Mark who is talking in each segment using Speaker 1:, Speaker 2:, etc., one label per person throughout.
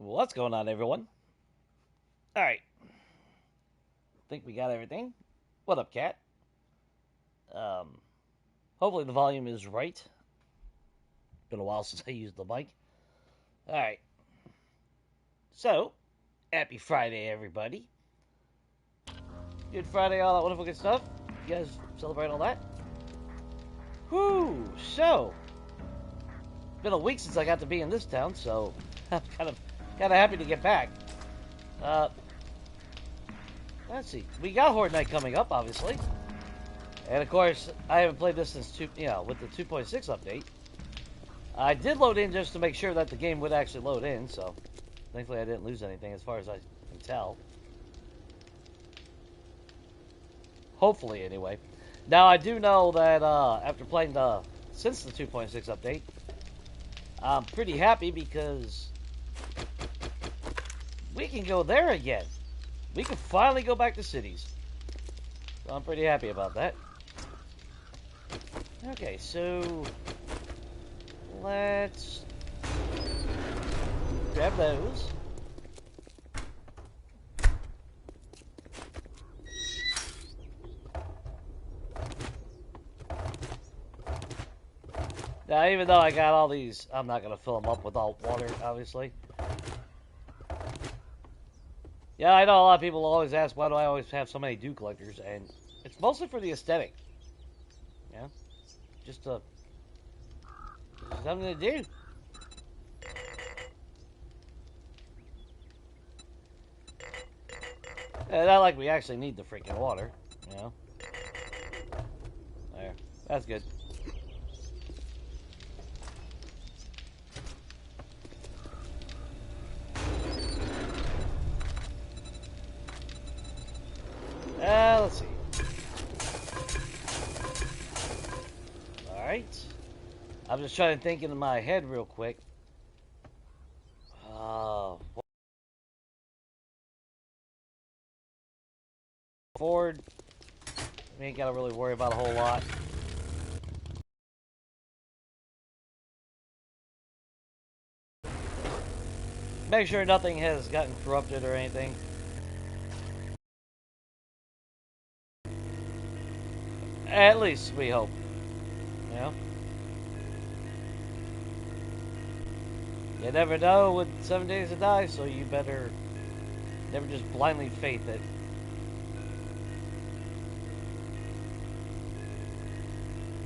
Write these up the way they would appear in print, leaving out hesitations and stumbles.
Speaker 1: What's going on, everyone? Alright, think we got everything. What up, cat? Um, Hopefully the volume is right. Been a while since I used the mic. Alright, so, happy Friday, everybody. Good Friday, all that wonderful good stuff. You guys celebrate all that? Whoo! So, been a week since I got to be in this town, so I'm kind of happy to get back. Uh, let's see. We got Horde Night coming up, obviously. And of course, I haven't played this since with the 2.6 update. I did load in just to make sure that the game would actually load in, so thankfully I didn't lose anything as far as I can tell. Hopefully, anyway. Now, I do know that after playing since the 2.6 update, I'm pretty happy because we can go there again. We can finally go back to cities. So I'm pretty happy about that. Okay, so let's grab those. Now, even though I got all these, I'm not going to fill them up with all water, obviously. Yeah, I know a lot of people always ask, why do I always have so many dew collectors? And it's mostly for the aesthetic. Yeah? Just something to do. Not like we actually need the freaking water, you know? There. That's good. Let's see. Alright. I'm just trying to think in my head real quick. Forward. We ain't got to really worry about a whole lot. Make sure nothing has gotten corrupted or anything. At least we hope. You know? You never know with 7 days to die, so you better never just blindly faith it.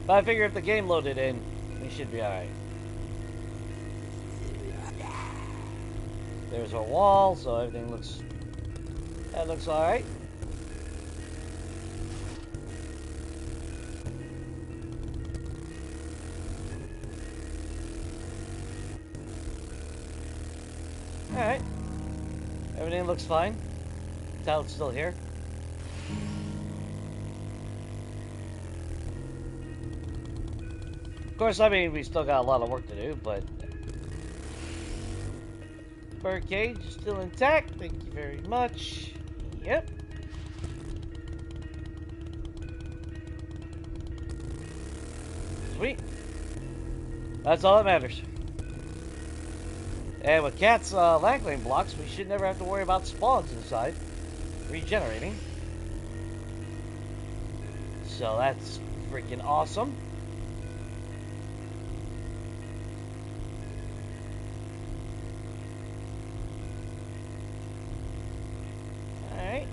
Speaker 1: But I figure if the game loaded in, we should be alright. There's our wall, so everything looks... That looks alright. Alright. Everything looks fine. Town's still here. Of course, I mean, we still got a lot of work to do, but... Bird cage is still intact. Thank you very much. Yep. Sweet. That's all that matters. And with Cat's landclaim blocks, we should never have to worry about spawns inside regenerating. So that's freaking awesome. Alright.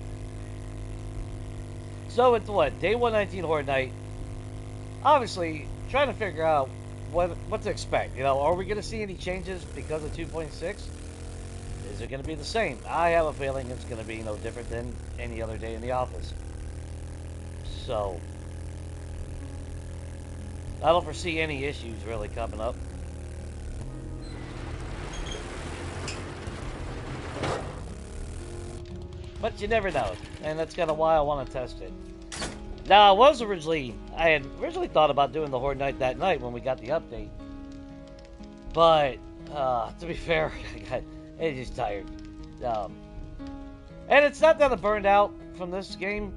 Speaker 1: So it's what? Day 119 Horde Night. Obviously, trying to figure out what to expect. You know, are we going to see any changes because of 2.6? Is it going to be the same? I have a feeling it's going to be no different than any other day in the office. So, I don't foresee any issues really coming up. But you never know, and that's kind of why I want to test it. Now, I had originally thought about doing the Horde Night that night when we got the update. But, to be fair, I'm just tired. And it's not that I'm burned out from this game.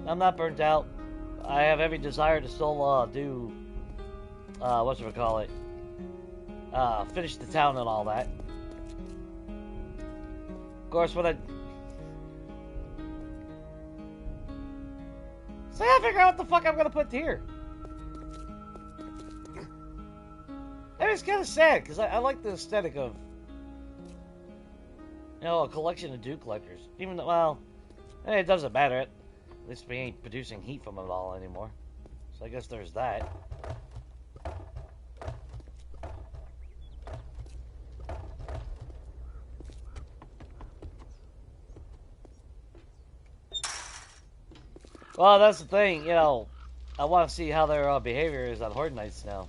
Speaker 1: I'm not burnt out. I have every desire to still do, whatchamacallit, finish the town and all that. course, when I... So I gotta figure out what the fuck I'm gonna put here. I mean, it's kind of sad, because I like the aesthetic of, you know, a collection of Duke collectors. Even though, well, it doesn't matter. At least we ain't producing heat from it all anymore. So I guess there's that. Well, that's the thing, you know, I want to see how their behavior is on Horde Nights now.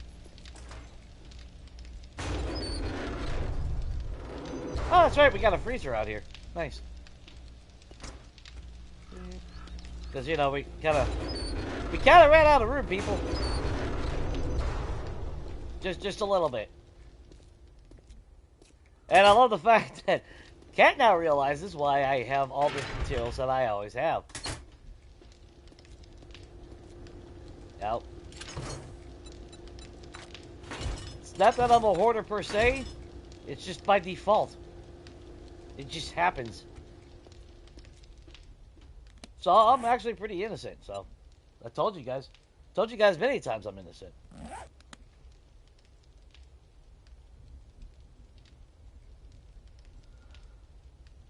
Speaker 1: Oh, that's right, we got a freezer out here. Nice. Because, you know, we kind of ran out of room, people. Just a little bit. And I love the fact that Cat now realizes why I have all the materials that I always have. Yep. It's not that I'm a hoarder per se. It's just by default. It just happens. So I'm actually pretty innocent. So I told you guys. Told you guys many times I'm innocent.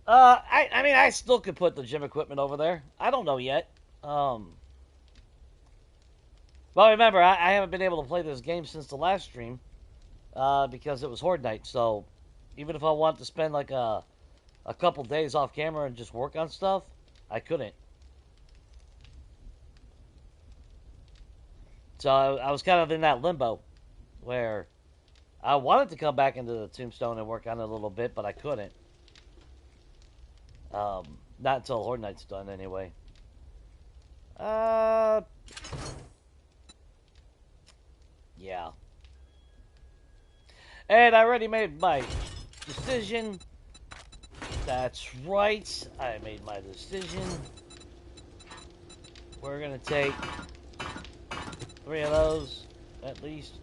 Speaker 1: I mean, I still could put the gym equipment over there. I don't know yet. Well, remember, I haven't been able to play this game since the last stream. Because it was Horde Night. So even if I wanted to spend like a couple days off camera and just work on stuff, I couldn't. So I was kind of in that limbo where I wanted to come back into the Tombstone and work on it a little bit, but I couldn't. Not until Horde Night's done, anyway. Yeah. And I already made my decision. That's right. I made my decision. We're gonna take 3 of those, at least.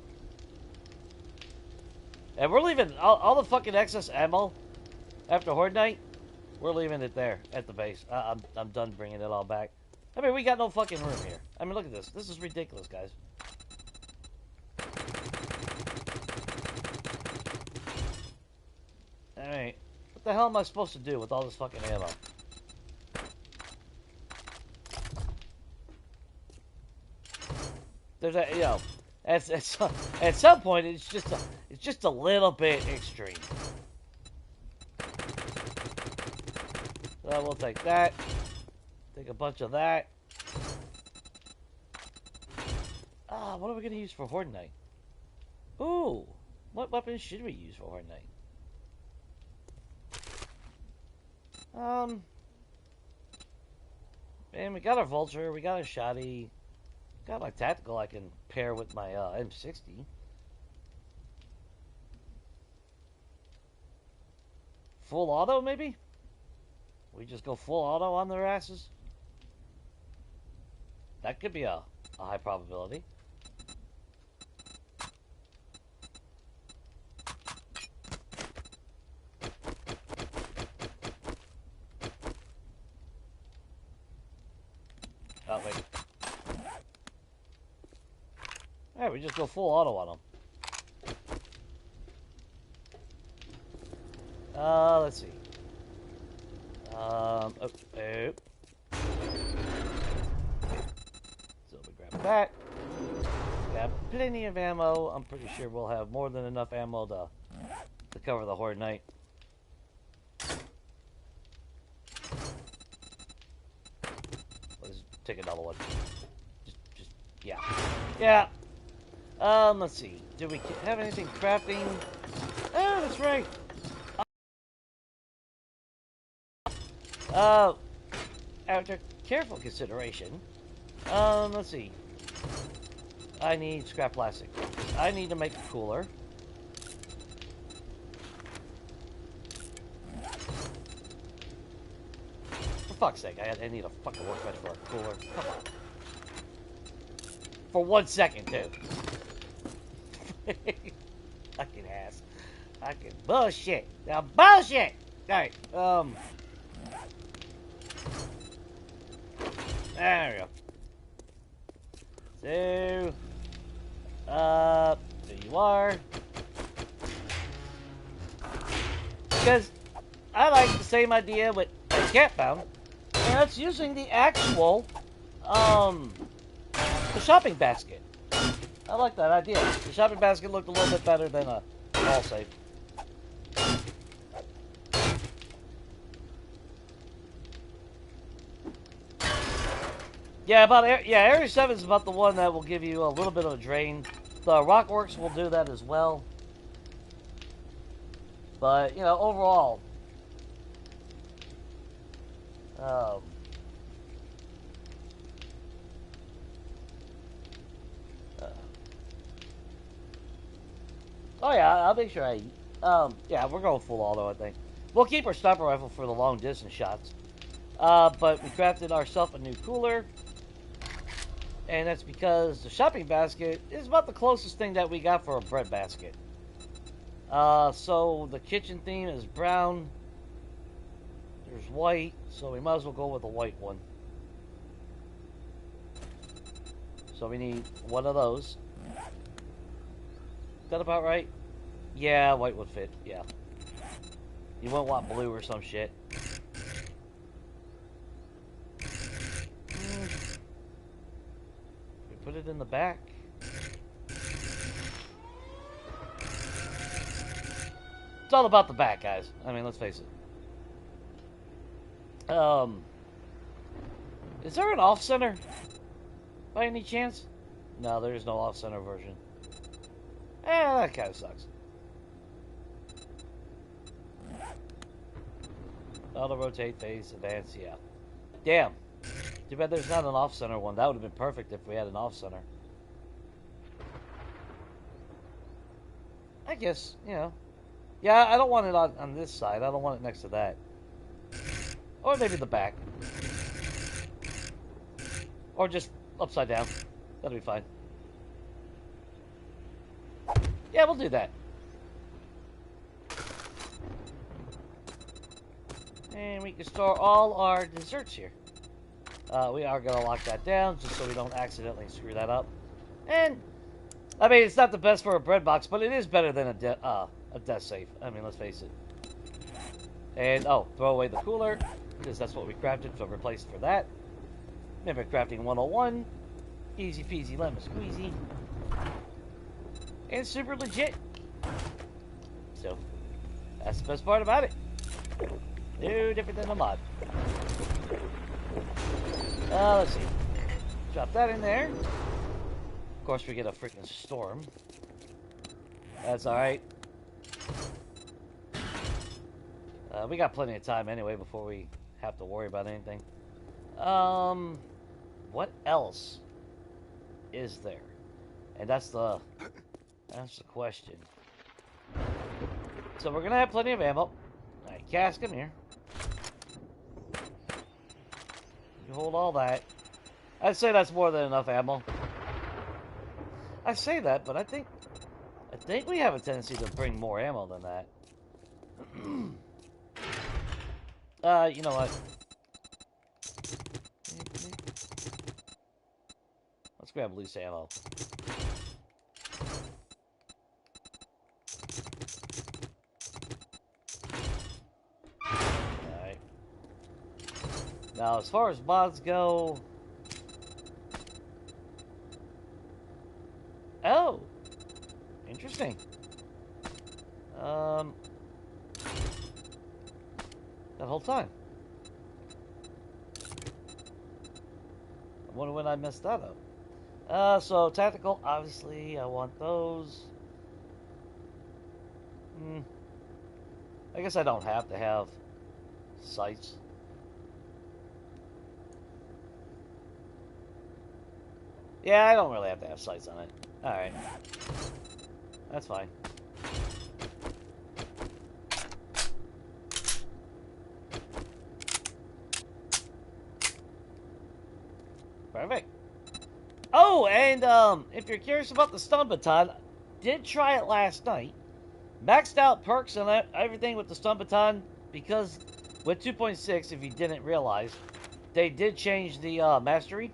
Speaker 1: And we're leaving all the fucking excess ammo after Horde Night. We're leaving it there at the base. I'm done bringing it all back. I mean, we got no fucking room here. I mean, look at this. This is ridiculous, guys. Alright. What the hell am I supposed to do with all this fucking ammo? There's a, you know, at some point it's just a little bit extreme. So we'll take that. Take a bunch of that. What are we gonna use for Horde Night? Ooh, what weapons should we use for Horde Night? Man, we got our Vulture, we got a Shoddy, got my Tactical I can pair with my M60. Full auto, maybe? We just go full auto on their asses? That could be a high probability. Oh, wait. Alright, we just go full auto on them. Let's see. Oh. So we grab that. We have plenty of ammo. I'm pretty sure we'll have more than enough ammo to cover the Horde Night. Let's take another one. Yeah. Yeah. Let's see. Do we have anything crafting? Oh, that's right. After careful consideration, let's see. I need scrap plastic. I need to make a cooler. For fuck's sake, I need a fucking workbench for a cooler. Come on. For 1 second, too. Fucking ass. Fucking bullshit. Now, bullshit! Alright, There we go. So, there you are. Because I like the same idea with Catbound, and that's using the actual, the shopping basket. I like that idea. The shopping basket looked a little bit better than a all safe. Yeah, Area 7 is about the one that will give you a little bit of a drain. The Rockworks will do that as well. But, you know, overall, oh yeah, I'll make sure yeah, we're going full auto, I think. We'll keep our sniper rifle for the long distance shots. But we crafted ourselves a new cooler. And that's because the shopping basket is about the closest thing that we got for a bread basket. So the kitchen theme is brown. There's white, so we might as well go with the white one. So we need one of those. Is that about right? Yeah, white would fit, yeah. You wouldn't want blue or some shit. We put it in the back. It's all about the back, guys. I mean, let's face it. Is there an off-center? By any chance? No, there is no off-center version. That kind of sucks. Auto rotate, phase, advance, yeah. Damn. Too bad there's not an off-center one. That would have been perfect if we had an off-center. I guess, you know. Yeah, I don't want it on this side. I don't want it next to that. Or maybe the back. Or just upside down. That'll be fine. Yeah, we'll do that. And we can store all our desserts here. We are going to lock that down just so we don't accidentally screw that up. And, I mean, it's not the best for a bread box, but it is better than a death safe. I mean, let's face it. And, oh, throw away the cooler, because that's what we crafted, so replaced for that. Remember crafting 101. Easy peasy lemon squeezy. And super legit. So, that's the best part about it. No different than a mod. Let's see. Drop that in there. Of course, we get a freaking storm. That's alright. We got plenty of time anyway before we have to worry about anything. What else is there? And that's the question. So we're gonna have plenty of ammo. Alright, Cass, come here. You hold all that. I'd say that's more than enough ammo. I say that, but I think we have a tendency to bring more ammo than that. You know what? Let's grab loose ammo. Alright. Now, as far as mods go... Oh! Interesting. That whole time. I wonder when I messed that up. So tactical, obviously, I want those. I guess I don't have to have sights. Yeah, I don't really have to have sights on it. Alright. That's fine. Perfect. Oh, and if you're curious about the stun baton, did try it last night. Maxed out perks and everything with the stun baton because with 2.6, if you didn't realize, they did change the mastery.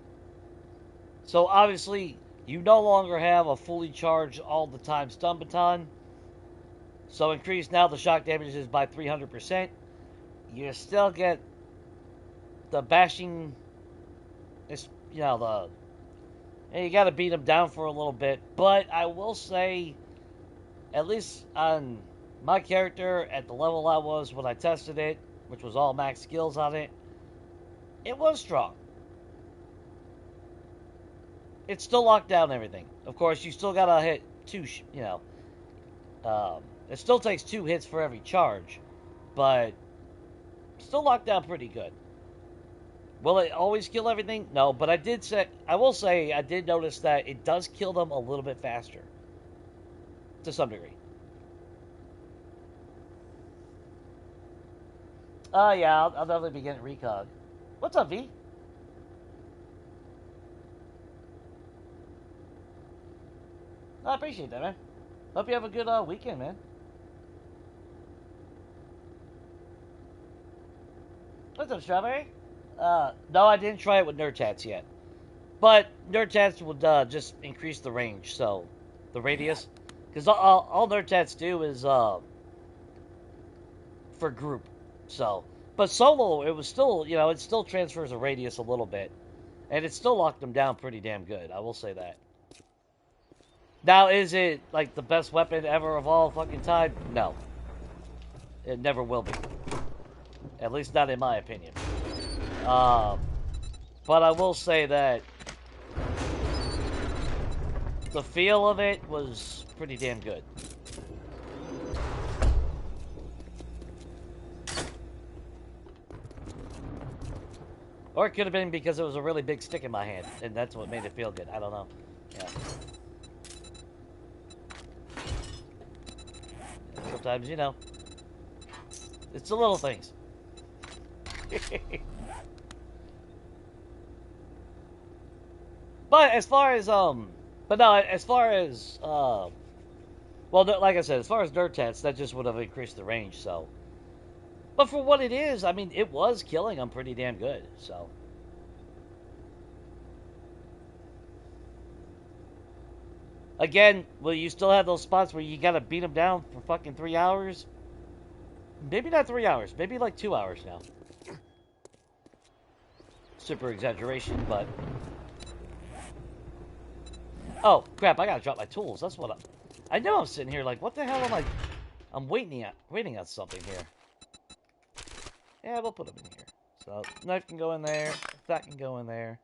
Speaker 1: So obviously, you no longer have a fully charged all the time stun baton. So increase now the shock damage is by 300%. You still get the bashing. It's, you know, and you got to beat them down for a little bit. But I will say, at least on my character at the level I was when I tested it, which was all max skills on it, it was strong. It still locked down everything. Of course, you still gotta hit two. It still takes 2 hits for every charge, but still locked down pretty good. Will it always kill everything? No, but I will say I did notice that it does kill them a little bit faster, to some degree. Yeah, I'll definitely be getting recog. What's up, V? I appreciate that, man. Hope you have a good weekend, man. What's up, Strawberry? No, I didn't try it with Nerd Tats yet. But Nerd Tats would just increase the range, so the radius. Because all Nerd Tats do is for group. So, but solo, it was still, it still transfers a radius a little bit. And it still locked them down pretty damn good, I will say that. Now, is it, like, the best weapon ever of all fucking time? No. It never will be. At least not in my opinion. But I will say that the feel of it was pretty damn good. Or it could have been because it was a really big stick in my hand, and that's what made it feel good. I don't know. Yeah. Sometimes, it's the little things. But as far as well, like I said, as far as Nerd Tats, that just would have increased the range. So, but for what it is, I mean, it was killing them pretty damn good. So, again, will you still have those spots where you gotta beat them down for fucking 3 hours? Maybe not 3 hours. Maybe like 2 hours now. Super exaggeration, but... Oh, crap, I gotta drop my tools. That's what I know I'm sitting here like, what the hell am I... I'm waiting on something here. Yeah, we'll put them in here. So, knife can go in there. That can go in there.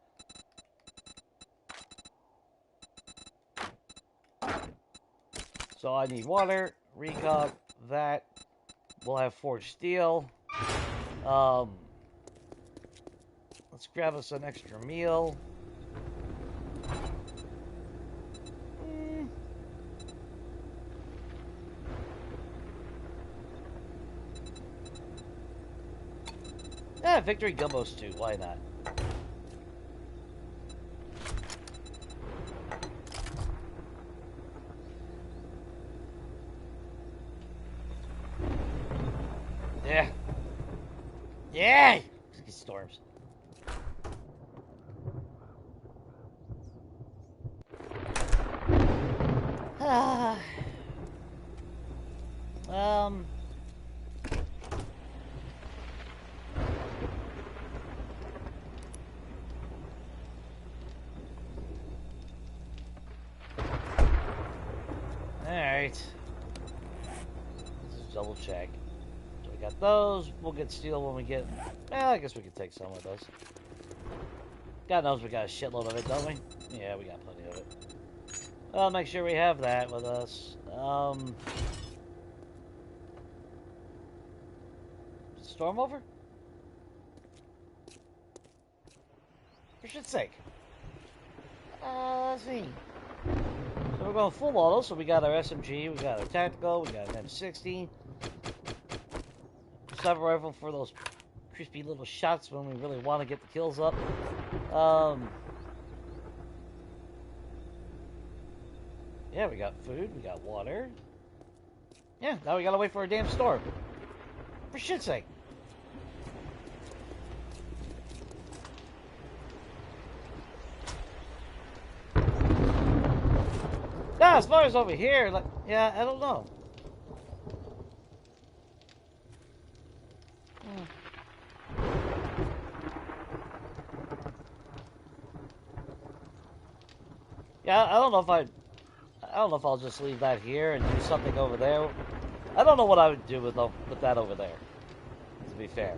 Speaker 1: So I need water, recog, that. We'll have forged steel. Let's grab us an extra meal. Yeah, Victory Gumbos too. Why not? Yeah. Yeah! Storms. Alright. Let's just double check. So we got those. We'll get steel when we get... Well, I guess we could take some with us. God knows we got a shitload of it, don't we? Yeah, we got plenty of it. Well, make sure we have that with us. Storm over? For shit's sake. Let's see. So we're going full auto, so we got our SMG, we got our tactical, we got an M60. Sniper rifle for those crispy little shots when we really want to get the kills up. Yeah, we got food, we got water. Yeah, now we gotta wait for a damn storm. For shit's sake. Yeah, as far as over here, like, yeah, I don't know. Yeah, I don't know if I'll just leave that here and do something over there. I don't know what I would do with that over there. To be fair,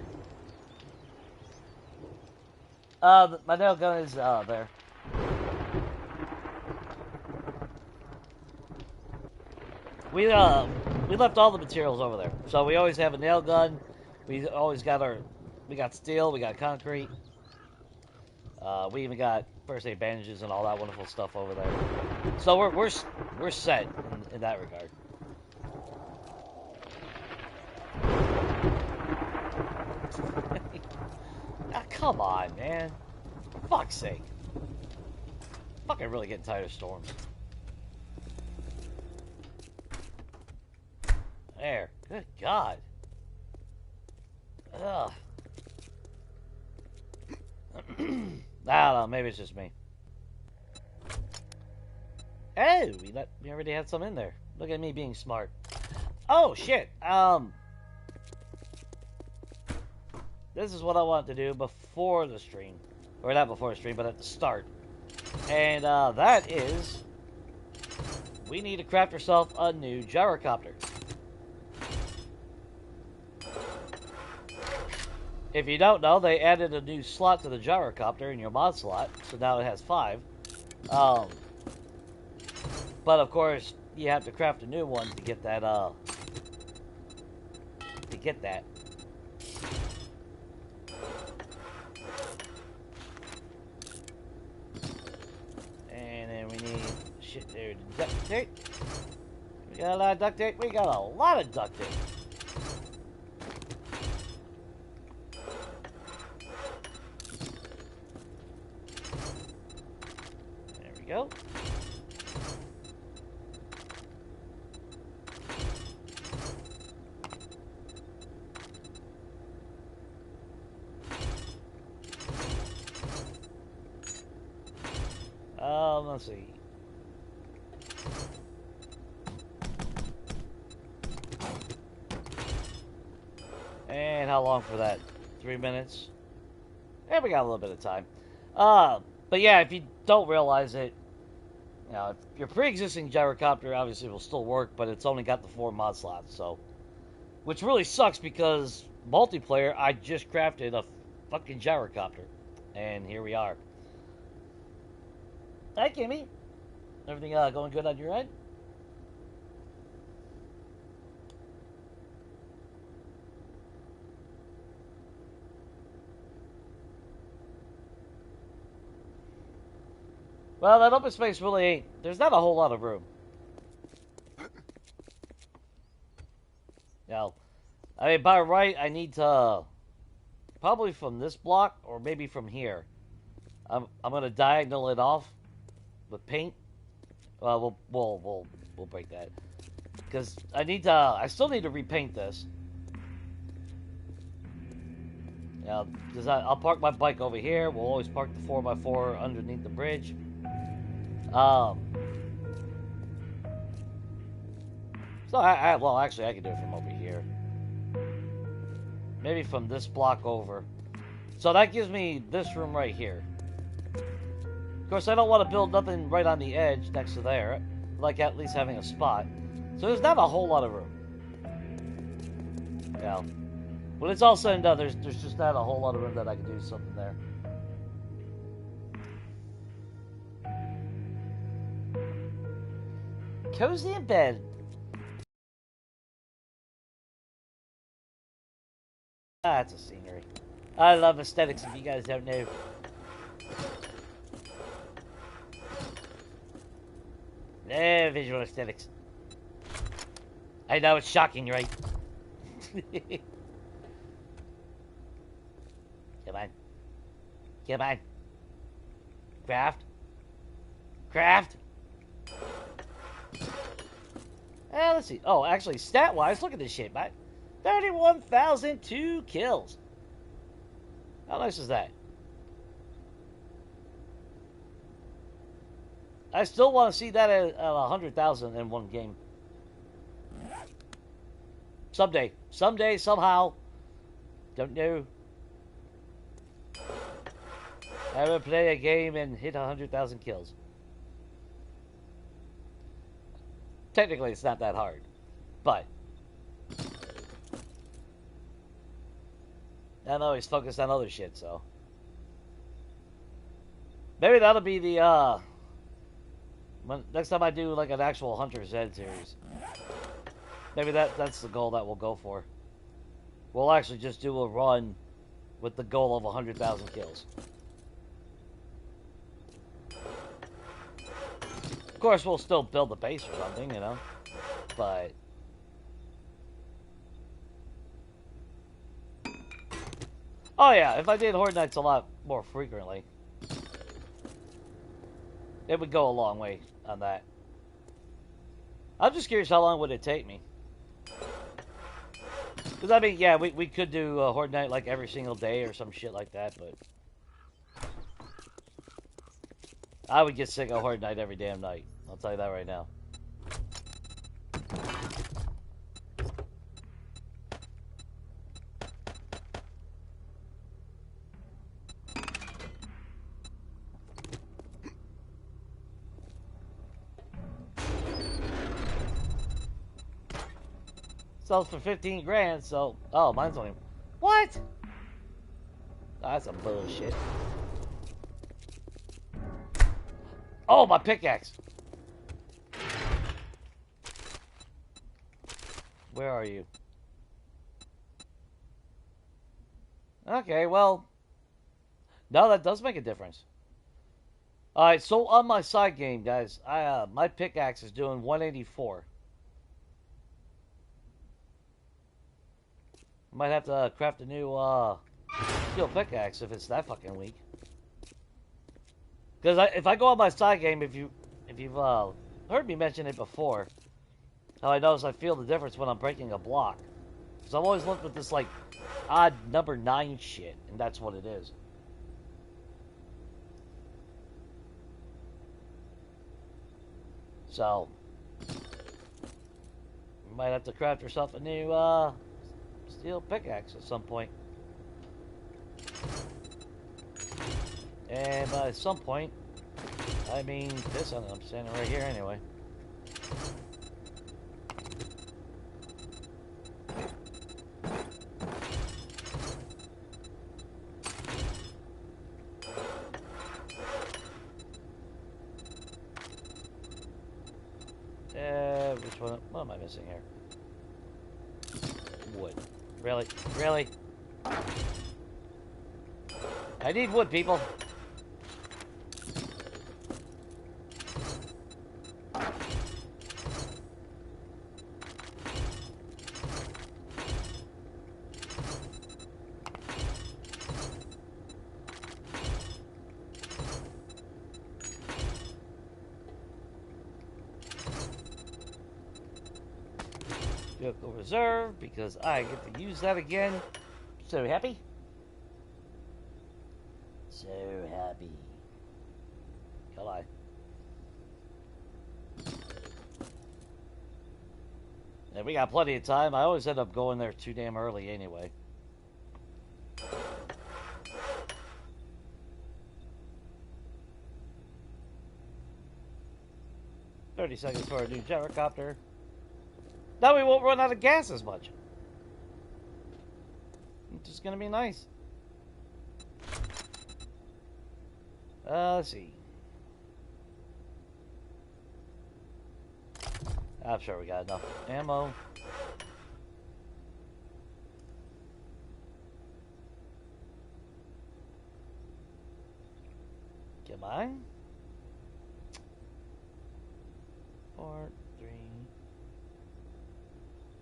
Speaker 1: my nail gun is there. We left all the materials over there, so we always have a nail gun. We always got we got steel, we got concrete. We even got first aid bandages and all that wonderful stuff over there. So we're set in that regard. Ah, come on, man. For fuck's sake. Fucking really getting tired of storms. There. Good God. Ugh. I don't know. Maybe it's just me. Oh, we already had some in there. Look at me being smart. Oh, shit. This is what I wanted to do before the stream. Or not before the stream, but at the start. And, that is... we need to craft ourselves a new gyrocopter. If you don't know, they added a new slot to the gyrocopter in your mod slot, so now it has 5. But of course, you have to craft a new one to get that, And then we need shit there, duct tape. We got a lot of duct tape. We got a lot of duct tape. There we go. Let's see. And how long for that? 3 minutes? Yeah, we got a little bit of time. But yeah, if you don't realize it, you know, your pre-existing gyrocopter obviously will still work, but it's only got the 4 mod slots, so. Which really sucks because multiplayer, I just crafted a fucking gyrocopter. And here we are. Hi, Kimmy. Everything going good on your end? Well, that open space really ain't... there's not a whole lot of room. Now, I mean, by right, I need to... probably from this block, or maybe from here. I'm going to diagonal it off with paint. We'll break that. Because I still need to repaint this. Yeah, because I'll park my bike over here. We'll always park the 4x4 underneath the bridge. So well, actually, I can do it from over here. Maybe from this block over. So that gives me this room right here. Of course, I don't want to build nothing right on the edge next to there. I like at least having a spot. So there's not a whole lot of room. Yeah. When it's all said and done, there's just not a whole lot of room that I can do something there. Cozy in bed. Ah, it's a scenery. I love aesthetics, if you guys don't know. Visual aesthetics. I know, it's shocking, right? Come on. Come on. Craft. Craft. Let's see. Oh, actually, stat-wise, look at this shit, man. 31,002 kills. How nice is that? I still want to see that at 100,000 in one game. Someday. Someday, somehow. Don't know. I haven't played a game and hit 100,000 kills. Technically, it's not that hard. But I'm always focused on other shit, so. Maybe that'll be the, next time I do, like, an actual Hunter's Ed series. Maybe that's the goal that we'll go for. We'll actually just do a run with the goal of 100,000 kills. Of course, we'll still build the base or something, you know? But oh yeah, if I did Horde Nights a lot more frequently, it would go a long way on that. I'm just curious how long would it take me? Because, I mean, yeah, we could do a Horde Night like every single day or some shit like that, but I would get sick of Horde Night every damn night. I'll tell you that right now. Sells for 15 grand, so... Oh, mine's only... What? Oh, that's some bullshit. Oh, my pickaxe! Where are you? Okay, well... No, that does make a difference. Alright, so on my side game, guys, my pickaxe is doing 184. Might have to craft a new steel pickaxe if it's that fucking weak. Because if I go on my side game, if you've heard me mention it before, how I notice I feel the difference when I'm breaking a block. Because I've always looked with this like odd number 9 shit, and that's what it is. So you might have to craft yourself a new steel pickaxe at some point. And by some point, I mean this one. I'm standing right here anyway. Which one? What am I missing here? Wood. Really? Really? I need wood, people. Vehicle reserve, because I get to use that again. So happy. So happy. Come on. And we got plenty of time. I always end up going there too damn early anyway. $30 seconds for a new gyrocopter. Now we won't run out of gas as much. It's just gonna be nice. Let's see. I'm sure we got enough ammo. Come on. 4, 3,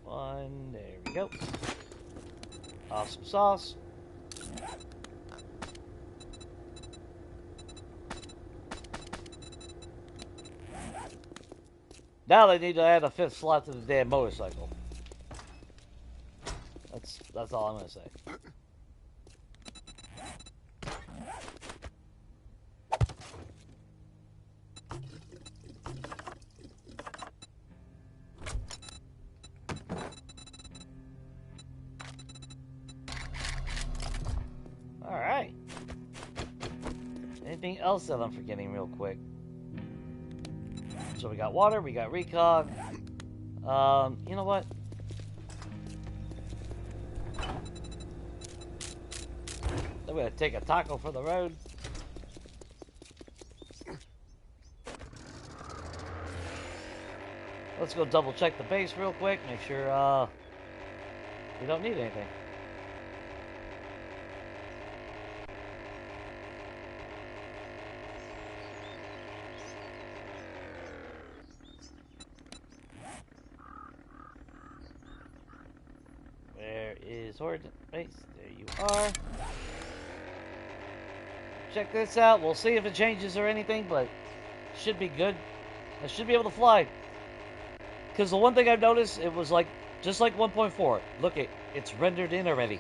Speaker 1: 1. There we go. Awesome sauce. Now they need to add a 5th slot to the damn motorcycle. That's all I'm gonna say. anything else that I'm forgetting real quick? So we got water, we got recog. You know what? I'm gonna take a taco for the road. Let's go double check the base real quick, make sure we don't need anything. Where is Horde base? There you are. Check this out. We'll see if it changes or anything, but should be good. I should be able to fly. Because the one thing I've noticed, it was like, just like 1.4. Look, it's rendered in already.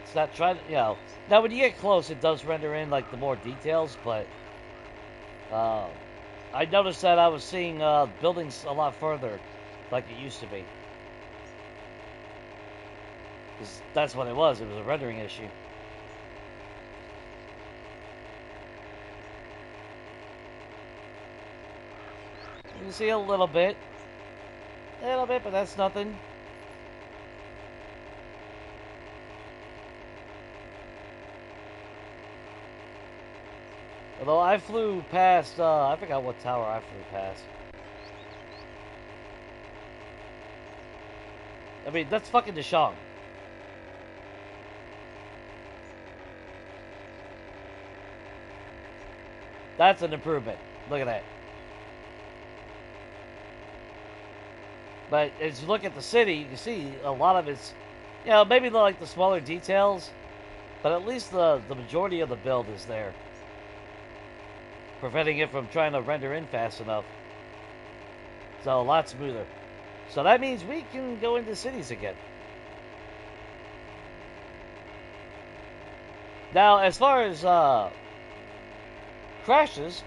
Speaker 1: It's not trying to, you know. Now, when you get close, it does render in, like, the more details, but I noticed that I was seeing buildings a lot further, like it used to be. Because that's what it was. It was a rendering issue. You can see a little bit, but that's nothing. Although I flew past, I forgot what tower I flew past. I mean, that's fucking Deshong. That's an improvement. Look at that. But as you look at the city, you can see a lot of it's, you know, maybe like the smaller details, but at least the majority of the build is there, preventing it from trying to render in fast enough. So a lot smoother. So that means we can go into cities again. Now, as far as crashes,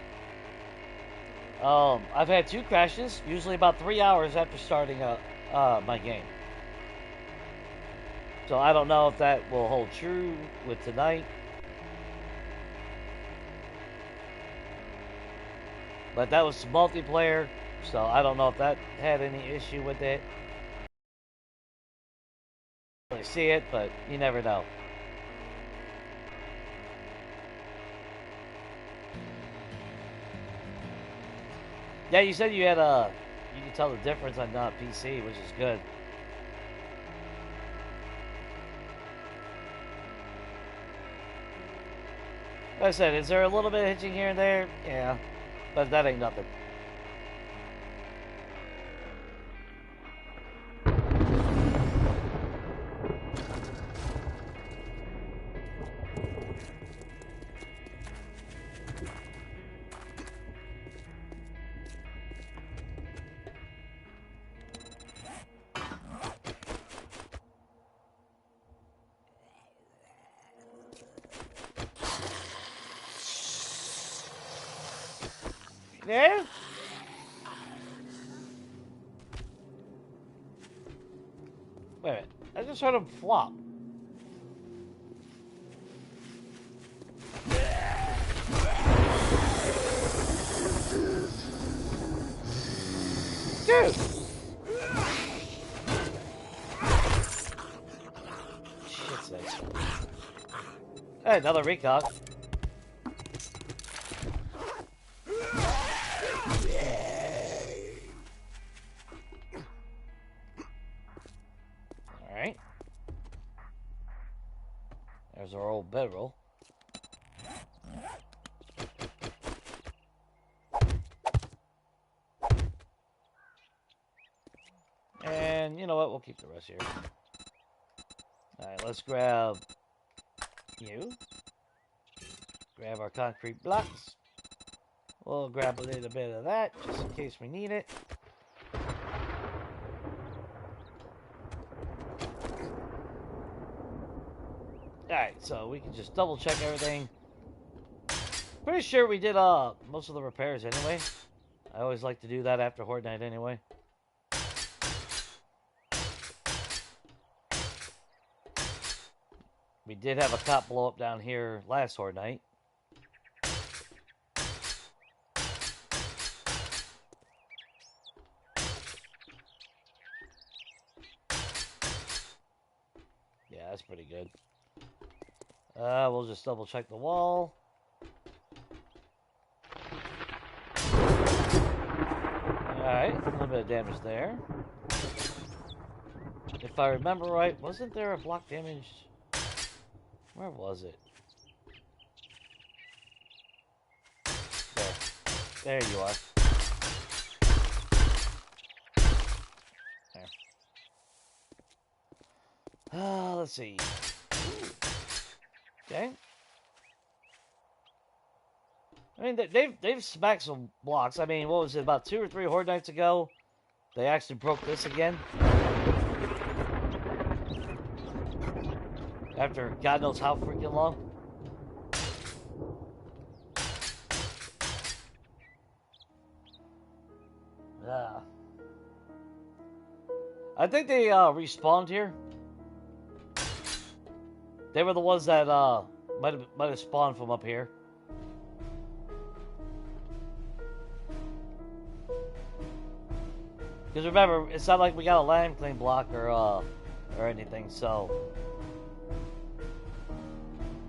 Speaker 1: I've had 2 crashes, usually about 3 hours after starting my game. So I don't know if that will hold true with tonight. But that was multiplayer, so I don't know if that had any issue with it. I don't really see it, but you never know. Yeah, you said you had you can tell the difference on PC, which is good. Like I said, is there a little bit of hitching here and there? Yeah, but that ain't nothing. There? Wait a minute. I just heard him flop. Dude! Shit sakes. Hey, another recon. Alright. There's our old bedroll. And you know what? We'll keep the rest here. Alright, let's grab you. Grab our concrete blocks. We'll grab a little bit of that, just in case we need it. Alright, so we can just double check everything. Pretty sure we did most of the repairs anyway. I always like to do that after Horde Night anyway. We did have a cop blow up down here last Horde Night. that's pretty good. We'll just double check the wall. Alright, a little bit of damage there. If I remember right, wasn't there a block damage? Where was it? There you are. There. Let's see. Okay. I mean, they've smacked some blocks. I mean, what was it, about 2 or 3 Horde nights ago? They actually broke this again. After God knows how freaking long. Yeah. I think they respawned here. They were the ones that might have spawned from up here. Because remember, it's not like we got a land claim block or anything, so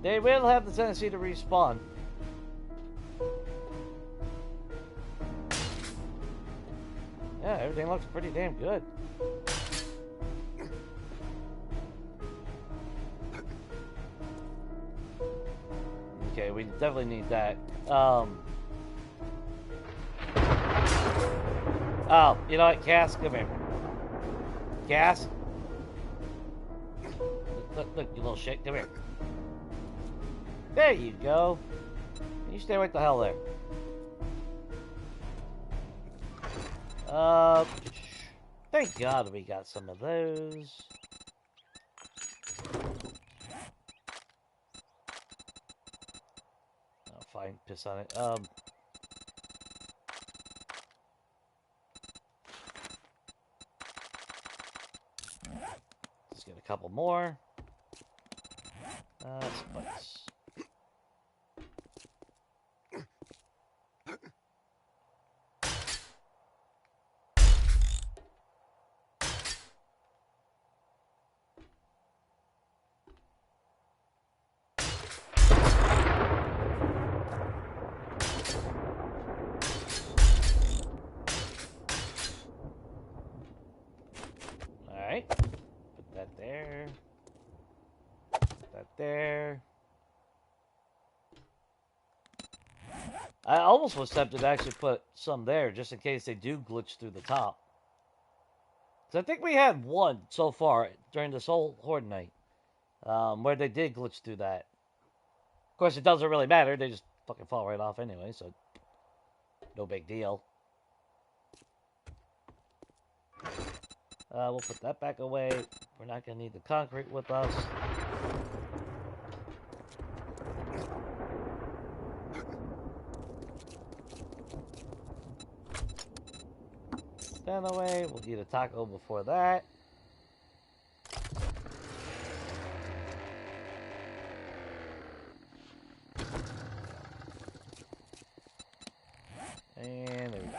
Speaker 1: they will have the tendency to respawn. Yeah, everything looks pretty damn good. Okay, we definitely need that. Oh, you know what, Cass, come here. Cass? Look, you little shit, come here. There you go. You stay right the hell there. Thank God we got some of those. Oh, fine, piss on it. Let's get a couple more. Spice. Alright. Put that there. Put that there. I almost was tempted to actually put some there, just in case they do glitch through the top. Because I think we had one so far during this whole Horde night, where they did glitch through that. Of course, it doesn't really matter. They just fucking fall right off anyway, so no big deal. We'll put that back away. We're not going to need the concrete with us. That away. We'll eat a taco before that. And there we go.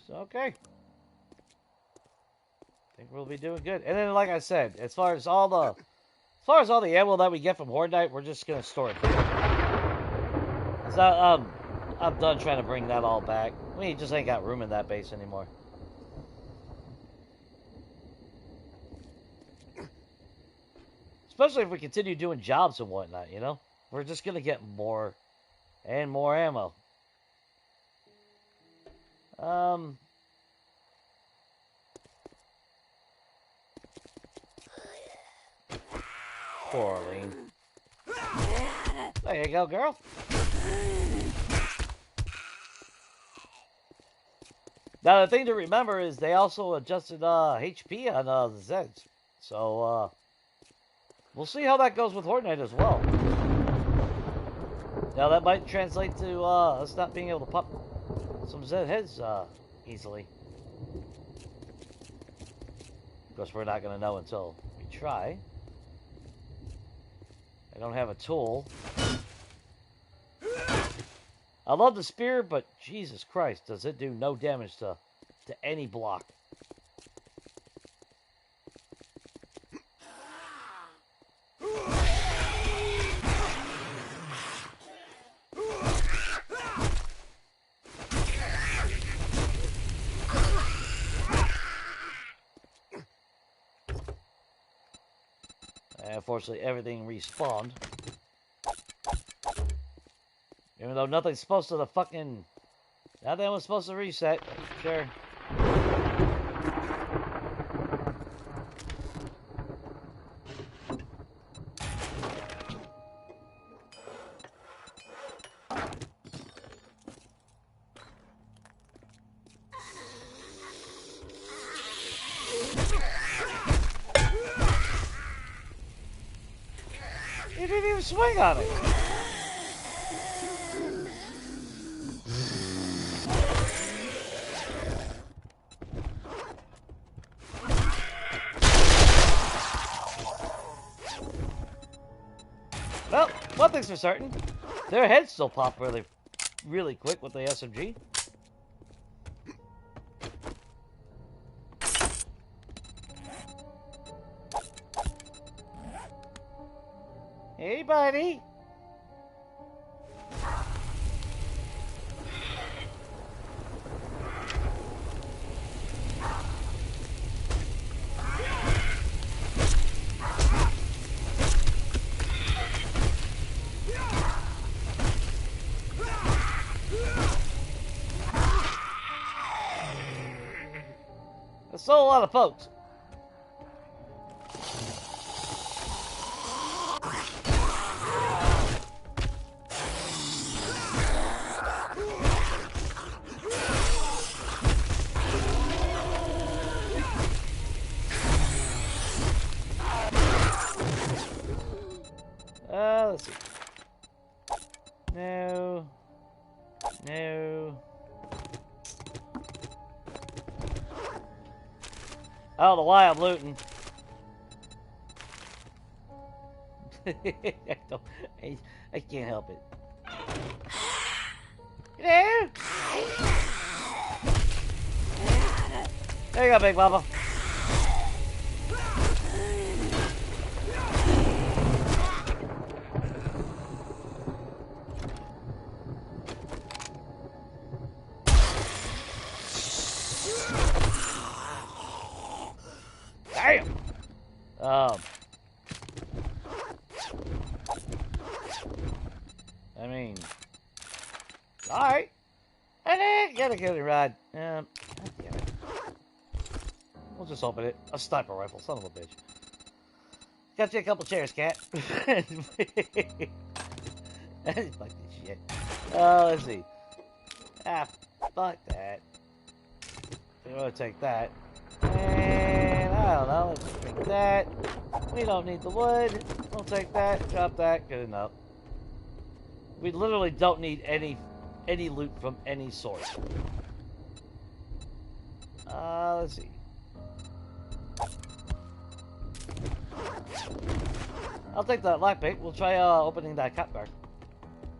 Speaker 1: So, okay. I think we'll be doing good. And then, like I said, as far as all the ammo that we get from Horde Night, we're just gonna store it here. 'Cause I'm done trying to bring that all back. We just ain't got room in that base anymore. Especially if we continue doing jobs and whatnot, you know? We're just gonna get more and more ammo. Poor Arlene. There you go, girl. Now, the thing to remember is they also adjusted HP on the Zeds. So, we'll see how that goes with Horde Night as well. Now, that might translate to us not being able to pop some Zed heads easily. Of course, we're not going to know until we try. I don't have a tool. I love the spear, but Jesus Christ, does it do no damage to any block. Unfortunately, everything respawned. Even though nothing's supposed to nothing was supposed to reset. Sure. He didn't even swing on it. Well, one thing's for certain. Their heads still pop really quick with the SMG. Hey, buddy. There's still a lot of folks. Let's see. No. No. I don't know why I'm looting. I can't help it. Hello? There you go, Big Bubba. Damn! I mean, alright. And then gotta get it right. Damn it. We'll just open it. A sniper rifle, son of a bitch. Got you a couple chairs, cat. Fuck this shit. Let's see. Fuck that. We're gonna take that. And I don't know, let's just take that. We don't need the wood. We'll take that, drop that, good enough. We literally don't need any loot from any source. Let's see. I'll take that lockpick. We'll try opening that cop car.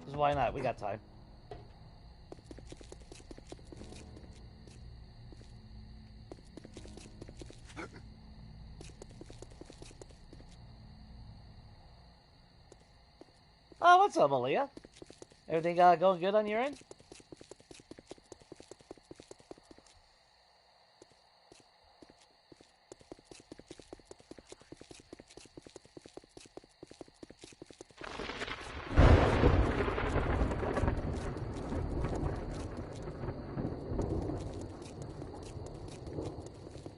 Speaker 1: Because why not? We got time. Oh, what's up, Aaliyah? Everything going good on your end?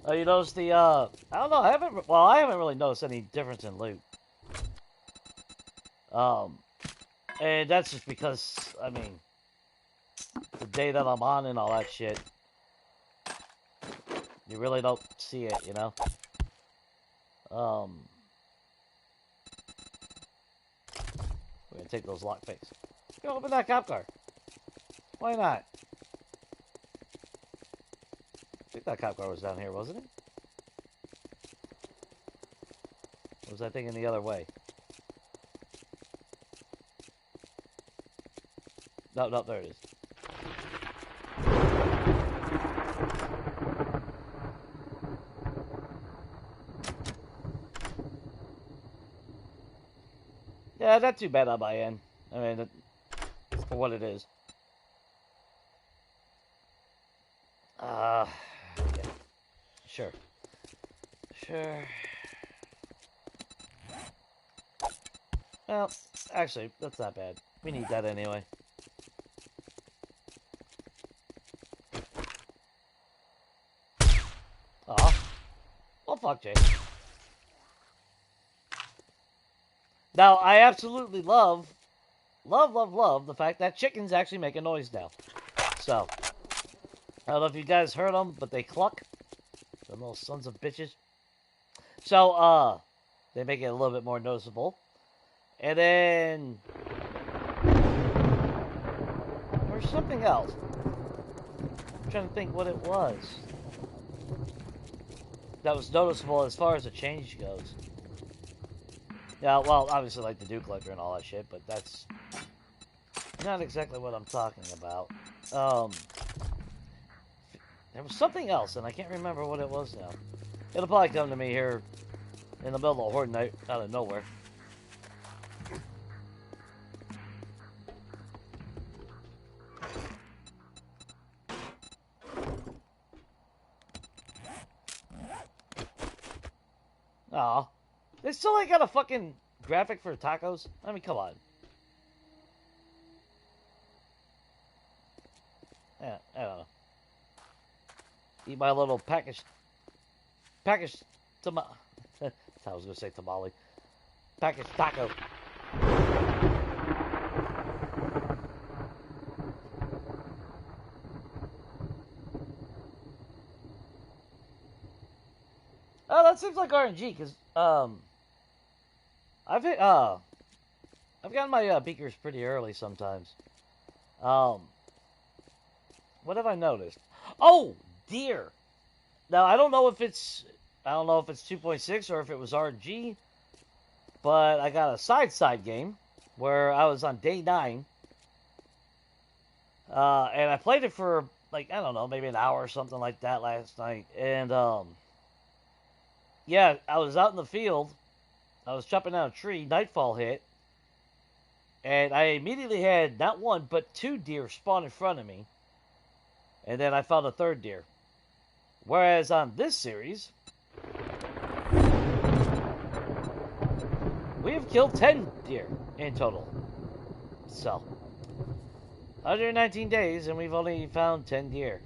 Speaker 1: Oh, you noticed the, I don't know, I haven't really noticed any difference in loot. And that's just because, I mean, the day that I'm on and all that shit, you really don't see it, you know? We're gonna take those lockpicks. Go open that cop car. Why not? I think that cop car was down here, wasn't it? Or was I thinking the other way? No, no, there it is. Yeah, not too bad on my end. I mean, for what it is. Yeah. Sure. Sure. Well, actually, that's not bad. We need that anyway. Aw. Well, fuck, Jake. Now, I absolutely love the fact that chickens actually make a noise now. So, I don't know if you guys heard them, but they cluck. The little sons of bitches. So, they make it a little bit more noticeable. And then there's something else. I'm trying to think what it was that was noticeable as far as the change goes. Yeah, well, obviously like the dew collector and all that shit, but that's not exactly what I'm talking about. There was something else, and I can't remember what it was now. It'll probably come to me here in the middle of a horde night out of nowhere. Aw. They still ain't got a fucking graphic for tacos? I mean, come on. Yeah, I don't know. Eat my little package tamale. I was gonna say tamale. Package taco. Oh, that seems like RNG, because, I've gotten my, beakers pretty early sometimes. What have I noticed? Oh, deer! Now, I don't know if it's 2.6 or if it was RNG, but I got a side game where I was on day 9, and I played it for, like, I don't know, maybe an hour or something like that last night, and, yeah, I was out in the field. I was chopping down a tree. Nightfall hit. And I immediately had not one, but 2 deer spawn in front of me. And then I found a 3rd deer. Whereas on this series, we have killed 10 deer in total. So, 119 days, and we've only found 10 deer.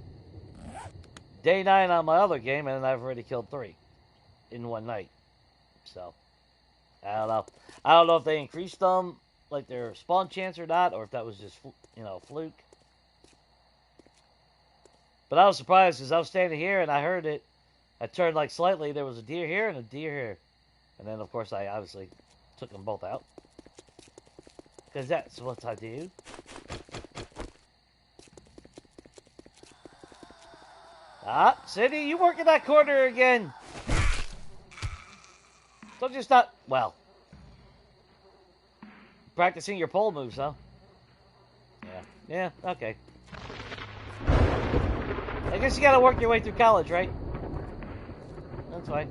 Speaker 1: Day 9 on my other game, and I've already killed 3 in one night. So, I don't know. I don't know if they increased them, like their spawn chance or not, or if that was just, fluke. But I was surprised because I was standing here and I heard it. I turned like slightly. There was a deer here and a deer here. And then, of course, I obviously took them both out. Because that's what I do. Ah, Cindy, you working that corner again. Don't just not, well, practicing your pole moves, huh? Yeah, okay. I guess you gotta work your way through college, right? That's fine.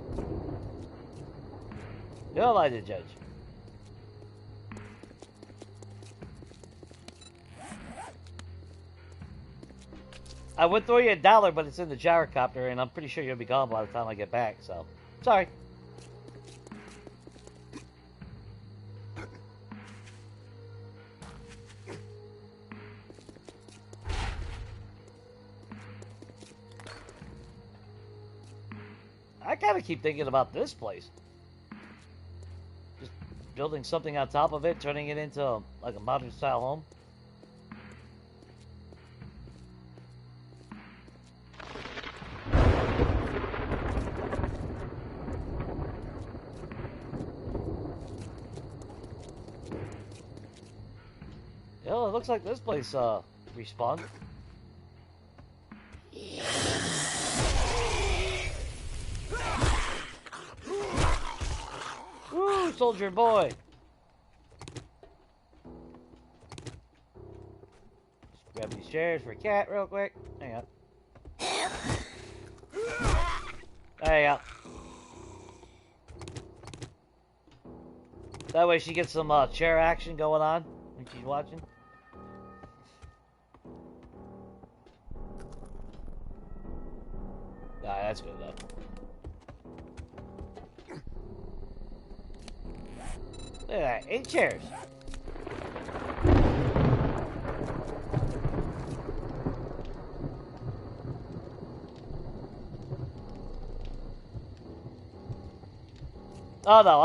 Speaker 1: Who am I to judge? I would throw you $1, but it's in the gyrocopter, and I'm pretty sure you'll be gone by the time I get back, so. Sorry. I gotta keep thinking about this place. Just building something on top of it, turning it into like a modern style home. Yeah, it looks like this place respawned. Woo, soldier boy! these chairs for Cat real quick. Hang on. There you go. That way she gets some chair action going on when she's watching. Alright, that's good enough. Look at that, 8 chairs. Oh no,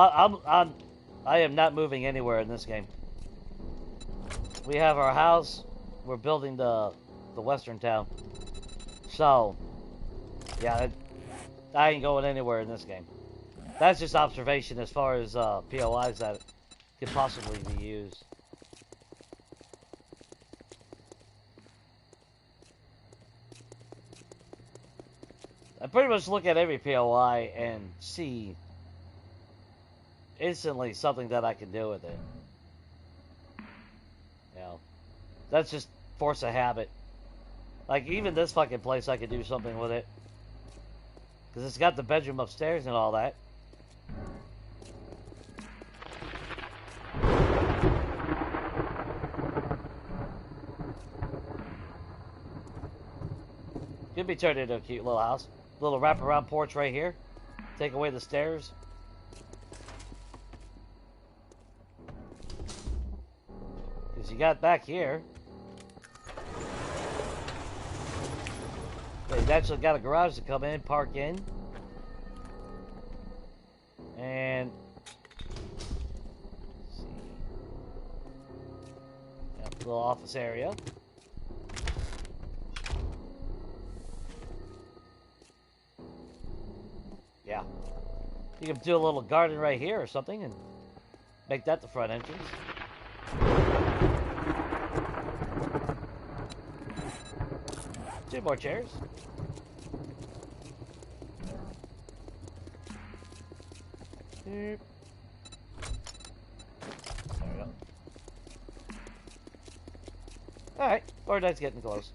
Speaker 1: I am not moving anywhere in this game. We have our house. We're building the western town. So, yeah, I ain't going anywhere in this game. That's just observation as far as POIs that could possibly be used. I pretty much look at every POI and see instantly something that I can do with it. You know, that's just force of habit. Like, even this fucking place, I could do something with it. Because it's got the bedroom upstairs and all that. Could be turned into a cute little house. Little wraparound porch right here. Take away the stairs. Because you got back here. You've actually got a garage to come in, park in. And let's see. Got a little office area. Yeah. You can do a little garden right here or something and make that the front entrance. 2 more chairs. There we go. Alright, Fortnite's getting close.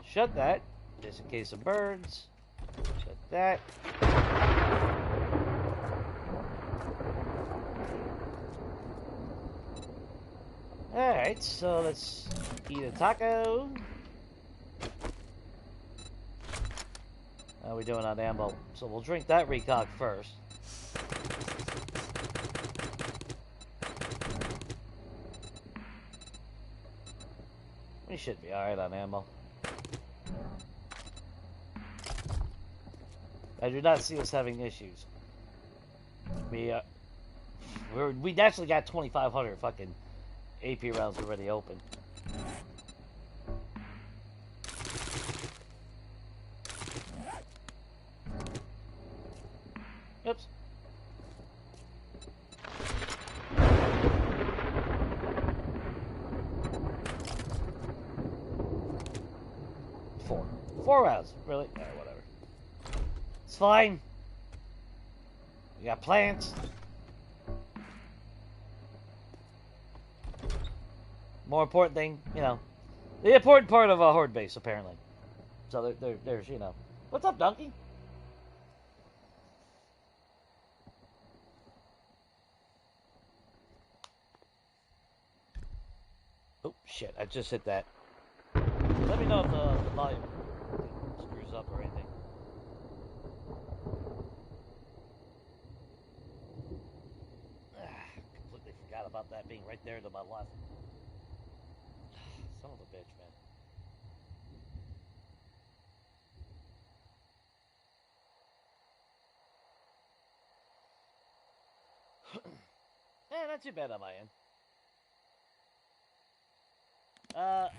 Speaker 1: Shut that, just in case of birds. Shut that. Alright, so let's eat a taco. How are we doing on ammo? So we'll drink that recog first. We should be alright on ammo. I do not see us having issues. We actually got 2,500 fucking AP rounds already open. Oops. Four rounds, really? Yeah, whatever. It's fine. We got plants. More important thing, you know, the important part of a horde base, apparently. So there's, you know. What's up, donkey? Oh, shit, I just hit that. Let me know if the volume screws up or anything. Completely forgot about that being right there to my left. Son of a bitch, man. Eh, not too bad on my end. Oh.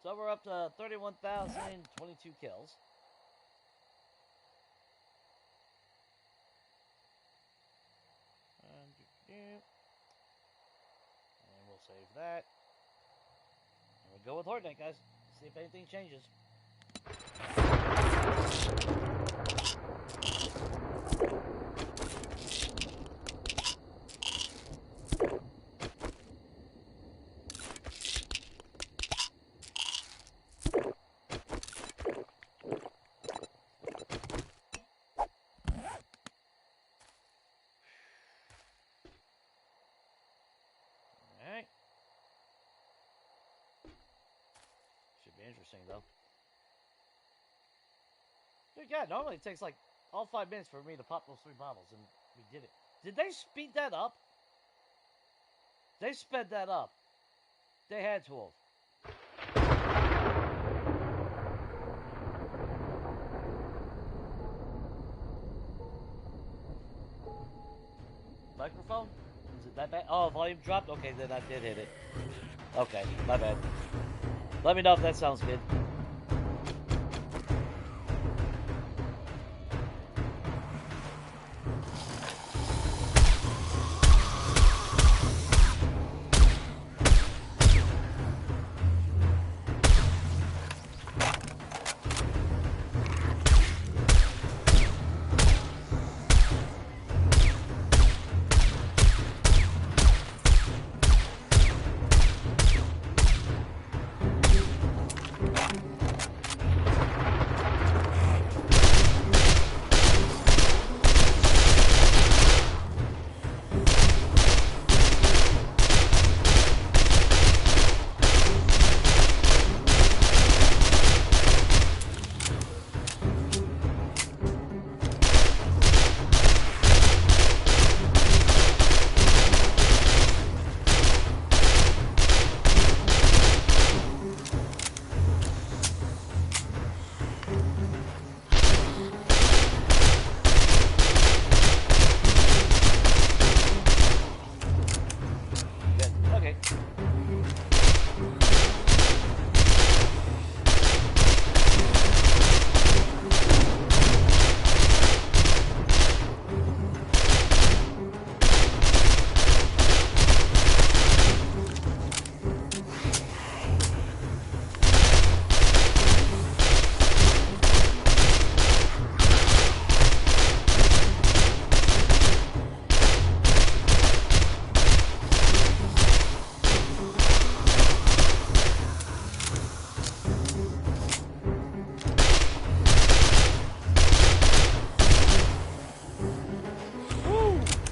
Speaker 1: So we're up to 31,022 kills. And we'll save that. And we'll go with Horde Night, guys. See if anything changes. interesting, though. Dude, yeah, normally it takes like all 5 minutes for me to pop those 3 bottles, and we did it. Did they speed that up? They sped that up. They had to have. Microphone? Is it that bad? Oh, volume dropped? Okay, then I did hit it. Okay, my bad. Let me know if that sounds good.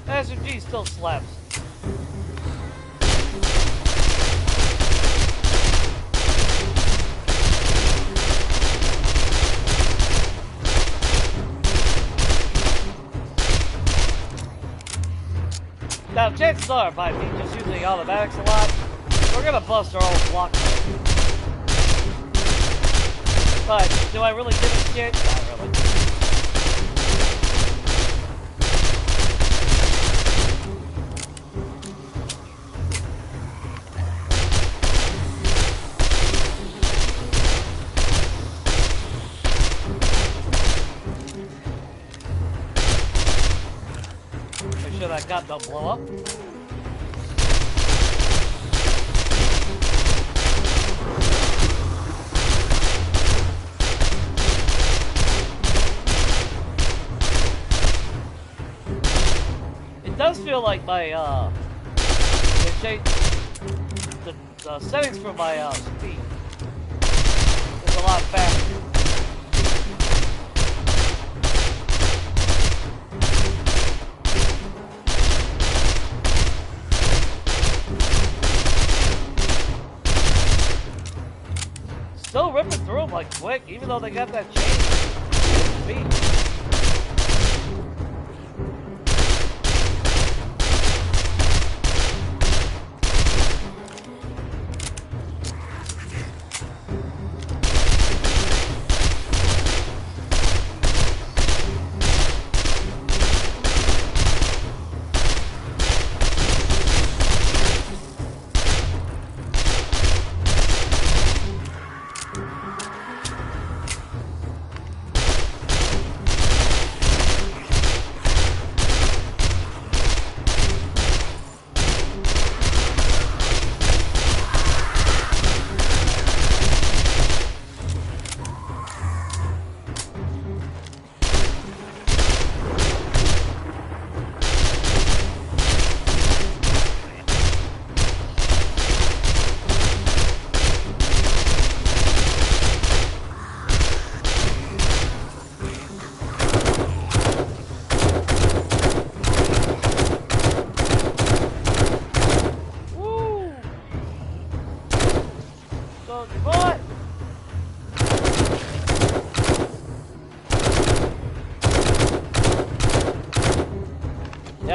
Speaker 1: SMG still slaps. Now, chances are, by me just using automatics a lot, we're gonna bust our own block. But, do I really give a shit? Not really. Make sure that gun don't blow up. It does feel like my the settings for my speed is a lot faster. Still ripping through them like quick, even though they got that change in speed.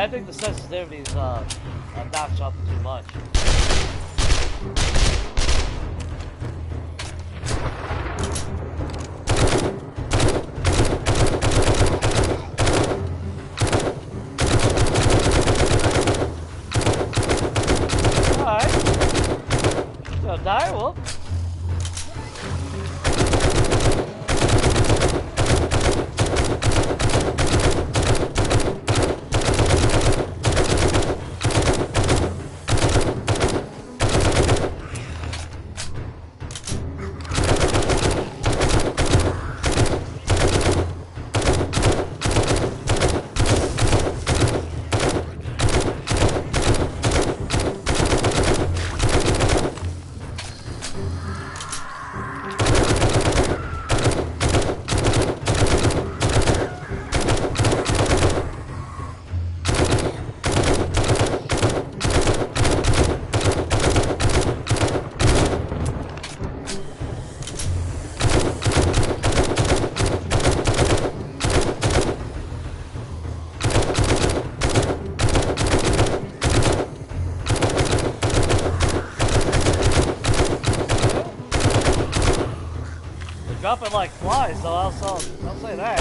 Speaker 1: I think the sensitivity is notched up too much. Alright. So, die, whoop. Dropping like flies, though. I'll say that.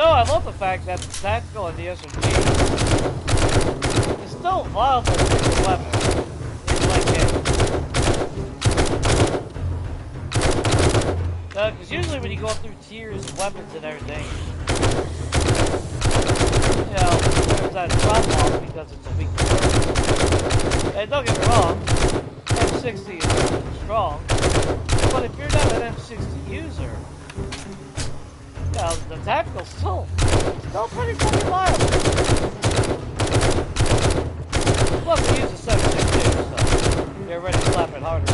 Speaker 1: I love the fact that the tactical and the SMG is still viable as a weapon. It's like it. Because usually when you go through tiers of weapons and everything, you know, there's that drop off because it's a weak weapon. And don't get me wrong, M60 is strong, but if you're not an M60 user, the tactical's still pretty fucking viable. Plus, they use a 7.62, so they're ready to slap it harder.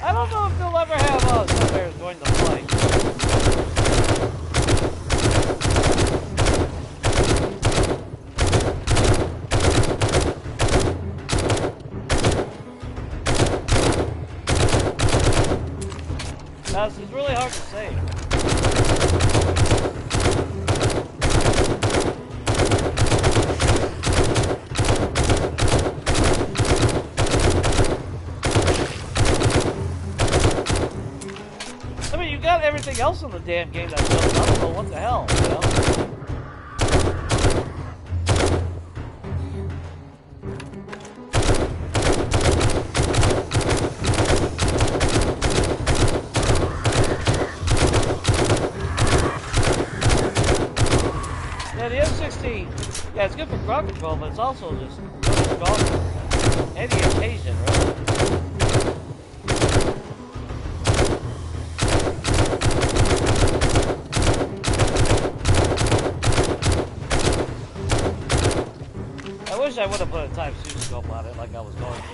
Speaker 1: I don't know if they'll ever have some players going to play. It's really hard to say. I mean, you got everything else in the damn game that's built up, so what the hell, you know? Yeah, the M16, yeah, it's good for ground control, but it's also just really strong for any occasion, really. I wish I would have put a Type 2 scope on it like I was going to.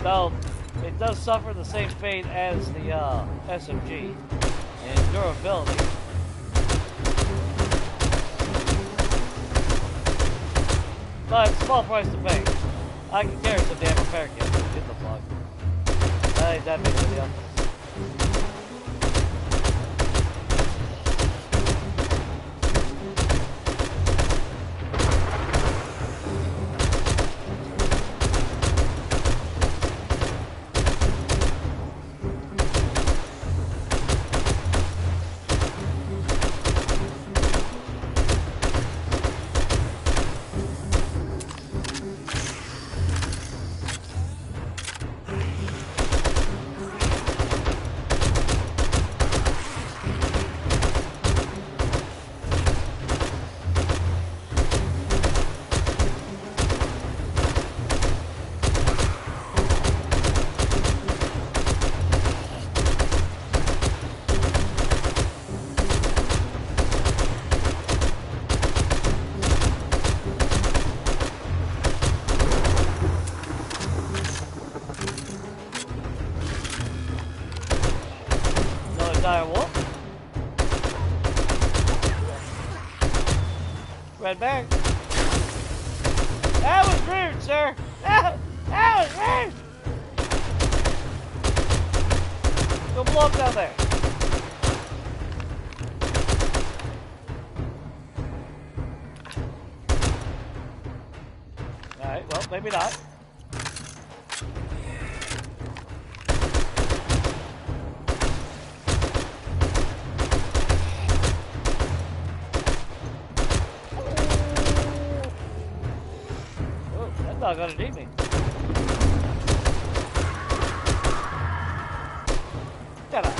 Speaker 1: So, it does suffer the same fate as the SMG in durability. But it's a small price to pay. I can carry some damn repair kits. Get the fuck. That ain't that big of a deal. Red bag. That was rude, sir. That was rude. Go blow up down there. Alright, well, maybe not. Not gonna need me. Get up.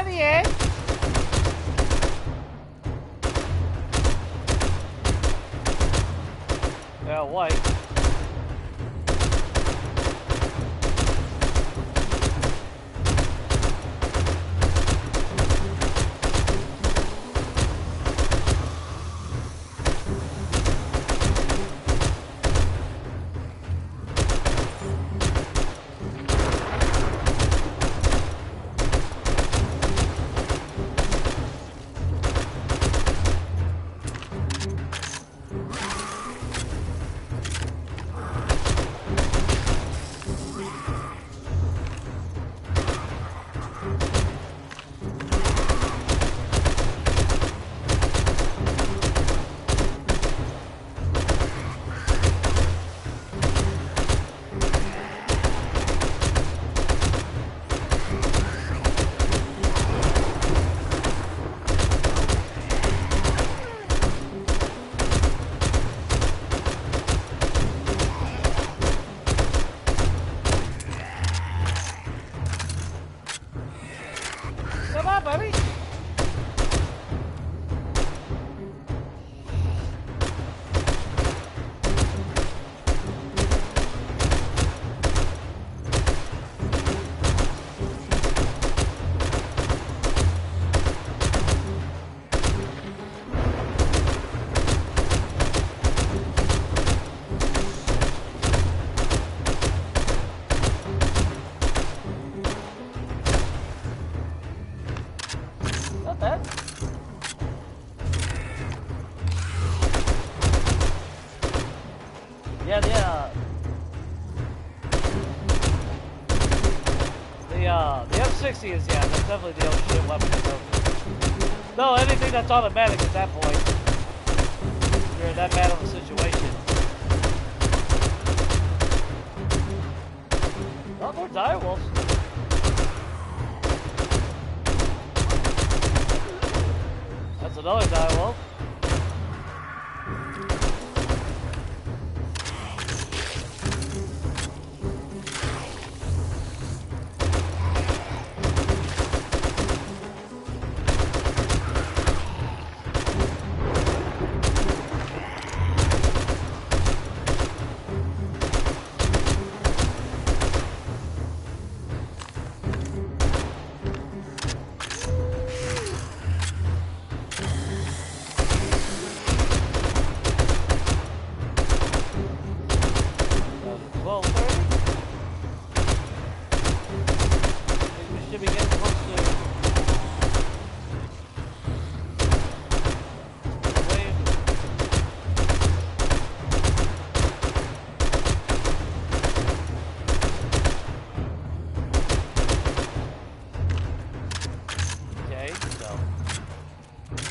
Speaker 1: The end. Well, white. The M60 is, yeah, that's definitely the old shit weapon. No, anything that's automatic at that point, you're in that bad of a situation. Oh, more direwolves. That's another direwolf.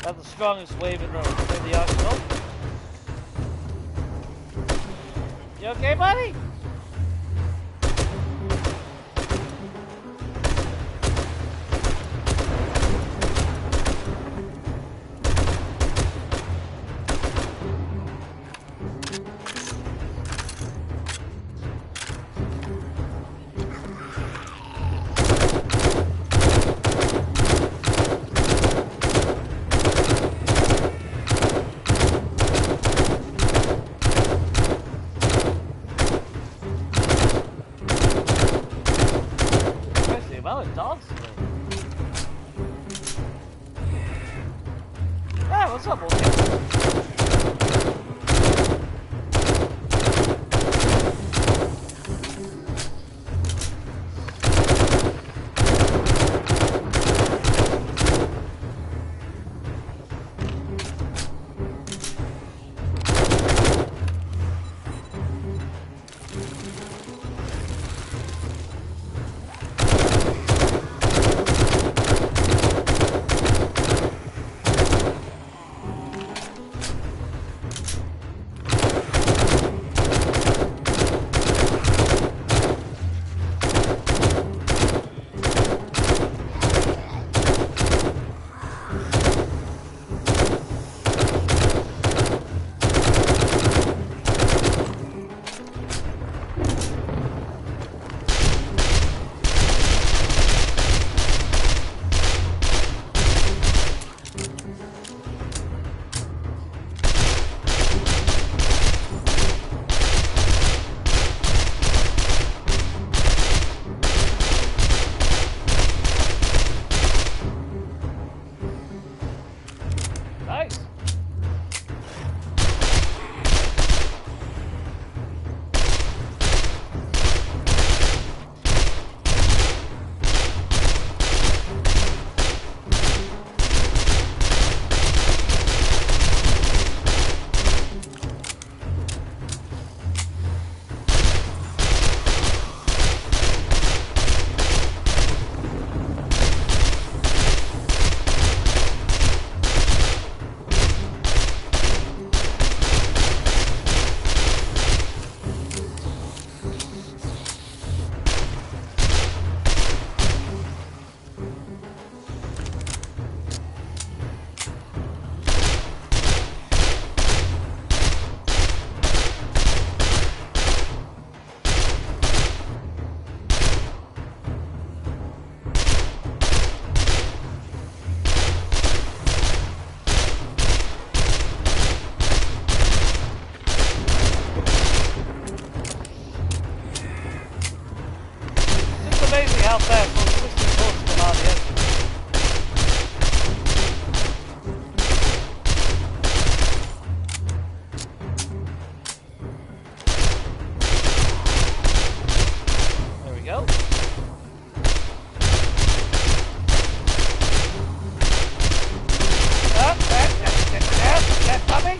Speaker 1: Got the strongest wave in the arsenal. You okay, buddy? Dogs today. Ah, what's up, old man? Nice. Amazing how fast those 60 bullets come out of the engine. There we go. That coming?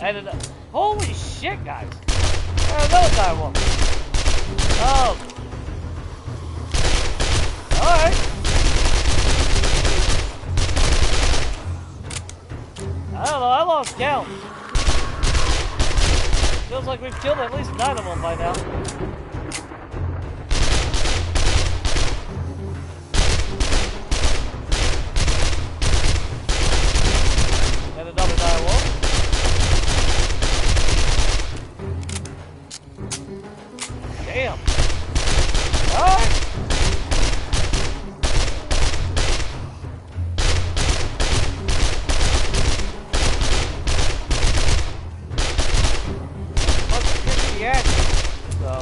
Speaker 1: And holy shit, guys! Another guy won. Oh. Alright. I don't know, I lost count. Feels like we've killed at least 9 of them by now. And another dire wolf. Damn. Alright. Must have kicked the action. So.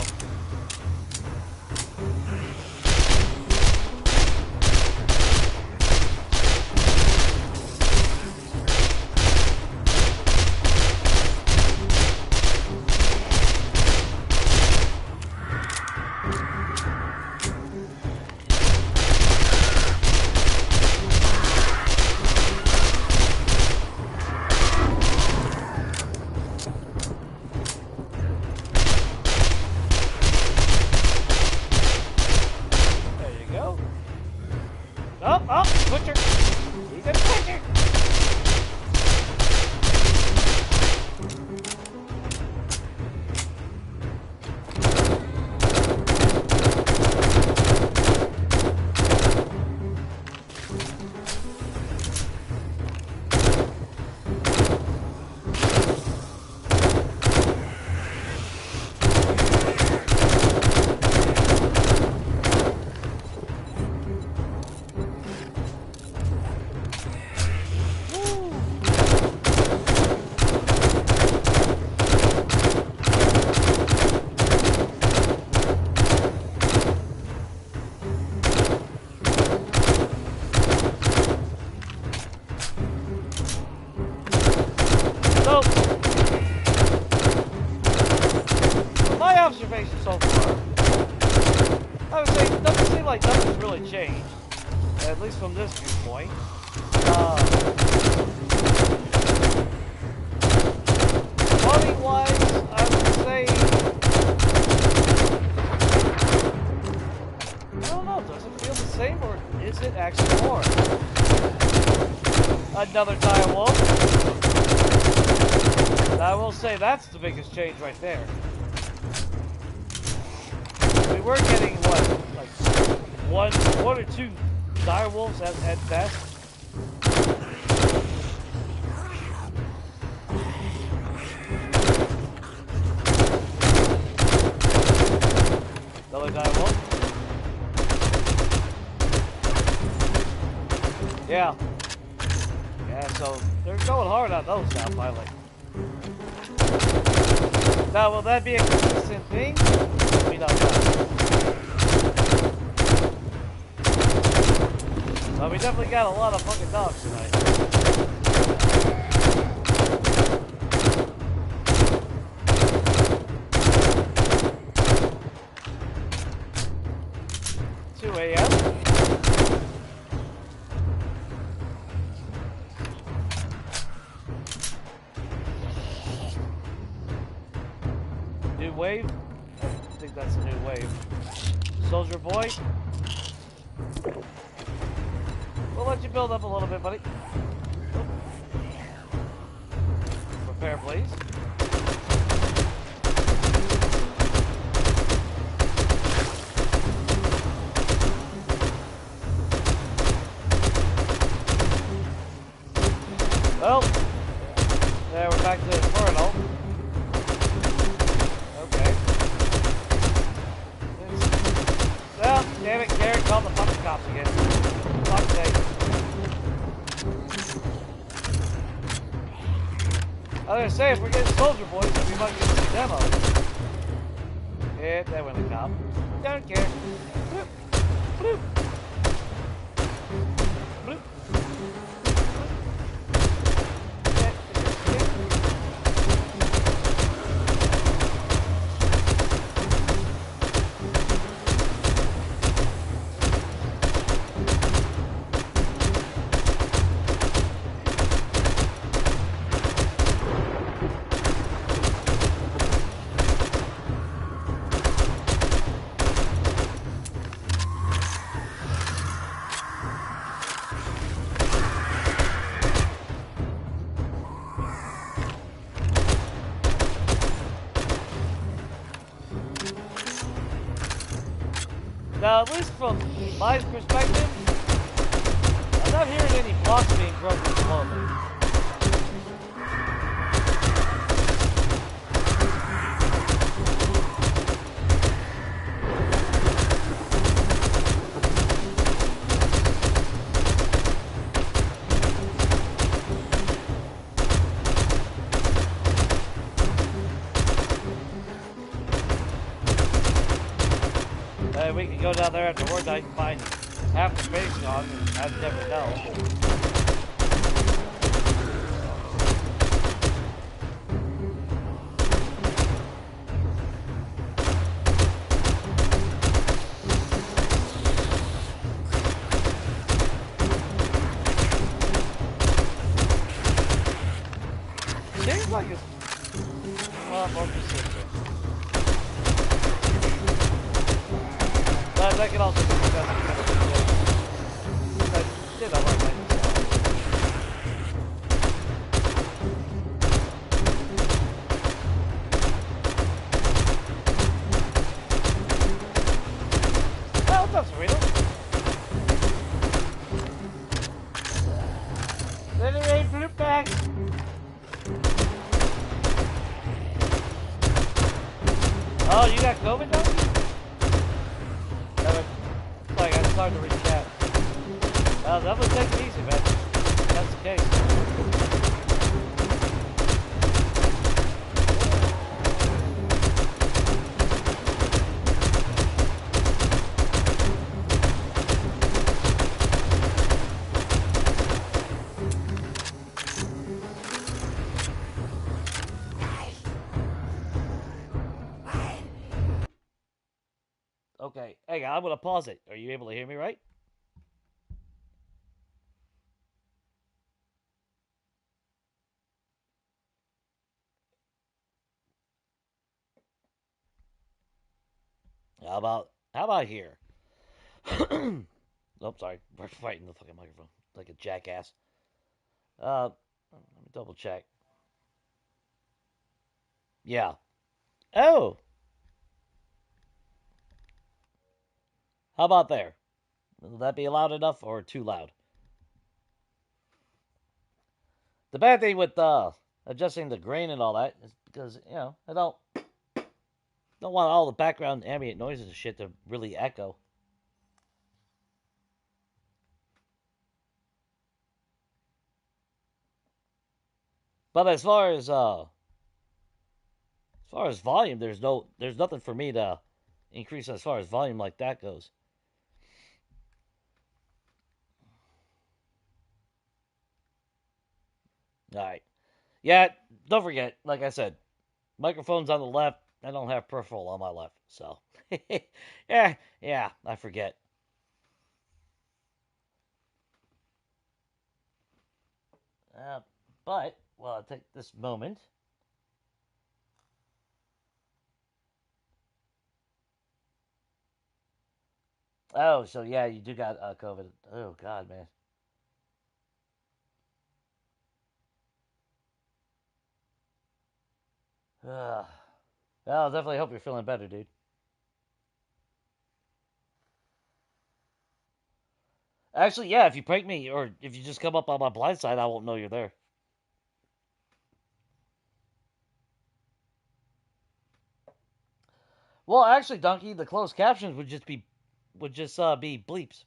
Speaker 1: so far. I would say it doesn't seem like nothing's really changed, at least from this viewpoint. Money-wise, I would say, I don't know, does it feel the same, or is it actually more? Another dire wolf. I will say that's the biggest change right there. We were getting, what, like, one or two dire wolves at best. Another dire wolf. Yeah. Yeah, so they're going hard on those now, finally. Now, will that be a consistent thing? We don't know. Well, we definitely got a lot of fucking dogs tonight. 2 a.m. New wave? I think that's a new wave. Soldier boy? We'll let you build up a little bit, buddy. Prepare, please. Well, there we're back to the Inferno. Okay. Well, damn it, Garrett called the fucking cops again. Fuck's sake. I was gonna say, if we're getting soldier boys, we might get some demo. Yeah, that went the cop. Don't care. Bloop. Bloop. Bloop. Now, at least from my perspective, I'm not hearing any blocks being broken slowly. We can go down there after work night and find half the face dog, and I'd never know. Seems like it's a lot more persistent. But that can also be because I did all right myself. Well, what's up, Serena? Anyway, flip back. Oh, you got COVID, though? It's hard to reach out. Well, that would take it easy, man. That's the case. Okay. Hang on, I'm going to pause it. Are you able to hear me right? How about here? Oh, sorry. We're fighting the fucking microphone like a jackass. Let me double check. Yeah. Oh, how about there? Will that be loud enough or too loud? The bad thing with adjusting the grain and all that is because I don't want all the background ambient noises and shit to really echo. But as far as volume, there's nothing for me to increase as far as volume like that goes. All right. Yeah, don't forget, like I said, microphone's on the left. I don't have peripheral on my left, so yeah, I forget. Uh, but I'll take this moment. Oh, so yeah, you do got COVID. Oh God, man. Well, I definitely hope you're feeling better, dude. Actually, yeah, if you prank me or if you just come up on my blind side, I won't know you're there. Well, actually, Donkey, the closed captions would just be bleeps.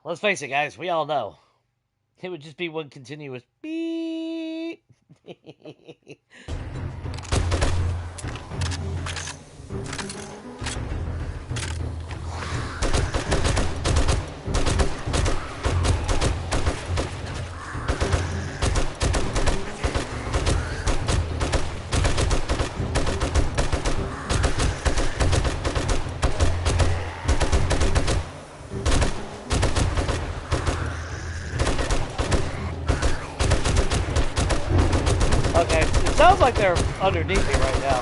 Speaker 1: Let's face it, guys. We all know it would just be one continuous beep. Okay, it sounds like they're underneath me right now.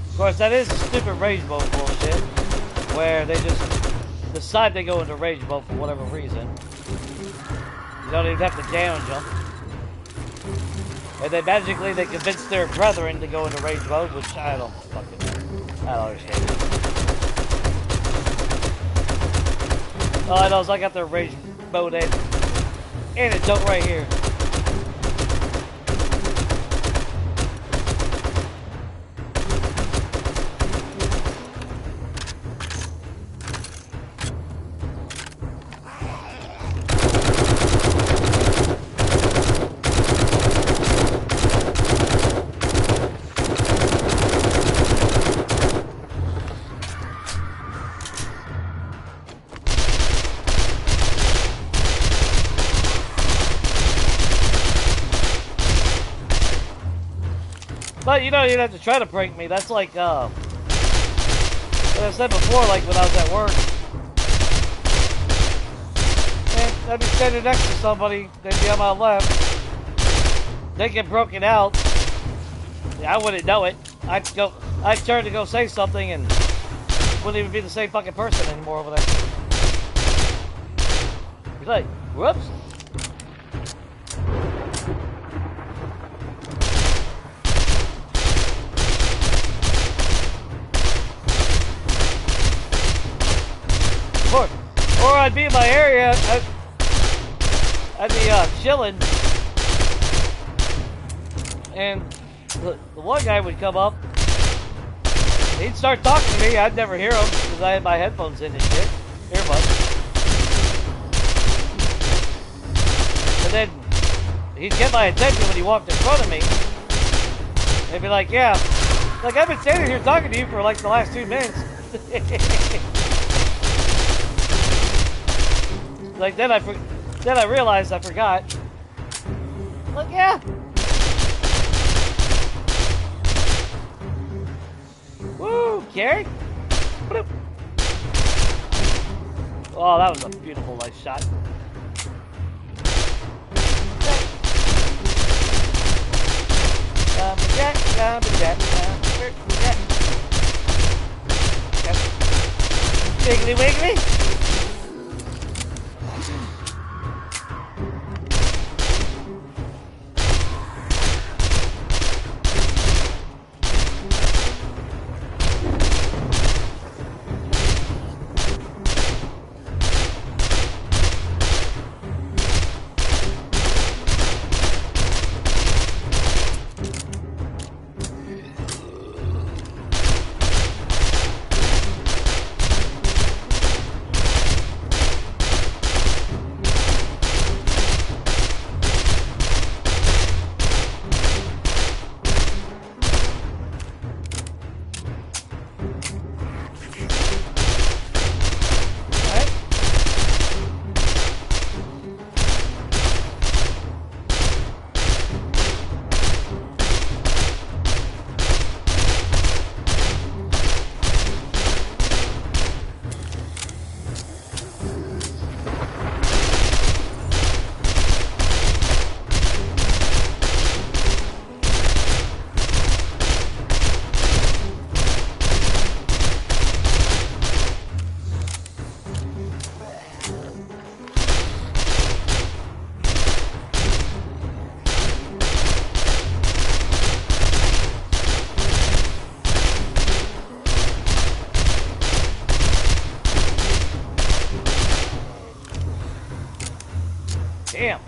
Speaker 1: Of course, that is stupid rage mode bullshit, where they just decide they go into rage mode for whatever reason. You don't even have to down jump. And then magically they convince their brethren to go into rage mode, which I don't understand. All I know is I got their rage mode in. And it don't right here. But you don't even have to try to prank me. That's like, what I said before, like when I was at work. And I'd be standing next to somebody, they'd be on my left. They get broken out. I wouldn't know it. I'd turn to go say something and wouldn't even be the same fucking person anymore over there. He's like, whoops. Or I'd be in my area, I'd be chilling, and the one guy would come up, he'd start talking to me, I'd never hear him, because I had my headphones in and shit, earbuds, and then he'd get my attention when he walked in front of me, and he'd be like, yeah, like I've been standing here talking to you for like the last 2 minutes. Like then I realized I forgot. Look, yeah. Woo, carry. Bloop. Oh, that was a beautiful, nice shot. Wiggly, wiggly. Damn.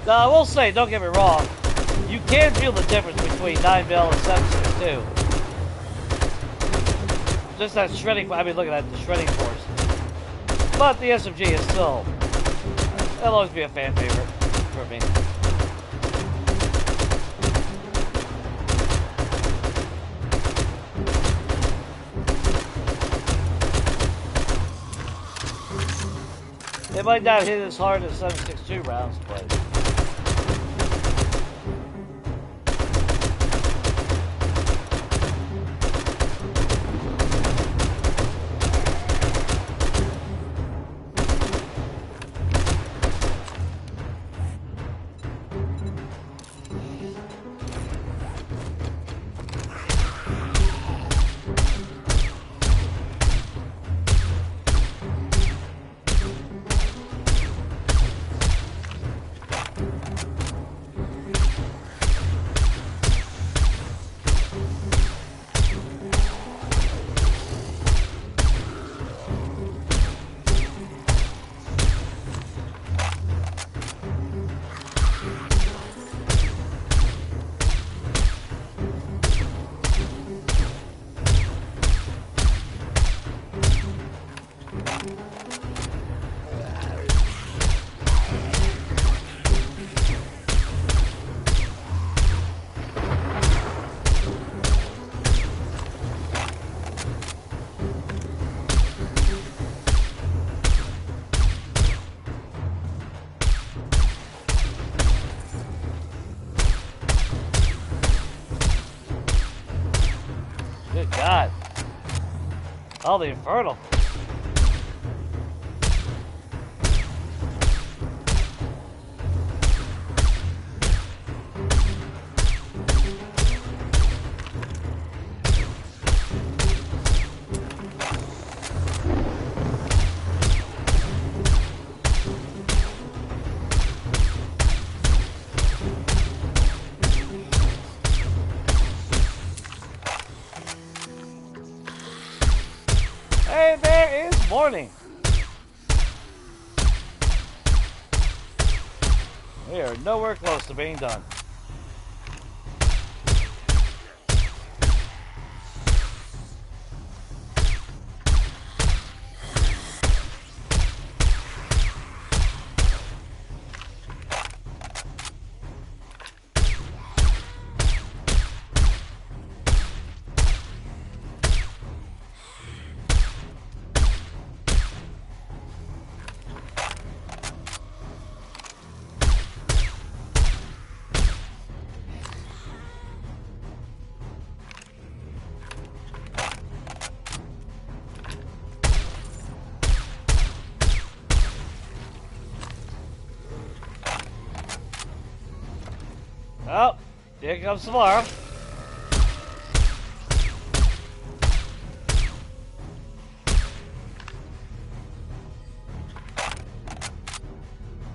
Speaker 1: Now, I will say, don't get me wrong, you can feel the difference between 9mm and 7.62. Just that shredding, I mean, look at that, the shredding force. But the SMG is still, it'll always be a fan favorite for me. It might not hit as hard as 7.62 rounds, but... Good God. Oh, the Infernal. And there is morning. We are nowhere close to being done. Oh, here comes tomorrow.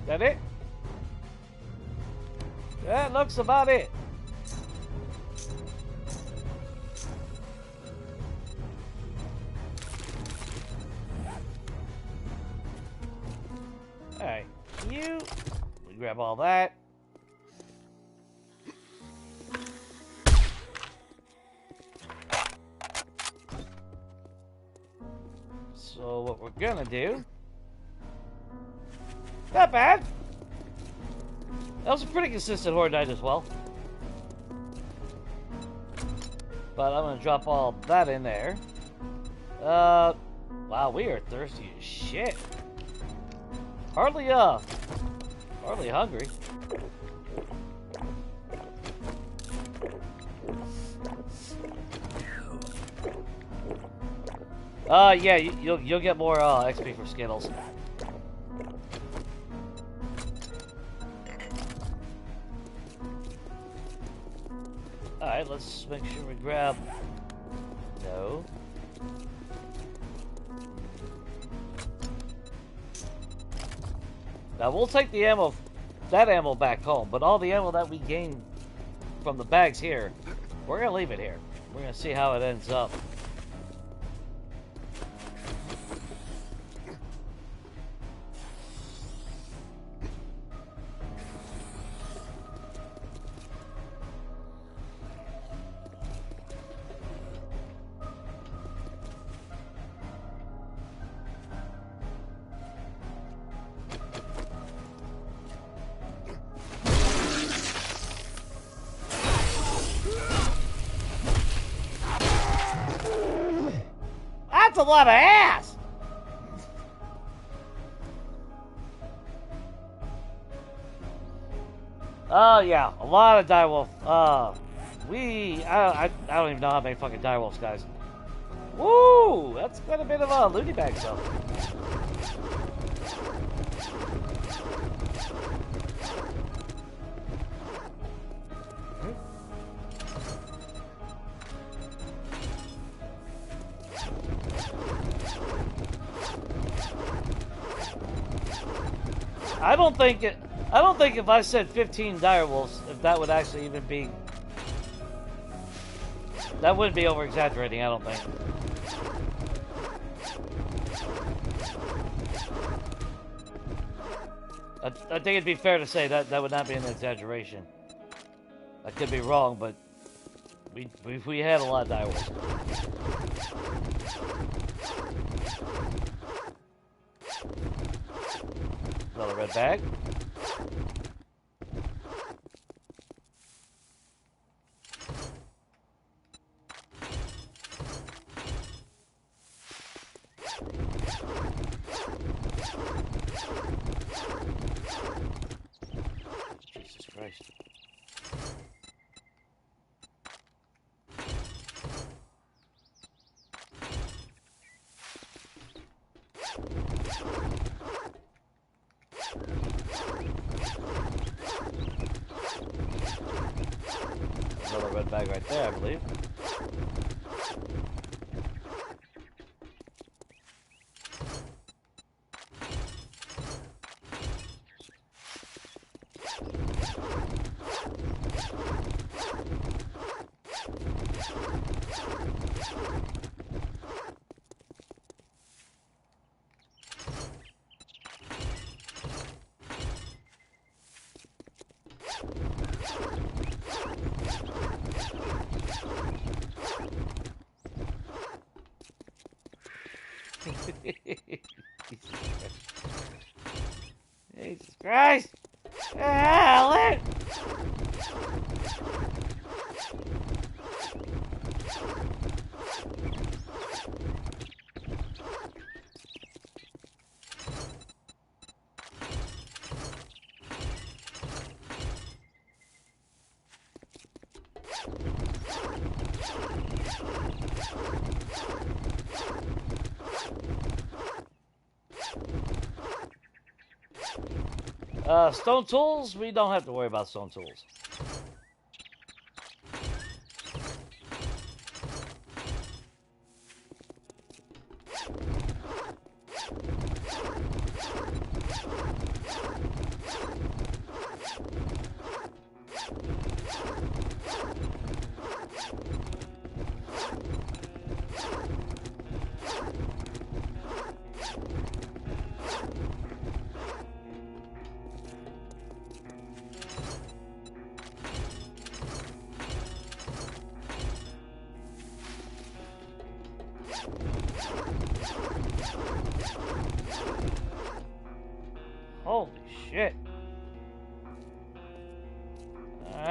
Speaker 1: That it? That looks about it. Alright, we grab all that. So what we're gonna do, not bad. That was a pretty consistent horde night as well. But I'm gonna drop all that in there. Wow, we are thirsty as shit. Hardly hungry. Yeah, you'll get more XP for Skittles. Alright, let's make sure we grab... No. Now, we'll take the ammo, that ammo back home, but all the ammo that we gain from the bags here, we're going to leave it here. We're going to see how it ends up. That's a lot of ass! Oh yeah, a lot of direwolf. I don't even know how many fucking direwolves, guys. Woo! That's quite a bit of a loony bag though. I don't think if I said 15 direwolves, if that would actually even be... That wouldn't be over-exaggerating, I don't think. I think it'd be fair to say that that would not be an exaggeration. I could be wrong, but we had a lot of direwolves. Another red bag. Jesus Christ. Another red bag right there, I believe. Jesus Christ! Hell it! Stone tools, we don't have to worry about stone tools.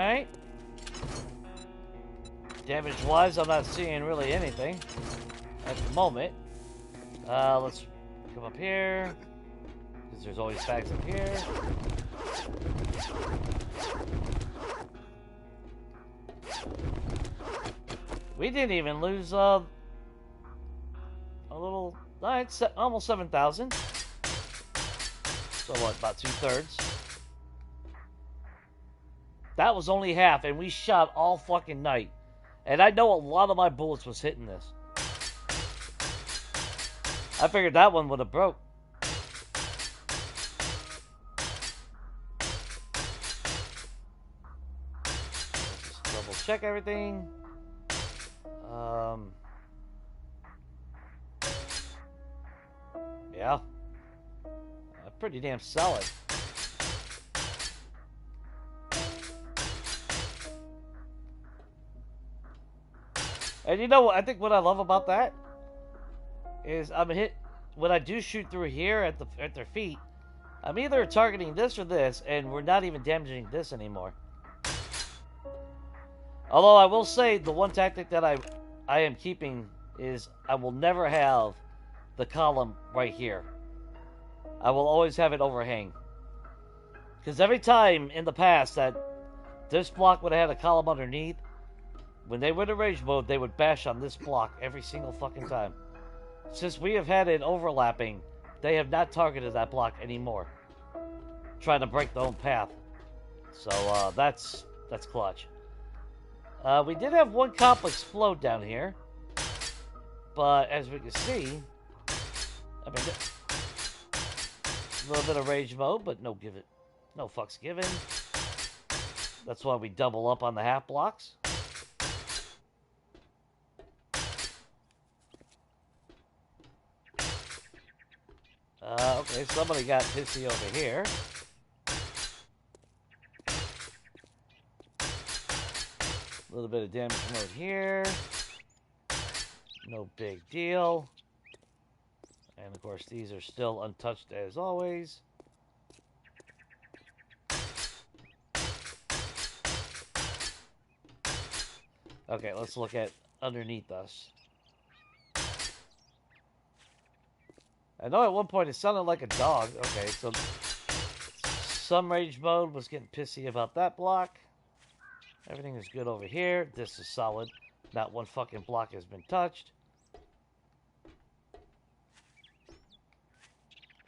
Speaker 1: Alright. Damage-wise, I'm not seeing really anything at the moment. Let's come up here, because there's always fags up here. We didn't even lose a little. Alright, almost 7,000. So what? About 2/3. That was only half, and we shot all fucking night. And I know a lot of my bullets was hitting this. I figured that one would have broke. Let's just double check everything. Yeah. Pretty damn solid. And you know what? I think what I love about that is when I do shoot through here at their feet, I'm either targeting this or this, and we're not even damaging this anymore. Although I will say the one tactic that I am keeping is I will never have the column right here. I will always have it overhang. Because every time in the past that this block would have had a column underneath, when they went in rage mode, they would bash on this block every single fucking time. Since we have had it overlapping, they have not targeted that block anymore, trying to break their own path. So that's clutch. We did have one cop explode down here, but as we can see, I mean, a little bit of rage mode, but no fucks given. That's why we double up on the half blocks. Okay, somebody got pissy over here. A little bit of damage mode here. No big deal. And of course, these are still untouched as always. Okay, let's look at underneath us. I know at one point it sounded like a dog. Okay, so some rage mode was getting pissy about that block. Everything is good over here. This is solid. Not one fucking block has been touched.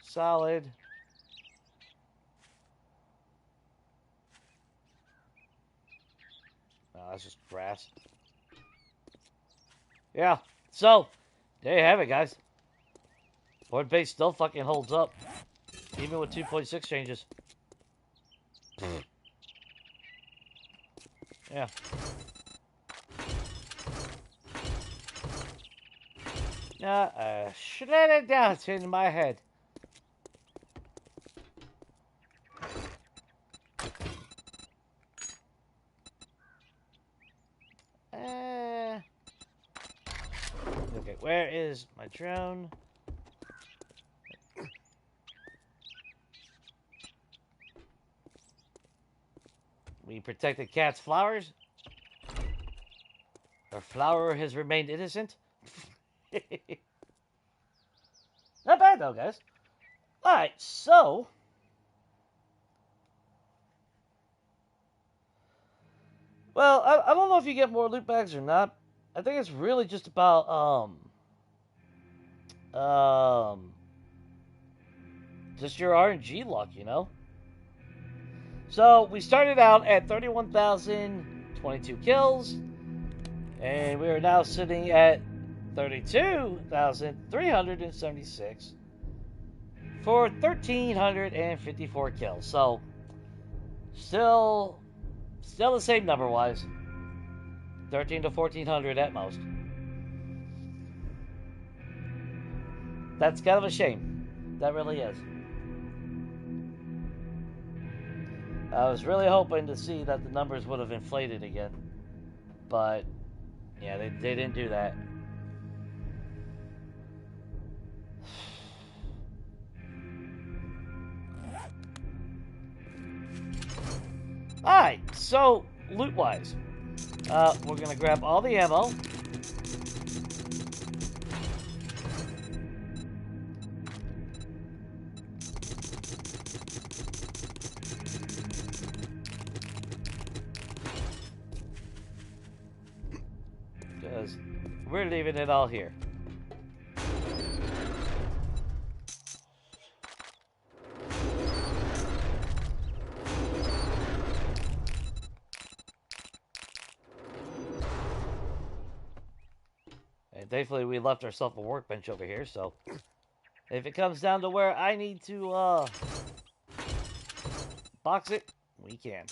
Speaker 1: Solid. Oh, that's just grass. Yeah, so there you have it, guys. Board base still fucking holds up, even with 2.6 changes. Yeah. Shred it down, it's in my head. Okay, where is my drone? We protected Cat's flowers. Her flower has remained innocent. Not bad though, guys. Alright, so well, I don't know if you get more loot bags or not. I think it's really just about just your RNG luck, you know? So we started out at 31,022 kills, and we are now sitting at 32,376 for 1,354 kills. So still the same number wise, 1,300 to 1,400 at most. That's kind of a shame. That really is. I was really hoping to see that the numbers would have inflated again. But, yeah, they didn't do that. Alright, so loot-wise. We're gonna grab all the ammo. Because we're leaving it all here. And thankfully we left ourselves a workbench over here, so if it comes down to where I need to box it, we can.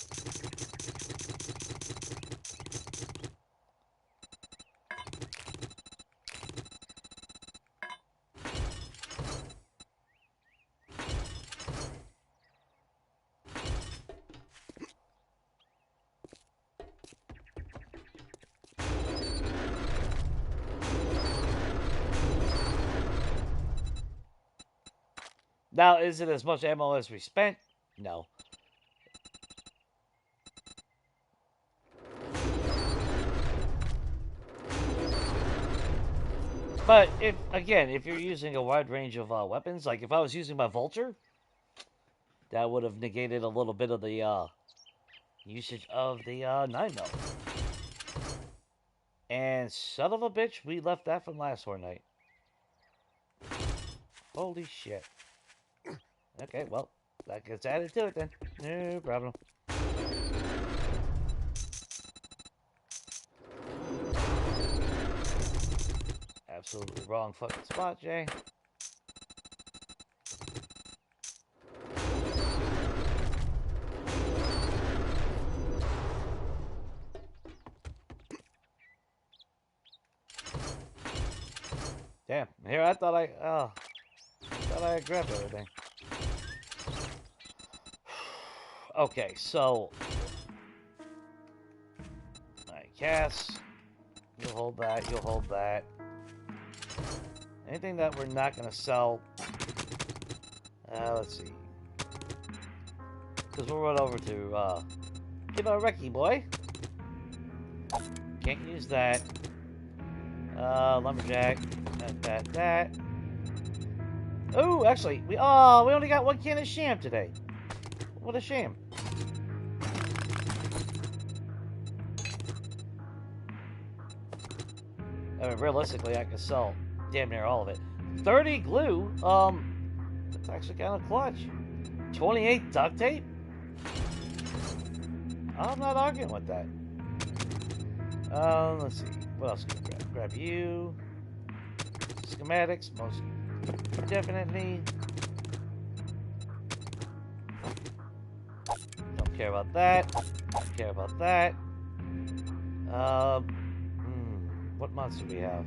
Speaker 1: Now, is it as much ammo as we spent? No. But, if you're using a wide range of weapons, like if I was using my Vulture, that would have negated a little bit of the usage of the 9mm. And son of a bitch, we left that from last Horror Night. Holy shit. Okay, well, that gets added to it then. No problem. Absolutely wrong fucking spot, Jay. Damn, here I thought I had grabbed everything. Okay, so alright, Cass, you'll hold that, you'll hold that. Anything that we're not gonna sell, let's see. Because we'll run over to give a Recce boy. Can't use that. Lumberjack. That. Oh, actually, we only got one can of sham today. What a shame. I mean, realistically, I could sell damn near all of it. 30 glue, that's actually kind of clutch. 28 duct tape? I'm not arguing with that. Let's see. What else can we grab? Grab you. Schematics, most definitely. Don't care about that. Don't care about that. What mods do we have?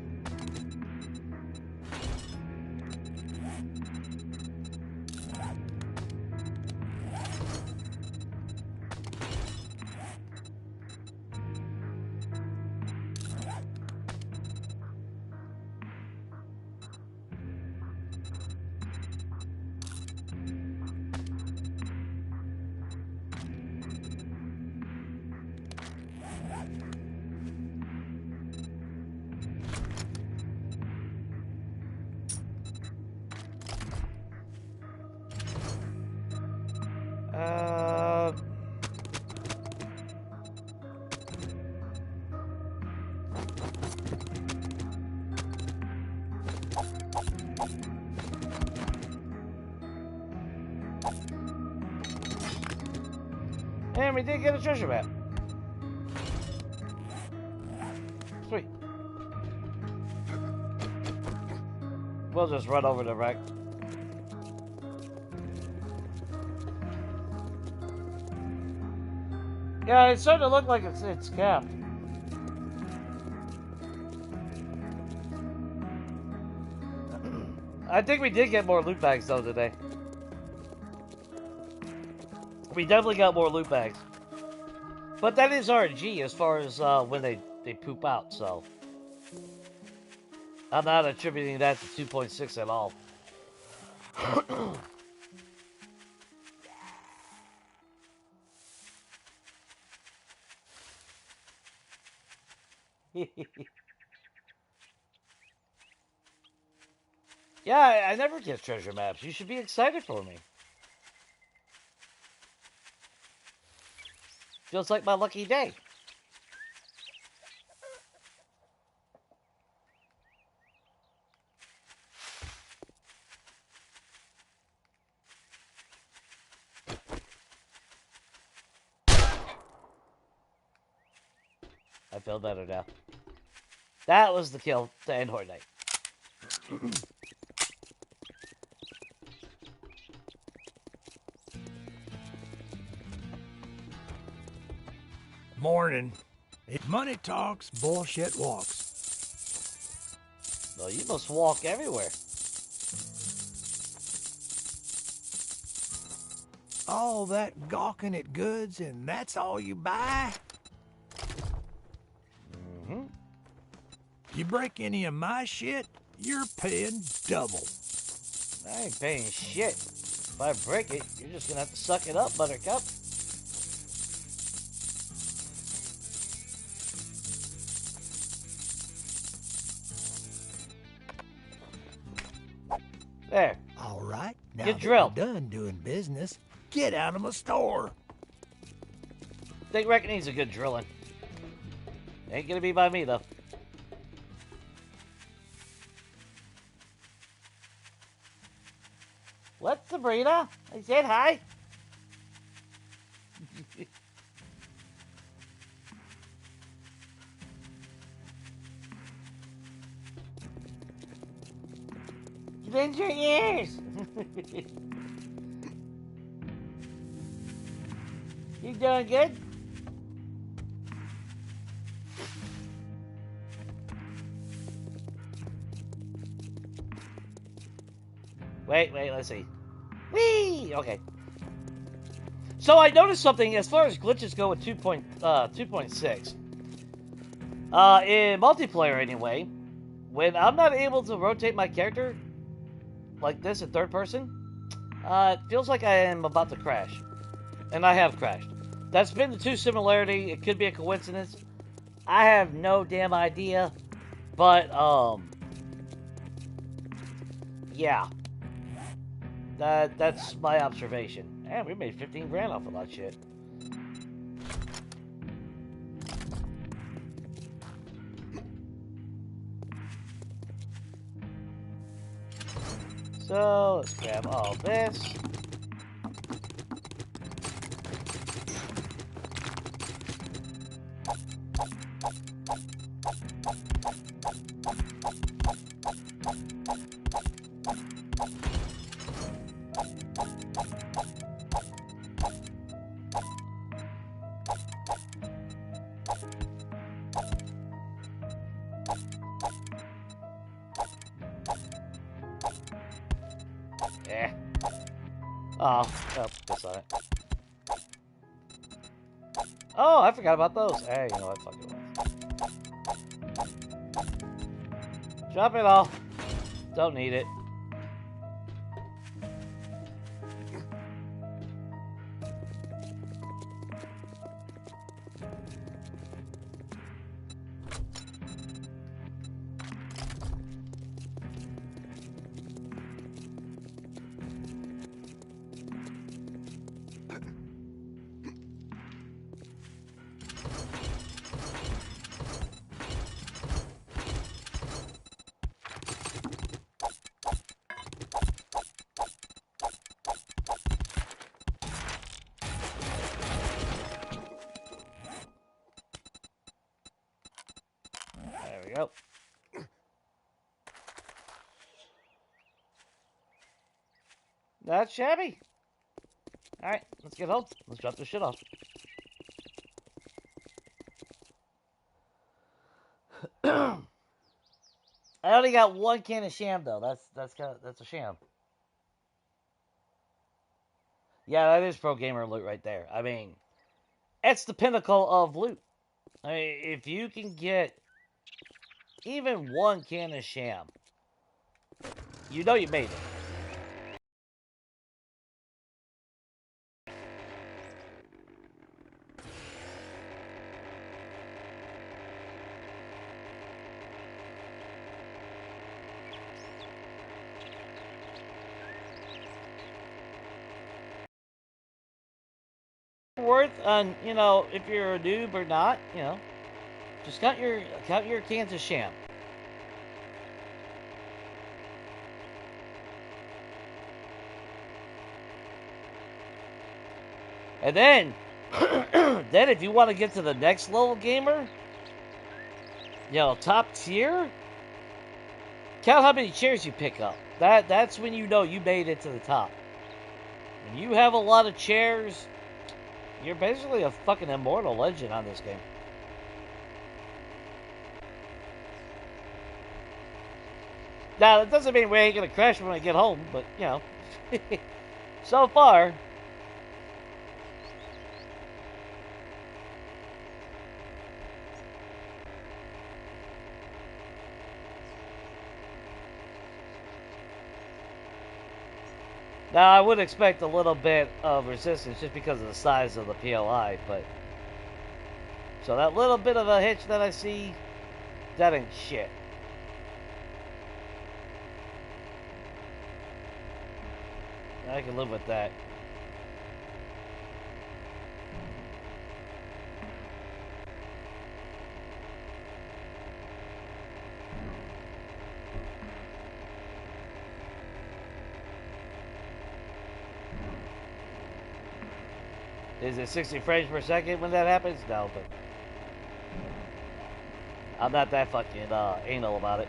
Speaker 1: And we did get a treasure map. Sweet. We'll just run over the wreck. Yeah, it's starting to look like it's capped. I think we did get more loot bags though today. We definitely got more loot bags. But that is RNG as far as when they poop out, so. I'm not attributing that to 2.6 at all. Yeah, I never get treasure maps. You should be excited for me. Feels like my lucky day. I feel better now. That was the kill to end Horde Night.
Speaker 2: Morning. If money talks, bullshit walks.
Speaker 1: Well, you must walk everywhere.
Speaker 2: All that gawking at goods and that's all you buy?
Speaker 1: Mm-hmm.
Speaker 2: You break any of my shit, you're paying double.
Speaker 1: I ain't paying shit. If I break it, you're just gonna have to suck it up, Buttercup. There.
Speaker 2: All right, now
Speaker 1: Get
Speaker 2: that
Speaker 1: drilled.
Speaker 2: we're done doing business, get out of my store.
Speaker 1: Think Reckoning's a good drilling. Ain't gonna be by me, though. What, Sabrina? I said hi. Bend your ears. You doing good? Wait, let's see. Whee! Okay. So I noticed something as far as glitches go with 2.6. In multiplayer anyway, when I'm not able to rotate my character like this in third person, it feels like I am about to crash. And I have crashed. That's been the two similarity. It could be a coincidence. I have no damn idea. But, yeah. That's my observation. Man, we made 15 grand off of that shit. So, let's grab all this. Oh, that's on it. Oh, I forgot about those. Hey, you know what? Fuck it. Drop it all. Don't need it. There we go. Not shabby. Alright, let's get home. Let's drop this shit off. I only got one can of sham though. That's a sham. Yeah, that is pro gamer loot right there. I mean, it's the pinnacle of loot. I mean, if you can get even one can of sham, you know you made it. worth on, you know, if you're a noob or not, you know. Just count your cans of sham. And then, then if you want to get to the next level gamer, you know, top tier, count how many chairs you pick up. That's when you know you made it to the top. When you have a lot of chairs, you're basically a fucking immortal legend on this game. Now, that doesn't mean we ain't gonna crash when I get home, but, you know, so far. Now, I would expect a little bit of resistance just because of the size of the PLI, but... So that little bit of a hitch that I see, that ain't shit. I can live with that. Is it 60 frames per second when that happens? No, but I'm not that fucking anal about it.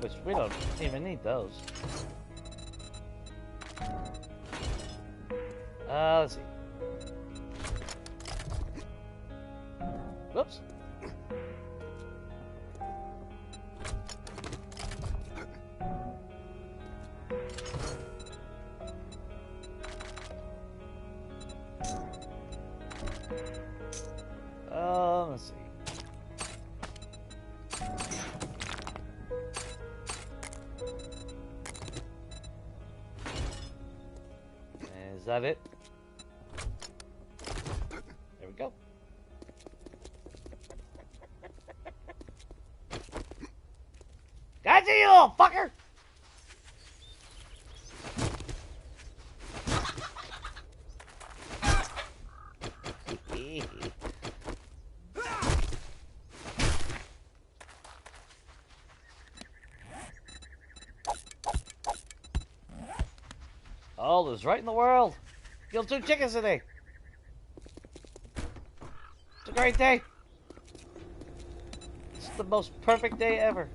Speaker 1: Which we don't even need those. Let's see. Whoops. Let's see. Is that it? There we go. Gotcha, you little fucker! All is right in the world. Killed 2 chickens today. It's a great day. It's the most perfect day ever.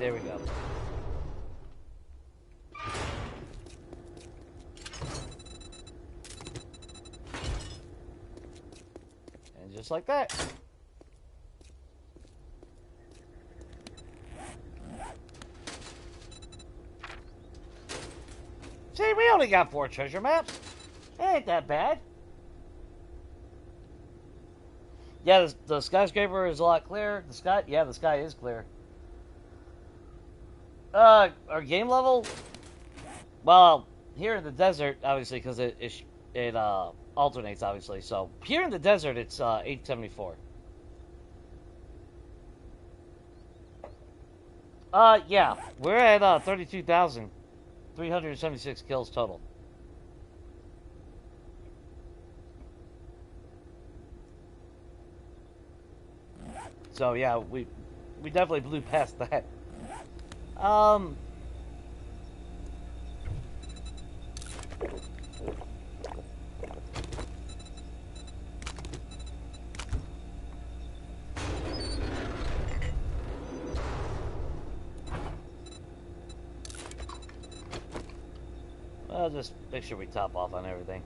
Speaker 1: there we go. And just like that. See, we only got 4 treasure maps. It ain't that bad. Yeah, the skyscraper is a lot clearer. The sky, yeah, the sky is clear. Our game level, well, here in the desert, obviously, because it alternates, obviously. So here in the desert, it's 874. Yeah, we're at 32,376 kills total. So yeah, we definitely blew past that. I'll just make sure we top off on everything.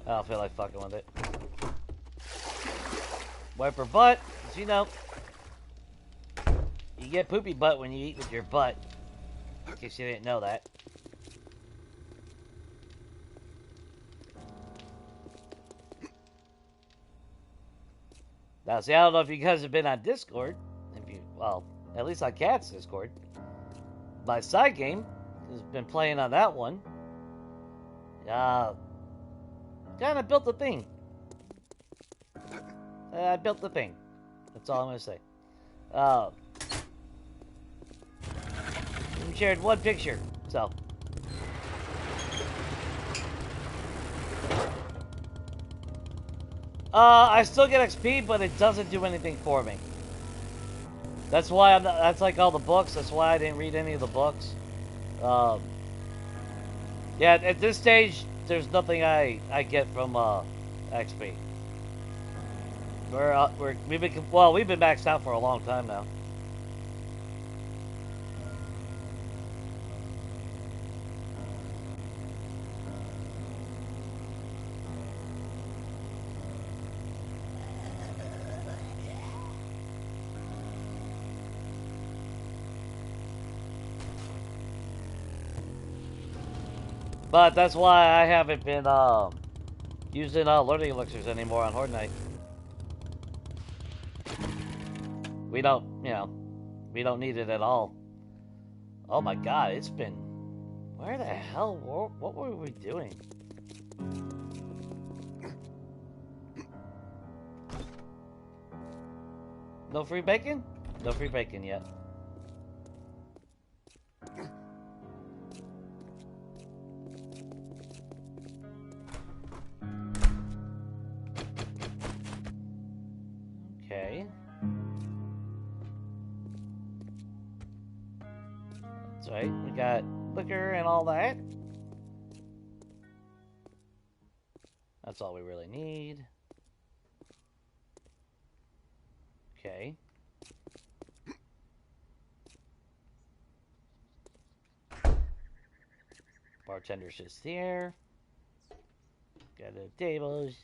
Speaker 1: I don't feel like fucking with it. Wipe her butt, 'cause you know, you get poopy butt when you eat with your butt. In case you didn't know that. Now, see, I don't know if you guys have been on Discord. If you, well, at least on Cat's Discord. My side game has been playing on that one. Kind of built the thing. I built the thing. That's all I'm gonna say. We shared one picture, so. I still get XP, but it doesn't do anything for me. That's why I'm not, that's like all the books. That's why I didn't read any of the books. Yeah, at this stage, there's nothing I get from XP. We've been maxed out for a long time now. But that's why I haven't been using learning elixirs anymore on Horde Night. We don't, you know, we don't need it at all. Oh my god, it's been... Where the hell, what were we doing? No free bacon? No free bacon yet. Okay. That's right, we got liquor and all that. That's all we really need. Okay. Bartender's just here. Got the tables.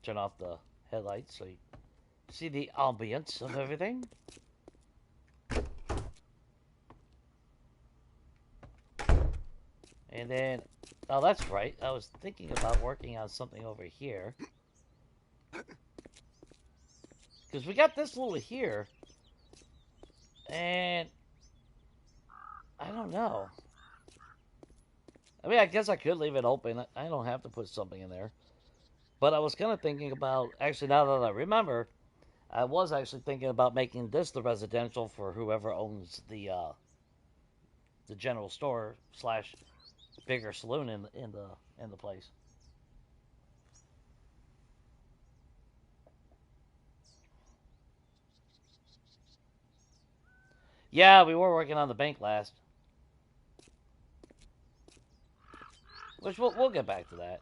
Speaker 1: Turn off the headlights so you see the ambience of everything. And then, oh, that's right. I was thinking about working on something over here. Because we got this little here. And I don't know. I mean, I guess I could leave it open. I don't have to put something in there. But I was kind of thinking about, actually, now that I remember, I was actually thinking about making this the residential for whoever owns the general store slash bigger saloon in the place. Yeah, we were working on the bank last, which we'll get back to that.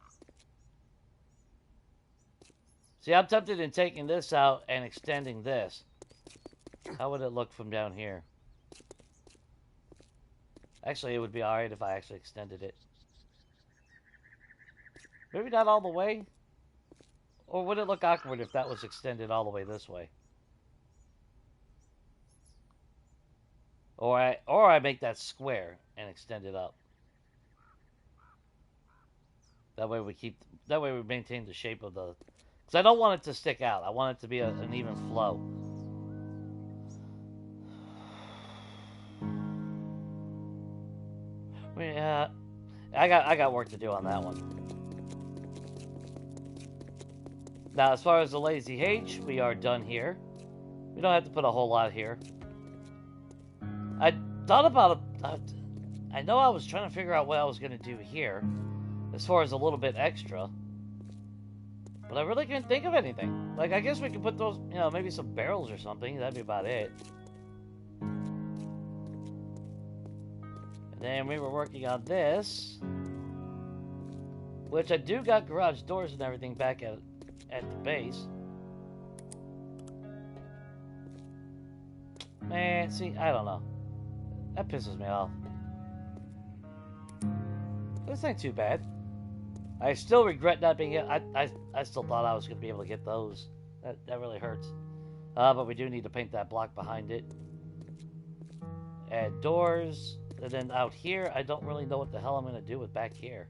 Speaker 1: See, I'm tempted in taking this out and extending this. How would it look from down here? Actually, it would be alright if I actually extended it. Maybe not all the way? Or would it look awkward if that was extended all the way this way? Or I make that square and extend it up. That way we maintain the shape of the... Because I don't want it to stick out. I want it to be an even flow. Yeah, I got work to do on that one. Now, as far as the lazy H, we are done here. We don't have to put a whole lot here. I thought about it. I know I was trying to figure out what I was going to do here, as far as a little bit extra. But I really couldn't think of anything. Like, I guess we could put those, you know, maybe some barrels or something. That'd be about it. And then we were working on this, which I do got garage doors and everything back at the base. Man, see, I don't know. That pisses me off. This ain't too bad. I still regret not being able... I still thought I was going to be able to get those. That really hurts. But we do need to paint that block behind it. Add doors. And then out here, I don't really know what the hell I'm going to do with back here.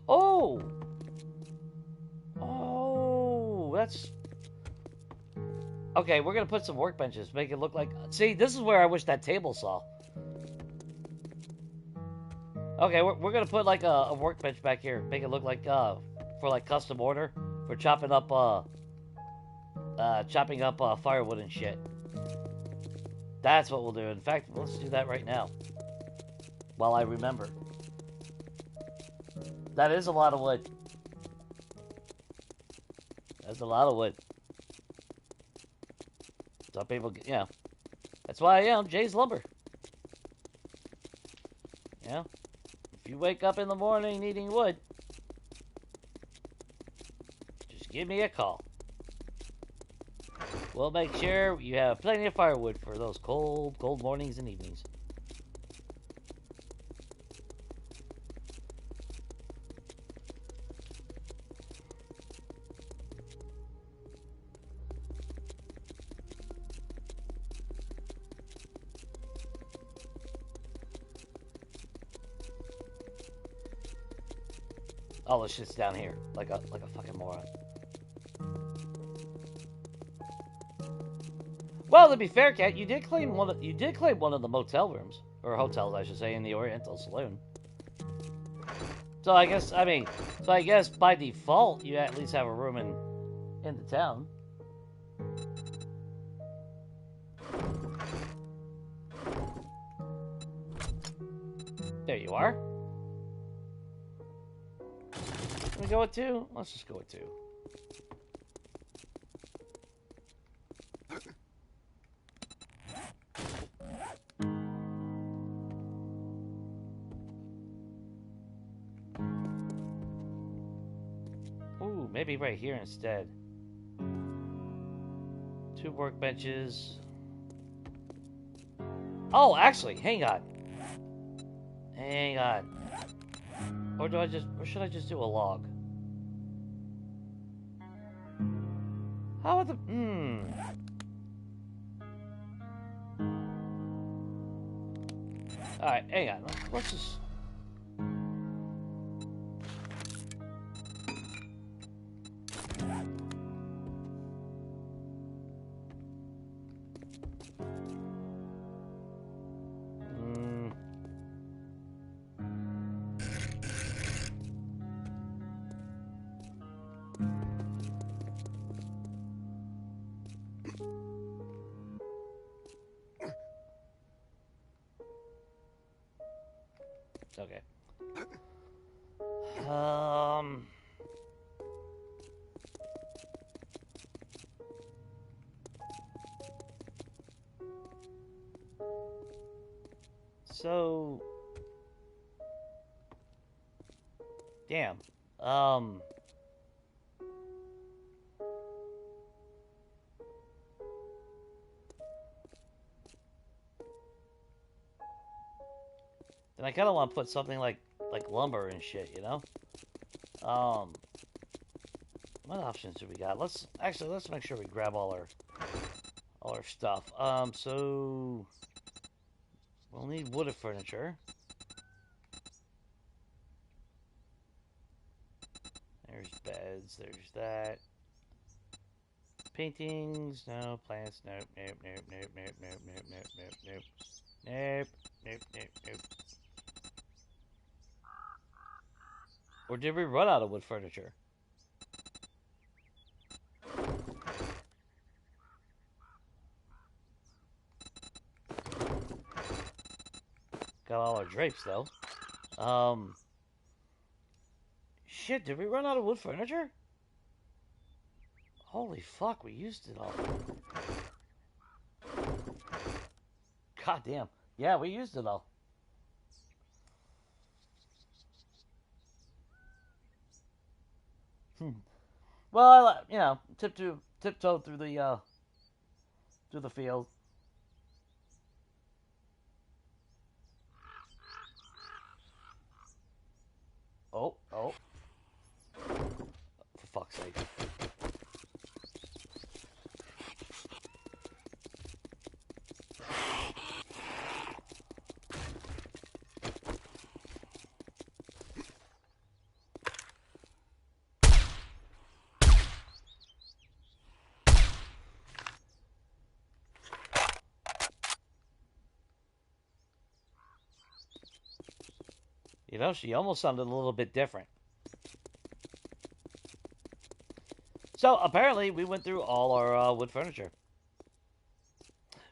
Speaker 1: Oh! Oh, that's... Okay, we're going to put some workbenches. Make it look like... See, this is where I wish that table saw. Okay, we're going to put like a workbench back here. Make it look like, for like custom order. For chopping up firewood and shit. That's what we'll do. In fact, let's do that right now. While I remember. That is a lot of wood. That's a lot of wood. Some people, you know. That's why, you know, Jay's Lumber. You know. If you wake up in the morning needing wood, just give me a call. We'll make sure you have plenty of firewood for those cold, cold mornings and evenings. All this shit's down here, like a fucking moron. Well, to be fair, Kat, you did claim one of the motel rooms, or hotels, I should say, in the Oriental Saloon. So I guess by default, you at least have a room in the town. There you are. Can we go with 2? Let's just go with 2. Ooh, maybe right here instead. 2 workbenches. Oh, actually, hang on. Hang on. Or should I just do a log? How about the... Alright, hang on. Let's just... Okay. So... Damn. then I kind of want to put something like lumber and shit, you know? What options do we got? Let's make sure we grab all our stuff. So we'll need wooded furniture. There's beds. There's that. Paintings. No. Plants. Nope. Nope. Nope. Nope. Nope. Nope. Nope. Nope. Nope. Nope. Nope. Nope. Nope. Nope. Or did we run out of wood furniture? Got all our drapes though. Shit, did we run out of wood furniture? Holy fuck, we used it all. God damn. Yeah, we used it all. Well, you know, tiptoe through the field. Oh. For fuck's sake. You know, she almost sounded a little bit different. So, apparently, we went through all our wood furniture.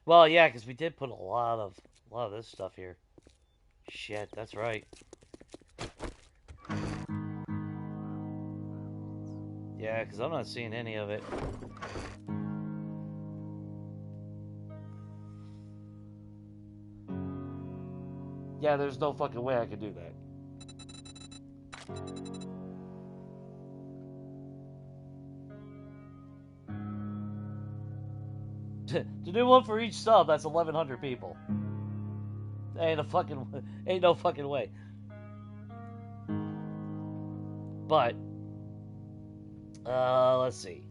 Speaker 1: Well, yeah, because we did put a lot of this stuff here. Shit, that's right. Yeah, because I'm not seeing any of it. Yeah, there's no fucking way I could do that. To do one for each sub, that's 1,100 people. Ain't no fucking way. But, let's see.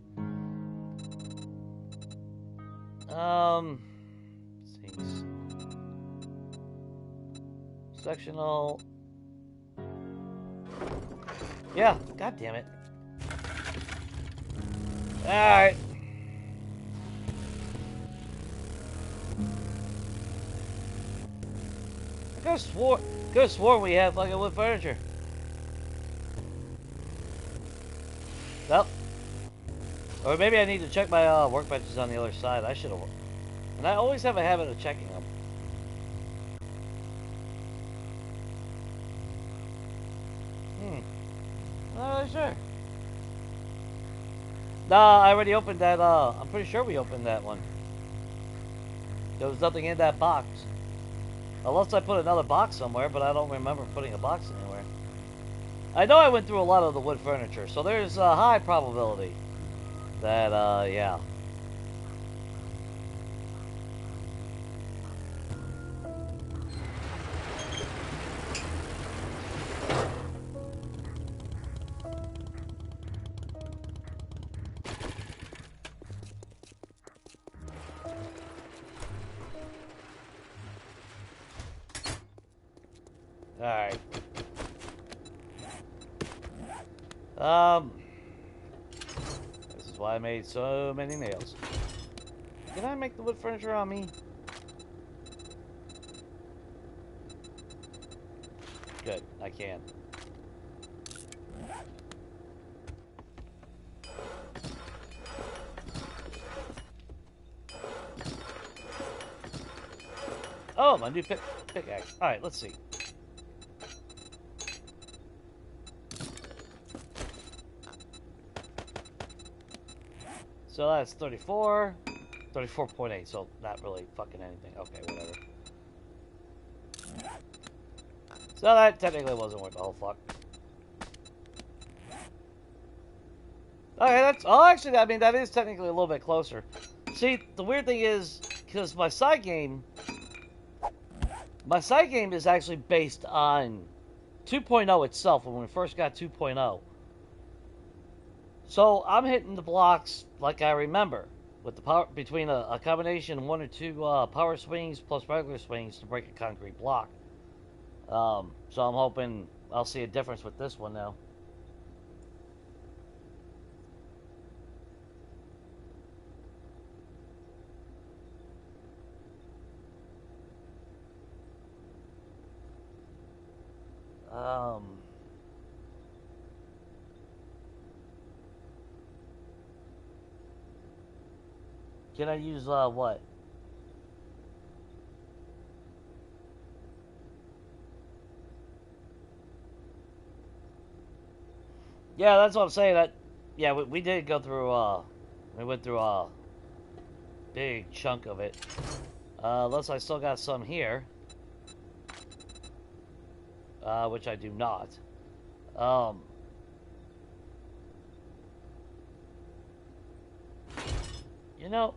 Speaker 1: Seems sectional. Yeah, god damn it. Alright. I could have sworn we had fucking wood furniture. Nope. Or maybe I need to check my workbenches on the other side. I should have. And I always have a habit of checking them. Not really sure. Nah, I already opened that. I'm pretty sure we opened that one. There was nothing in that box. Unless I put another box somewhere, but I don't remember putting a box anywhere. I know I went through a lot of the wood furniture, so there's a high probability that, yeah. Alright. This is why I made so many nails. Can I make the wood furniture on me? Good, I can. Oh, my new pickaxe. Alright, let's see. So that's 34, 34.8, so not really fucking anything. Okay, whatever. So that technically wasn't worth the whole fuck. Okay, that's... Oh, actually, I mean, that is technically a little bit closer. See, the weird thing is, because my side game... My side game is actually based on 2.0 itself when we first got 2.0. So I'm hitting the blocks like I remember, with the power between a combination of one or two power swings plus regular swings to break a concrete block. So I'm hoping I'll see a difference with this one now. Um, can I use what? Yeah, that's what I'm saying. That yeah, we did go through. We went through a big chunk of it. Unless I still got some here, which I do not. Um, you know,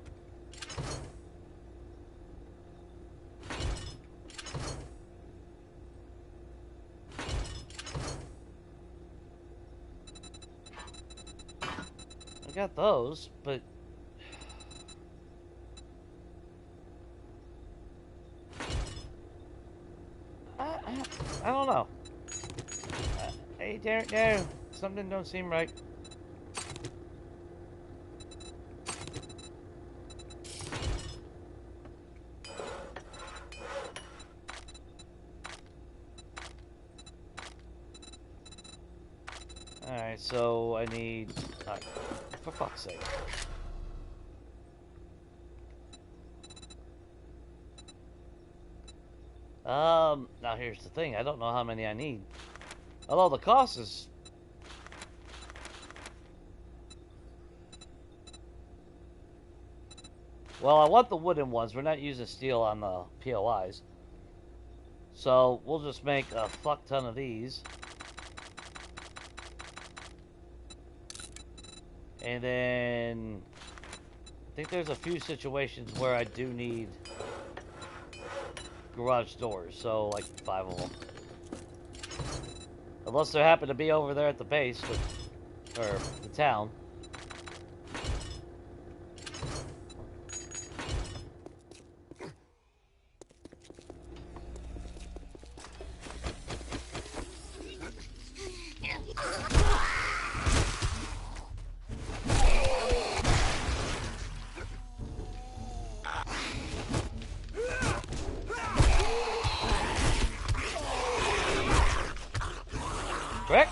Speaker 1: I got those, but I don't know. Hey, Darren, no, something don't seem right. Alright, so I need... Right, for fuck's sake. Now here's the thing. I don't know how many I need. Although the cost is... Well, I want the wooden ones. We're not using steel on the POIs. So, we'll just make a fuck ton of these. And then... I think there's a few situations where I do need garage doors. So, like 5 of them. Unless they happen to be over there at the base, or the town. Correct?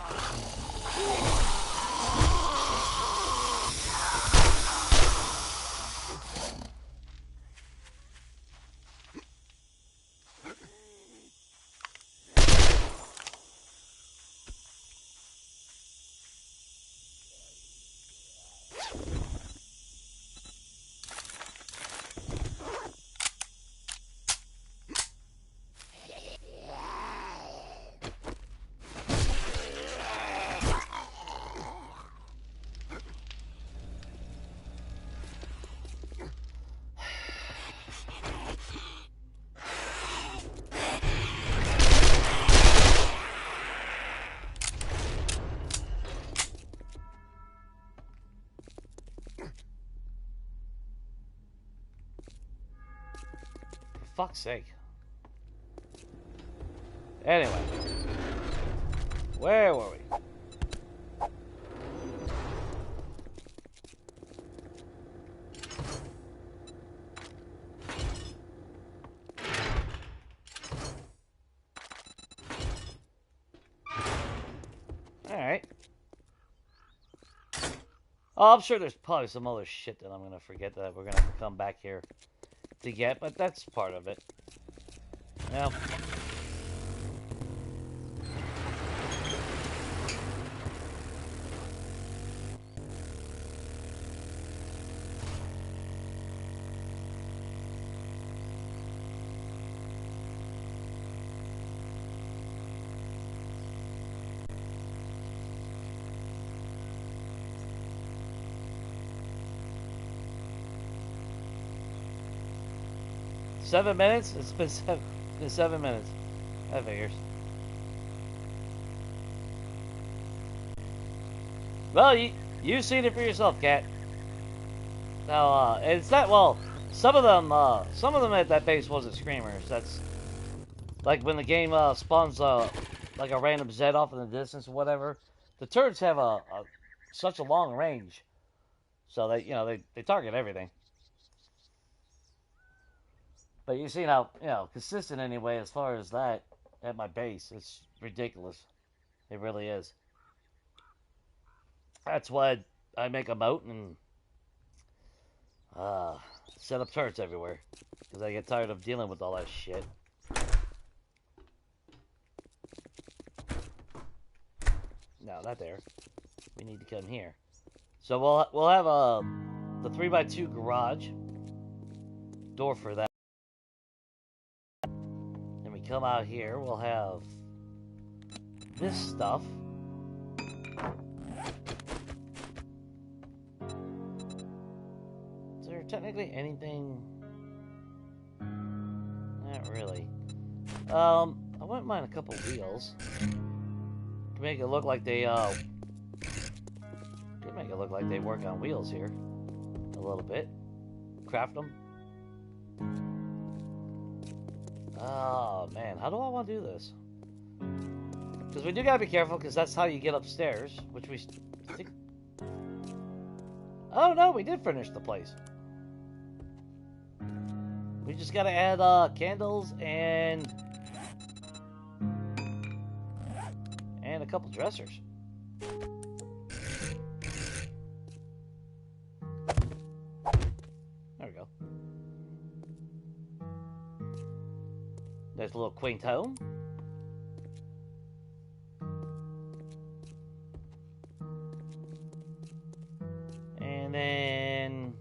Speaker 1: For fuck's sake. Anyway. Where were we? Alright. Oh, I'm sure there's probably some other shit that I'm gonna forget that we're gonna have to come back here to get, but that's part of it. Yeah. 7 minutes? It's been 7 minutes. That figures. Well, you've seen it for yourself, Cat. Now, it's not, well, some of them at that base wasn't screamers. That's, like, when the game, spawns, like a random Zed off in the distance or whatever, the turrets have such a long range. So they target everything. But you see how, consistent anyway as far as that at my base. It's ridiculous. It really is. That's why I make a moat and uh, set up turrets everywhere. Because I get tired of dealing with all that shit. No, not there. We need to come here. So we'll have the 3x2 garage door for that. Then we come out here. We'll have this stuff. Is there technically anything? Not really. I wouldn't mind a couple wheels. To make it look like they could make it look like they work on wheels here a little bit. Craft them. Oh man, how do I want to do this? Because we do gotta be careful, because that's how you get upstairs, which we think. Oh no, we did finish the place. We just gotta add candles and a couple dressers. There we go. There's a little quaint home. And then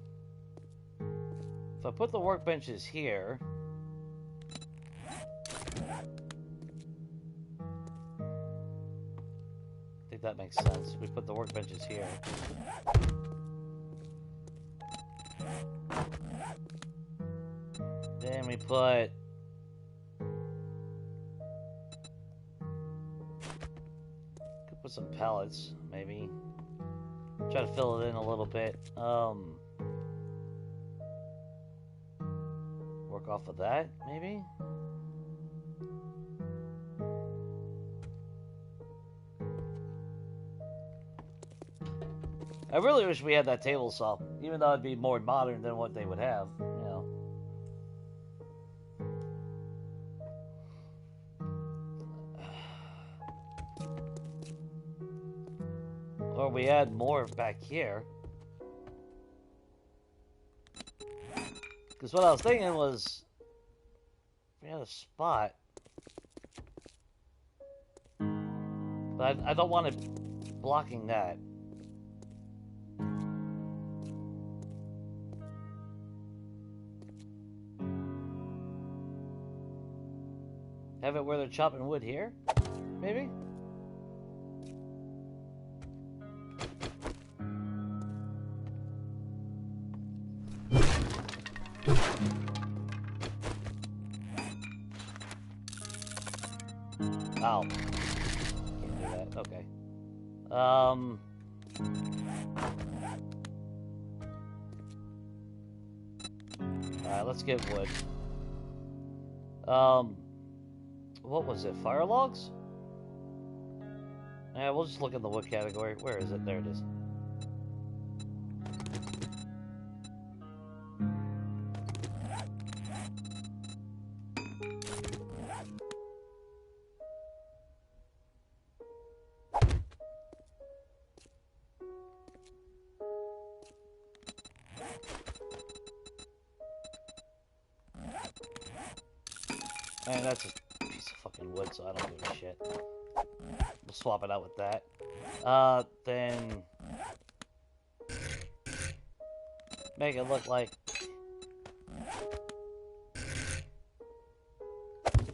Speaker 1: if I put the workbenches here, I think that makes sense. We put the workbenches here. Then we put could put some pallets, maybe. Try to fill it in a little bit. Work off of that, maybe? I really wish we had that table saw, even though it'd be more modern than what they would have, Or we add more back here. Because what I was thinking was, we had a spot. But I don't want it blocking that. Have it where they're chopping wood here? Maybe? Ow. Can't do that. Okay. Alright, let's get wood. What was it? Fire logs? Yeah, we'll just look in the wood category. Where is it? There it is. And that's a piece of fucking wood, so I don't give a shit. We'll swap it out with that. Then make it look like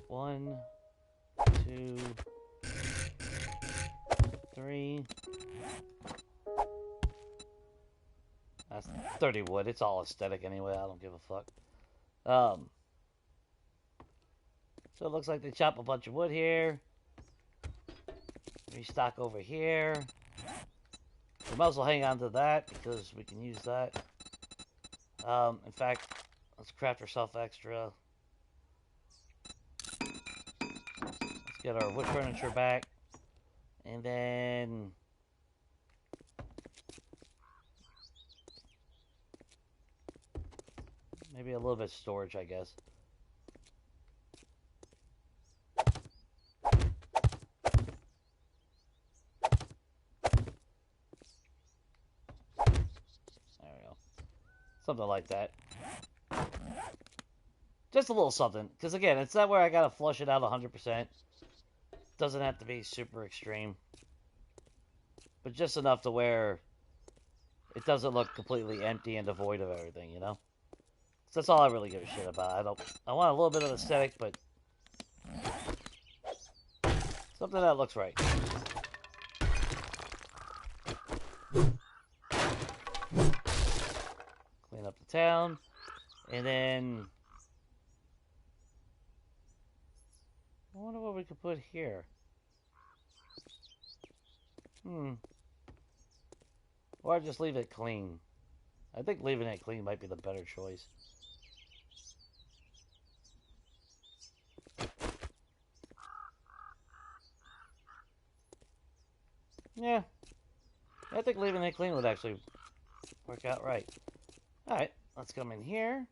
Speaker 1: 1, 2, 3. That's 30 wood. It's all aesthetic anyway. I don't give a fuck. So it looks like they chop a bunch of wood here. Restock over here. We might as well hang on to that because we can use that. In fact, let's craft ourselves extra. Let's get our wood furniture back. And then... maybe a little bit of storage, I guess. There we go. Something like that. Just a little something. Because again, it's not where I gotta flush it out 100%. Doesn't have to be super extreme. But just enough to where it doesn't look completely empty and devoid of everything, you know? So that's all I really give a shit about. I want a little bit of aesthetic, but something that looks right. Clean up the town. And then... I wonder what we could put here. Or just leave it clean. I think leaving it clean might be the better choice. Yeah. I think leaving it clean would actually work out right. Alright, let's come in here.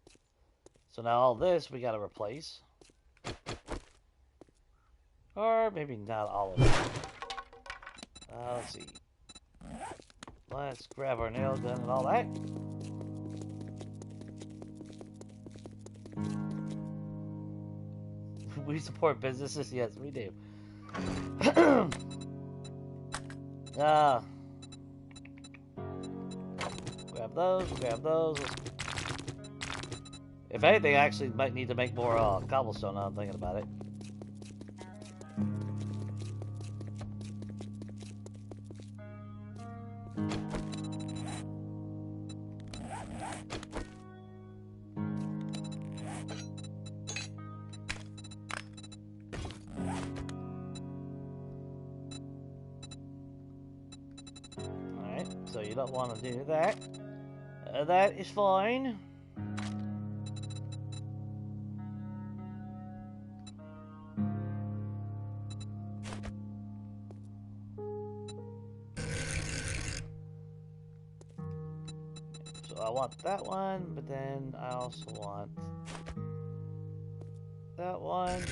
Speaker 1: So now all this we gotta replace. Or maybe not all of it. Let's see. Let's grab our nail gun and all that. We support businesses? Yes, we do. Grab those, grab those. If anything, I actually might need to make more cobblestone now I'm thinking about it. So you don't want to do that. That is fine. So I want that one, but then I also want that one.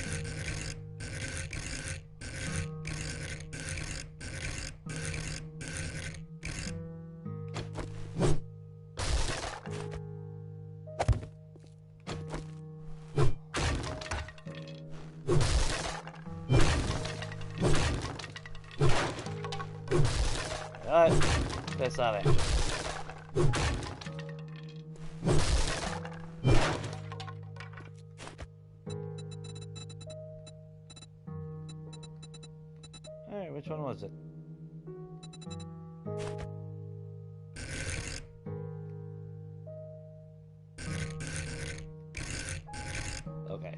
Speaker 1: That's not it. Alright, which one was it? Okay.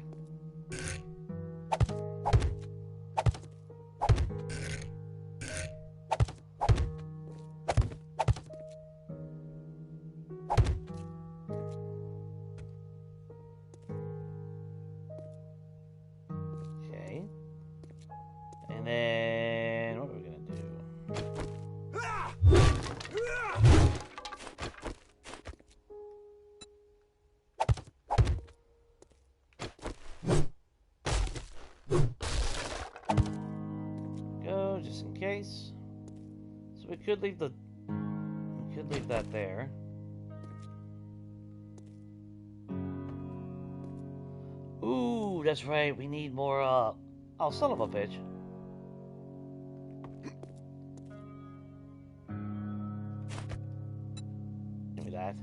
Speaker 1: And then, what are we gonna do? Go, just in case. So we could leave that there. Ooh, that's right, we need more, oh, son of a bitch. Give me that.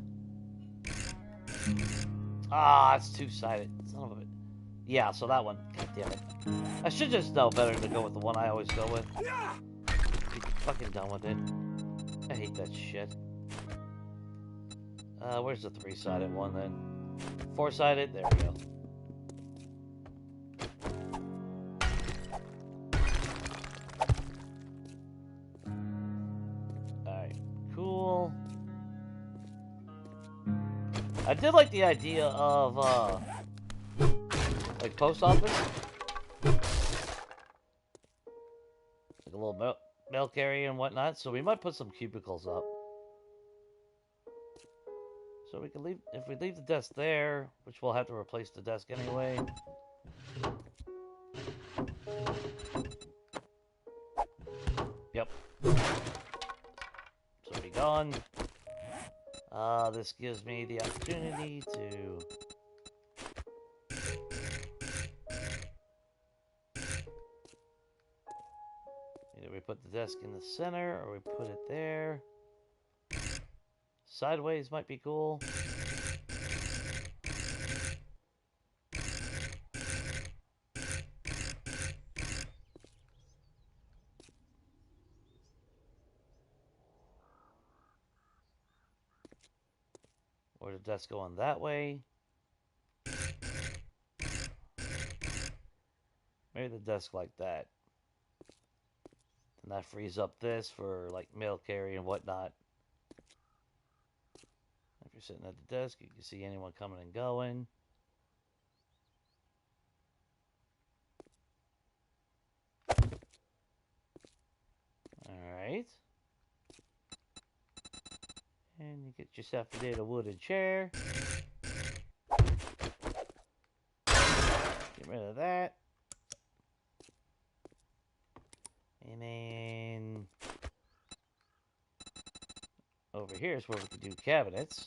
Speaker 1: Ah, it's two-sided. Son of a bitch. Yeah, so that one. God damn it. I should just know better to go with the one I always go with. Be fucking done with it. I hate that shit. Where's the three-sided one then? Four-sided? There we go. I did like the idea of, like, post office. Like a little mail carrier and whatnot. So we might put some cubicles up. So we can leave, if we leave the desk there, which we'll have to replace the desk anyway. Yep. So be gone. This gives me the opportunity to either we put the desk in the center or we put it there. Sideways might be cool. Or the desk going that way. Maybe the desk like that. And that frees up this for like mail carry and whatnot. If you're sitting at the desk, you can see anyone coming and going. Alright. And you get yourself a little wooden chair. Get rid of that. And then over here is where we can do cabinets.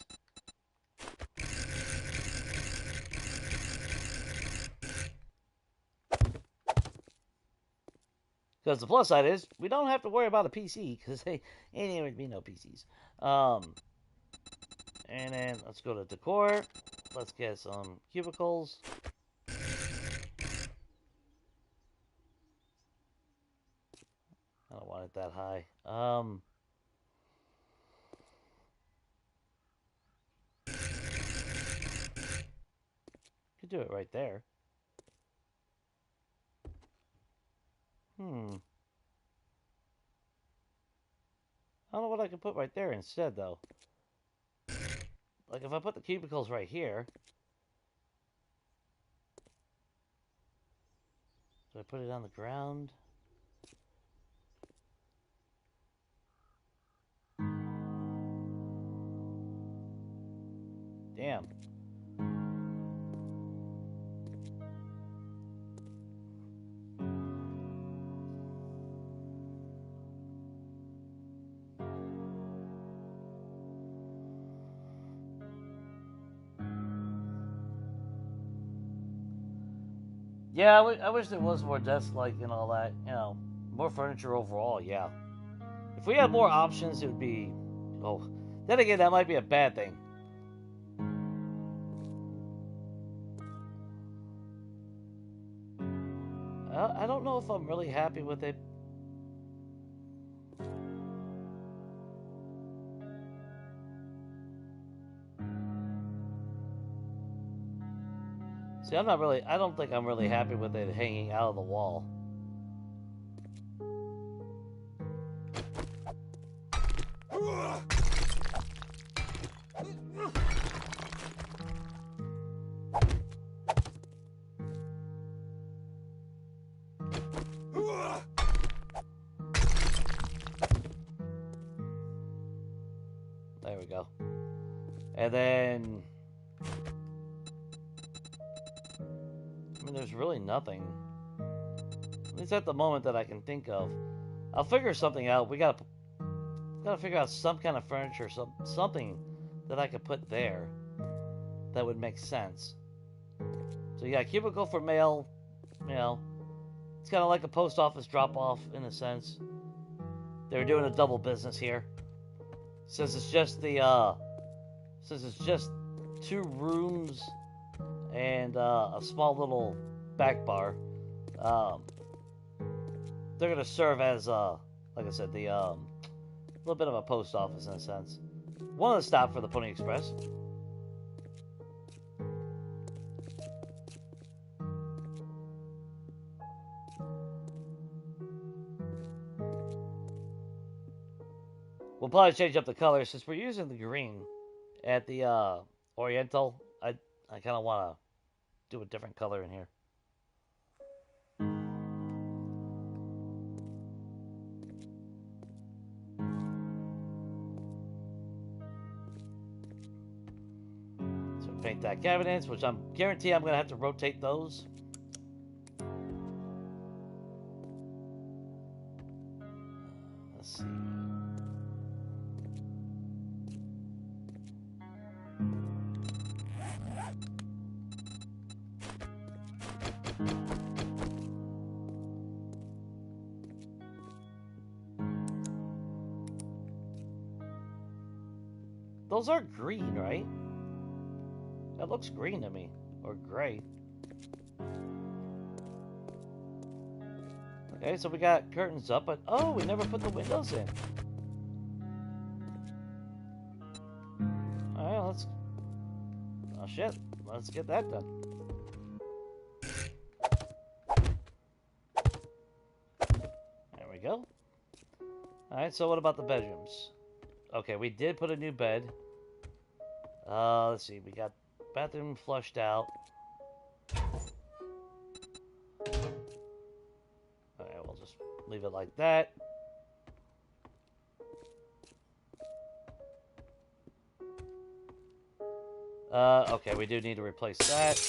Speaker 1: Because the plus side is, we don't have to worry about a PC, because hey, ain't would be no PCs. And then let's go to decor. Let's get some cubicles. I don't want it that high. Could do it right there. I don't know what I could put right there instead, though. Like, if I put the cubicles right here... Do I put it on the ground? Damn. Yeah, I wish there was more desk-like and all that. You know, more furniture overall, yeah. If we had more options, it would be... Oh, then again, that might be a bad thing. I don't know if I'm really happy with it. See, I don't think I'm really happy with it hanging out of the wall. There we go. And then... I mean, there's really nothing. At least at the moment that I can think of. I'll figure something out. We gotta figure out some kind of furniture, something that I could put there that would make sense. So you got a cubicle for mail, you know. It's kind of like a post office drop-off in a sense. They're doing a double business here. Since it's just two rooms and a small little back bar, they're gonna serve as like I said, the little bit of a post office in a sense. One of the stop for the Pony Express. We'll probably change up the color since we're using the green at the Oriental. I kind of want to do a different color in here. So paint that cabinets, which I'm guarantee I'm gonna have to rotate those. Let's see. Those are green, right? That looks green to me. Or gray. Okay, so we got curtains up, but oh, we never put the windows in. Alright, let's... Oh shit, let's get that done. There we go. Alright, so what about the bedrooms? Okay, we did put a new bed. Let's see, we got bathroom flushed out. Alright, we'll just leave it like that. Okay, we do need to replace that.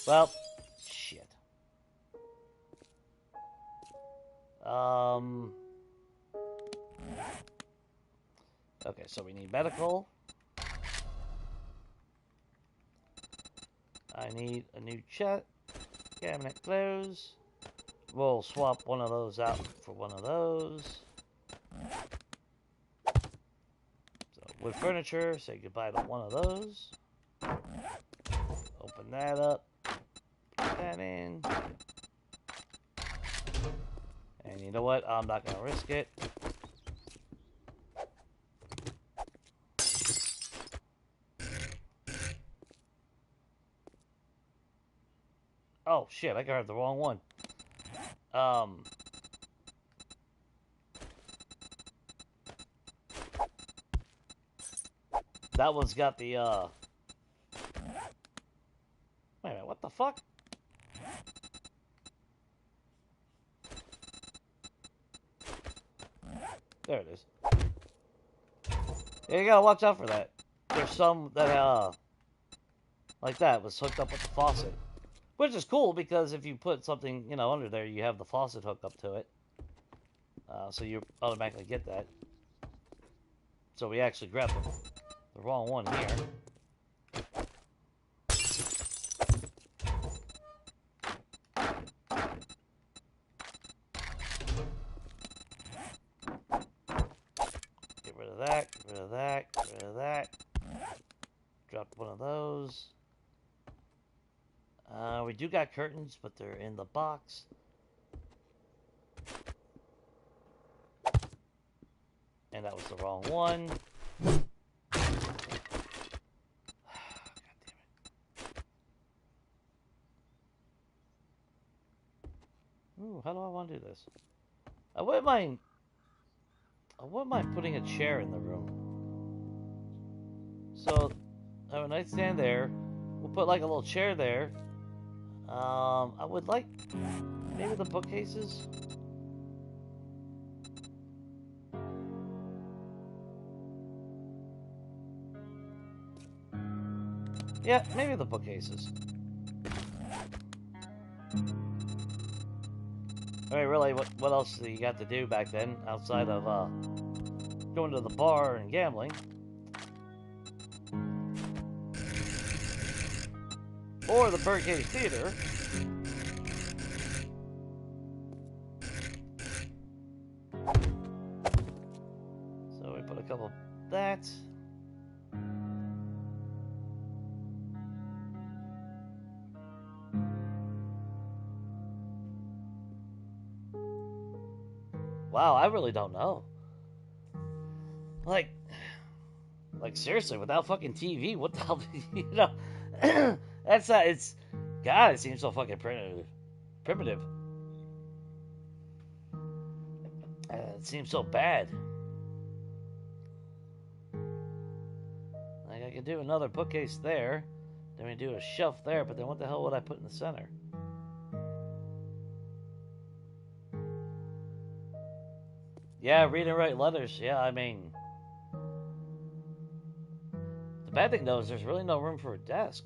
Speaker 1: Well, shit. Okay, so we need medical. I need a new cabinet close. We'll swap one of those out for one of those. So wood furniture, say goodbye to one of those. Open that up. Put that in. And you know what? I'm not going to risk it. Oh, shit, I grabbed the wrong one. That one's got the, Wait a minute, what the fuck? There it is. Yeah, you gotta watch out for that. There's some that, like that, was hooked up with the faucet. Which is cool, because if you put something, you know, under there, you have the faucet hooked up to it. So you automatically get that. So we actually grabbed the wrong one here. Get rid of that, get rid of that, get rid of that. Drop one of those. We do got curtains, but they're in the box. And that was the wrong one. God damn it. Ooh, how do I want to do this? I wouldn't mind putting a chair in the room. So, I have a nightstand there. We'll put like a little chair there. I would like maybe the bookcases. Yeah, maybe the bookcases. I mean, really, what else do you got to do back then outside of going to the bar and gambling? Or the Birdcage Theater. So we put a couple of that. Wow, I really don't know. Like seriously, without fucking TV, what the hell, you know? That's not, it's, God, it seems so fucking primitive. It seems so bad. Like, I could do another bookcase there. Then we do a shelf there, but then what the hell would I put in the center? Yeah, read and write letters. Yeah, I mean... The bad thing, though, is there's really no room for a desk.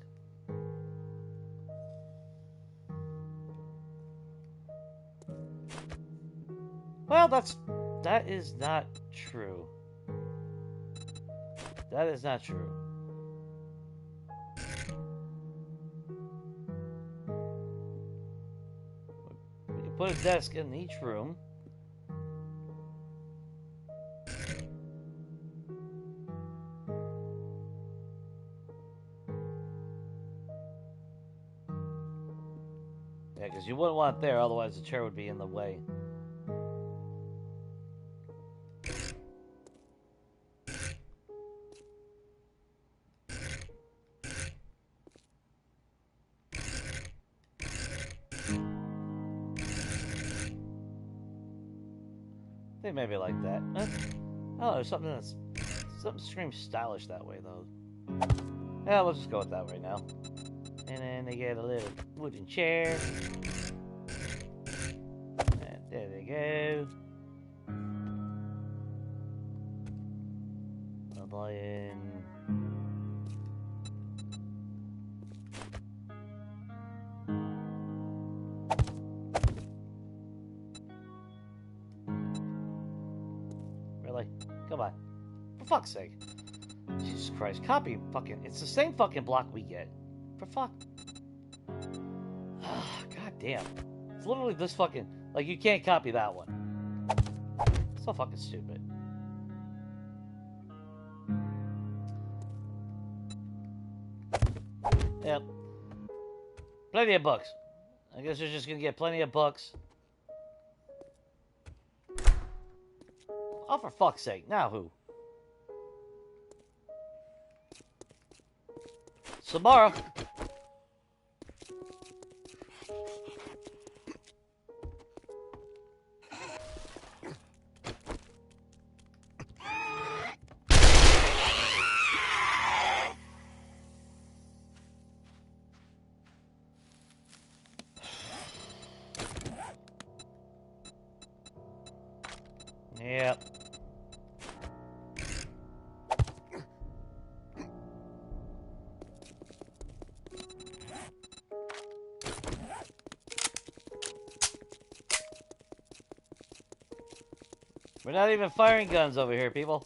Speaker 1: Well, that is not true. That is not true. We can put a desk in each room. Yeah, because you wouldn't want it there, otherwise the chair would be in the way. I think maybe like that. I don't know, something screams stylish that way though. Yeah, we'll just go with that right now. And then they get a little wooden chair. And there they go. I'm buying. Really? Come on. For fuck's sake. Jesus Christ. Copy fucking. It's the same fucking block we get. For fuck. God damn. It's literally this fucking. Like, you can't copy that one. It's so fucking stupid. Yep. Plenty of books. I guess you're just gonna get plenty of books. Oh, for fuck's sake. Now who? Samara. Yep. We're not even firing guns over here, people.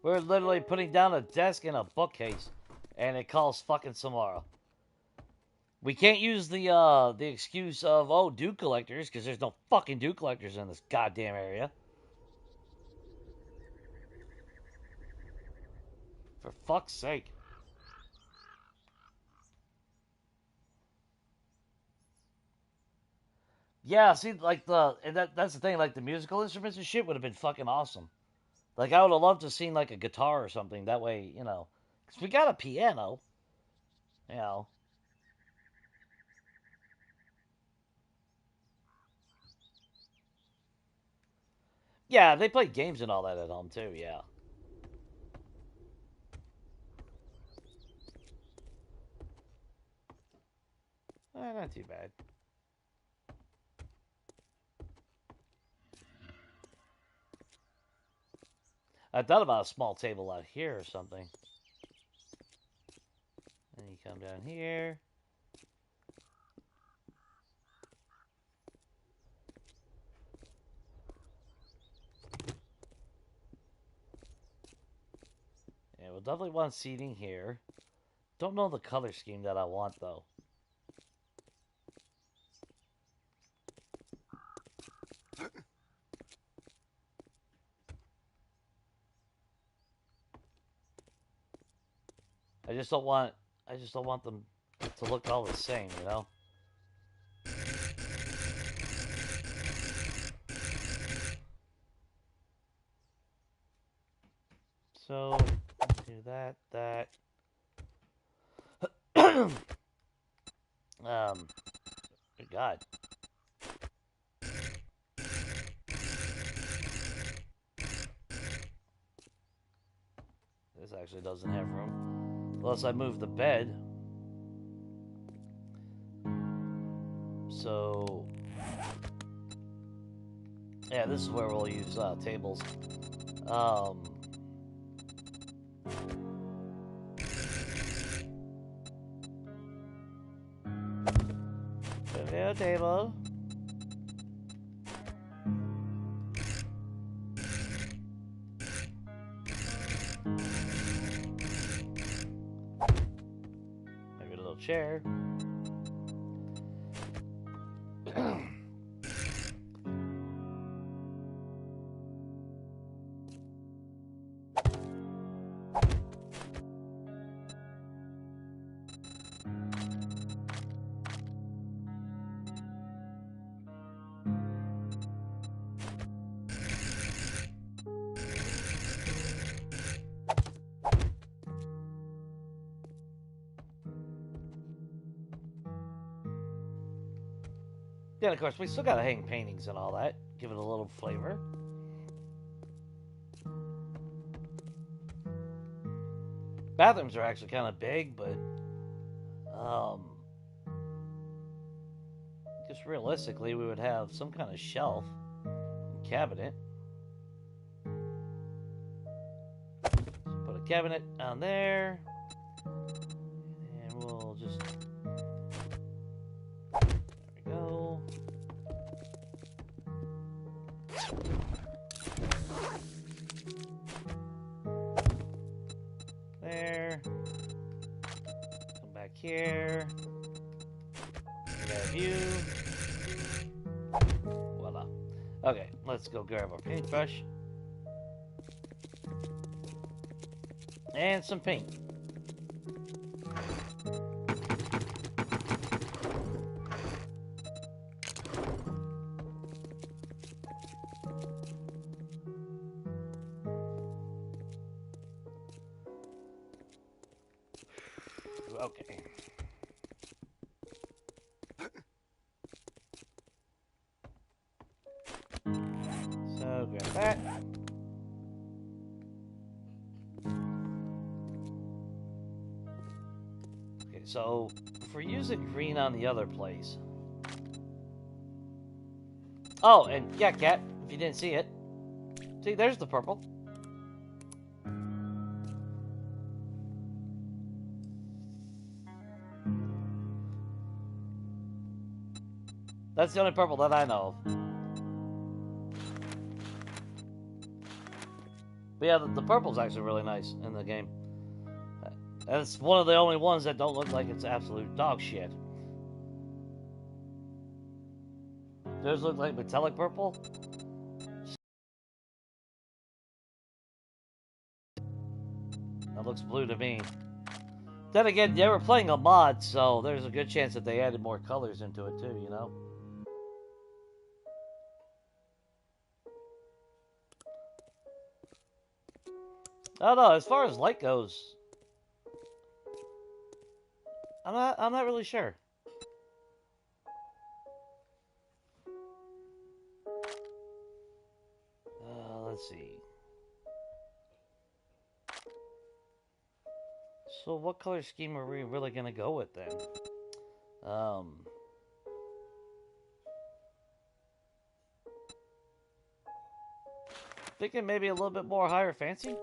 Speaker 1: We're literally putting down a desk and a bookcase, and it calls fucking Samara. We can't use the excuse of, oh, dew collectors, because there's no fucking dew collectors in this goddamn area. For fuck's sake. Yeah, see, like that's the thing, like the musical instruments and shit would have been fucking awesome. Like I would have loved to have seen like a guitar or something. That way, you know, because we got a piano, you know. Yeah, they play games and all that at home too. Yeah, not too bad. I thought about a small table out here or something. And you come down here. Yeah, we'll definitely want seating here. Don't know the color scheme that I want though. I just don't want them to look all the same, you know? So, do that. Good God. This actually doesn't have room. Unless I move the bed. So, yeah, this is where we'll use tables. Video table. Maybe a little chair. Yeah, of course, we still gotta hang paintings and all that. Give it a little flavor. Bathrooms are actually kind of big, but just realistically, we would have some kind of shelf, cabinet. So put a cabinet on there, and we'll just there we go. There. Come back here. Grab you. Voila. Okay, let's go grab our paintbrush. And some paint. Okay. So grab that. Okay, so if we're using green on the other place. Oh, and yeah, Cat, if you didn't see it. See, there's the purple. That's the only purple that I know of. But yeah, the purple's actually really nice in the game. And it's one of the only ones that don't look like it's absolute dog shit. Those look like metallic purple. That looks blue to me. Then again, they were playing a mod, so there's a good chance that they added more colors into it too, you know? I don't know, as far as light goes, I'm not really sure. Let's see. So what color scheme are we really gonna go with then? Thinking maybe a little bit more higher fancy?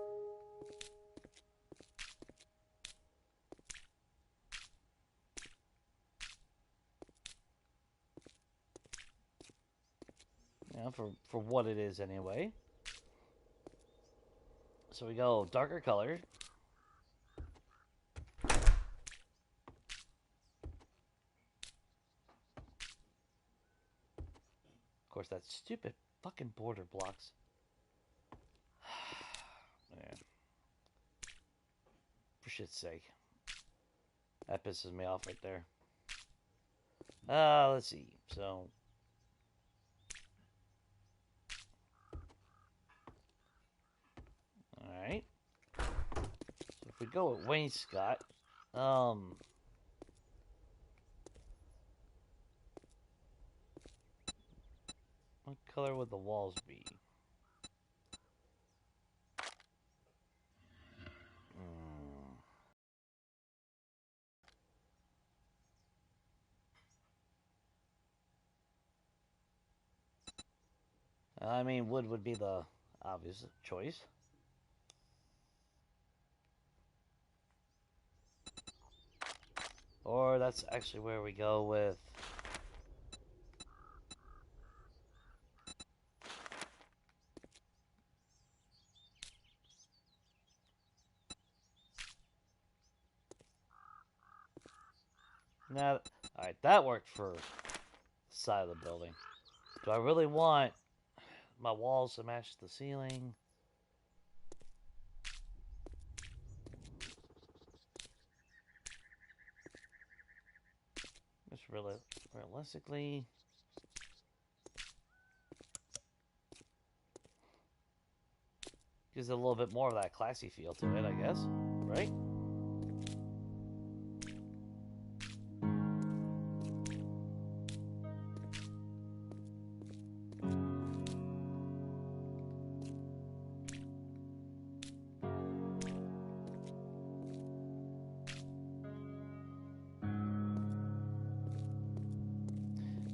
Speaker 1: Yeah, for what it is anyway. So we go darker color. Of course, that stupid fucking border blocks. Man. For shit's sake. That pisses me off right there. Let's see. So. Alright. So if we go with wainscot, what color would the walls be? I mean, wood would be the obvious choice. Or that's actually where we go with... Now, alright, that worked for the side of the building. Do I really want my walls to match the ceiling? Just really, realistically... Gives it a little bit more of that classy feel to it, I guess. Right?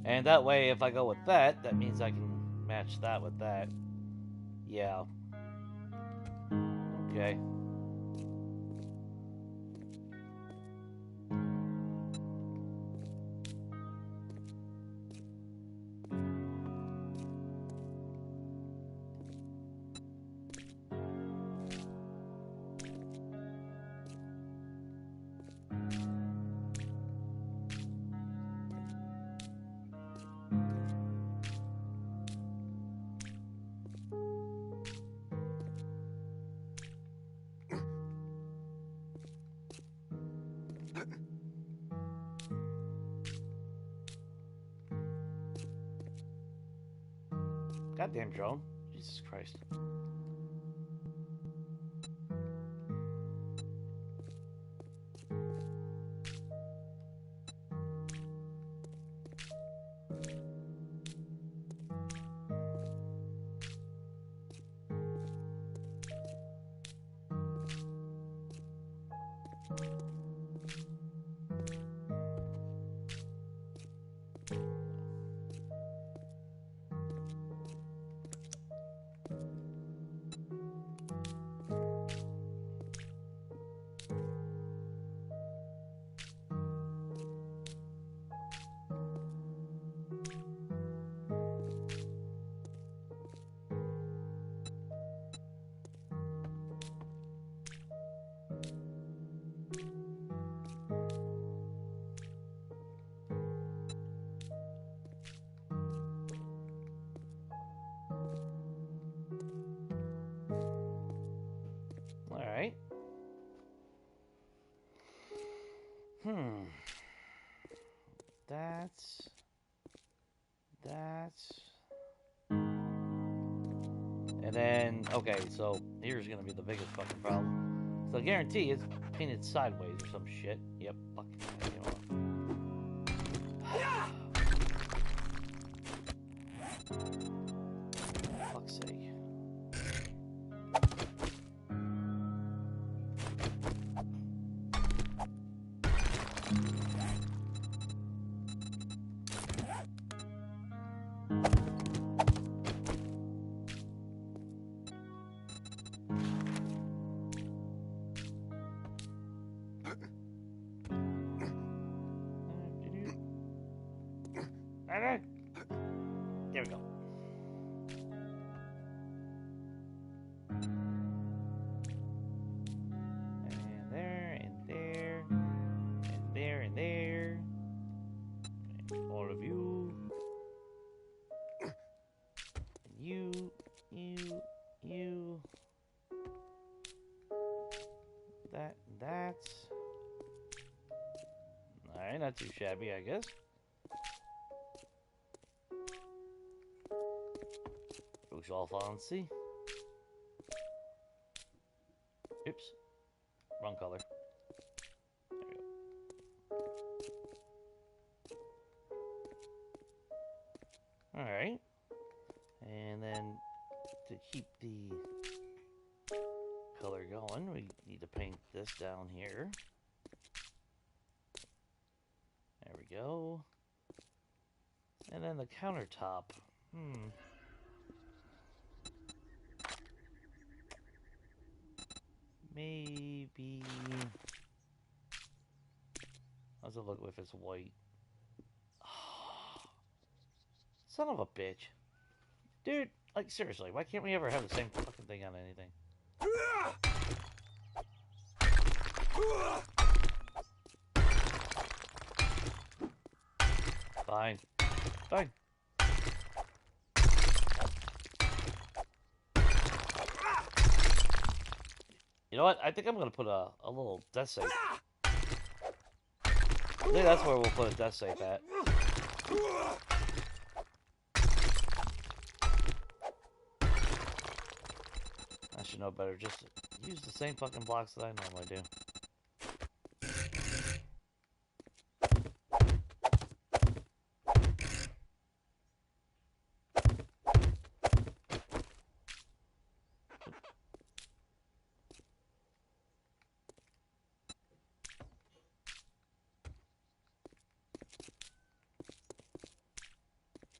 Speaker 1: And that way, if I go with that, that means I can match that with that. Yeah. Okay. Goddamn drone. Jesus Christ. Alright. That's... And then, okay, so here's gonna be the biggest fucking problem. So I guarantee it's painted sideways or some shit. Yep, fuck. You know what? Fuck's sake. There we go. And there, and there, and there, and there. And all of you. And you. That. Alright, not too shabby, I guess. Looks all fancy. Oops. Wrong color. There we go. Alright. And then to keep the color going, we need to paint this down here. There we go. And then the countertop. Maybe. How's it look if it's white? Son of a bitch. Dude, like, seriously, why can't we ever have the same fucking thing on anything? Fine. Fine. You know what? I think I'm going to put a little death safe. I think that's where we'll put a death safe at. I should know better. Just use the same fucking blocks that I normally do.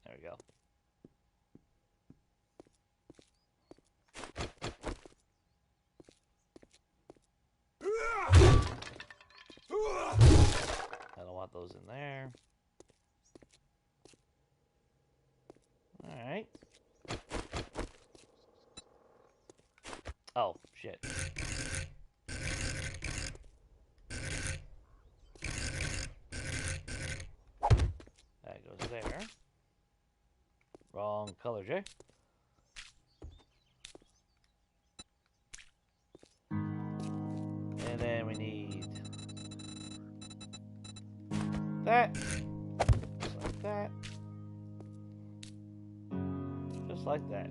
Speaker 1: There we go. I don't want those in there. Alright. Oh, shit. That goes there. Wrong color, Jay. And then we need that. Just like that. Just like that.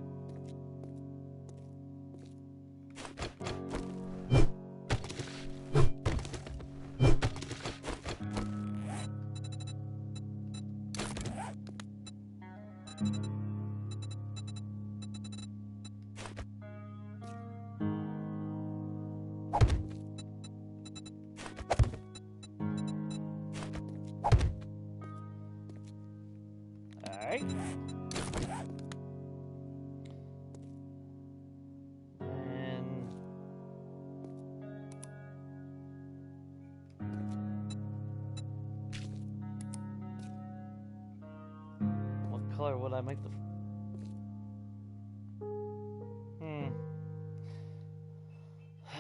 Speaker 1: Alright. And what color would I make the...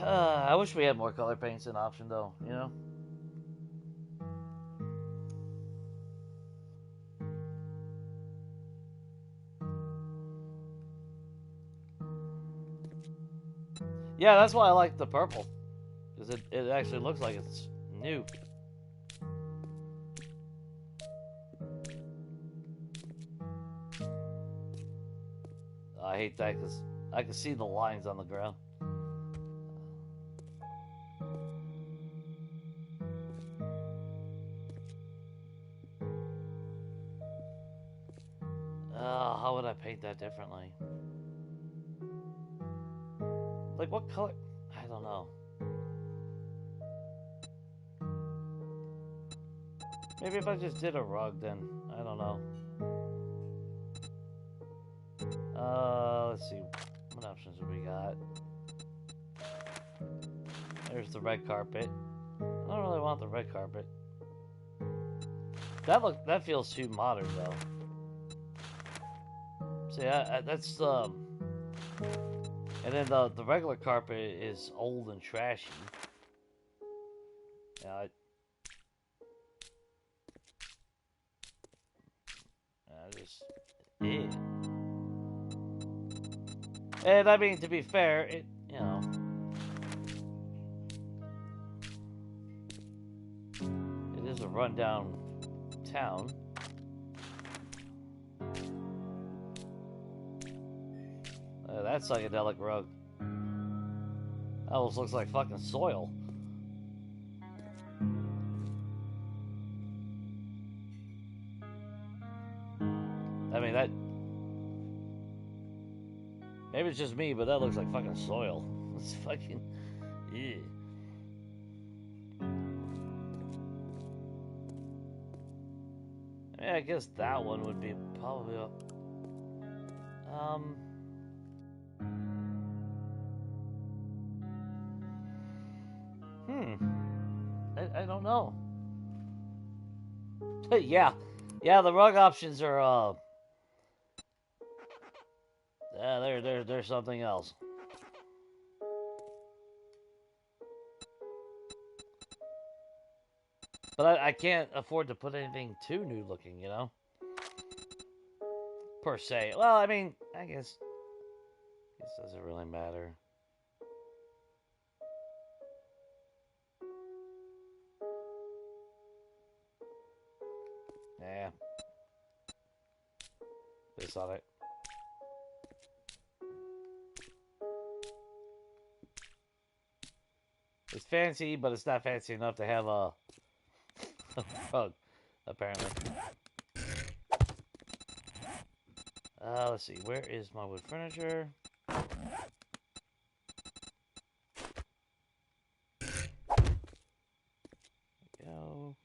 Speaker 1: I wish we had more color paints in option though, you know? Yeah, that's why I like the purple. Because it actually looks like it's new. I hate that because I can see the lines on the ground. How would I paint that differently? Like what color? I don't know. Maybe if I just did a rug then. I don't know. Let's see. What options have we got? There's the red carpet. I don't really want the red carpet. That feels too modern though. See, that's and then the regular carpet is old and trashy. Yeah, And I mean, to be fair, it, you know, it is a rundown town. That psychedelic rug. That almost looks like fucking soil. I mean, that... Maybe it's just me, but that looks like fucking soil. It's fucking... Ew. I mean, I guess that one would be probably... don't know. Yeah. Yeah, the rug options are, yeah, they're something else. But I can't afford to put anything too new looking, you know? Per se. Well, I mean, I guess doesn't really matter. Yeah. This on it. It's fancy, but it's not fancy enough to have a rug, apparently. Let's see. Where is my wood furniture? Go.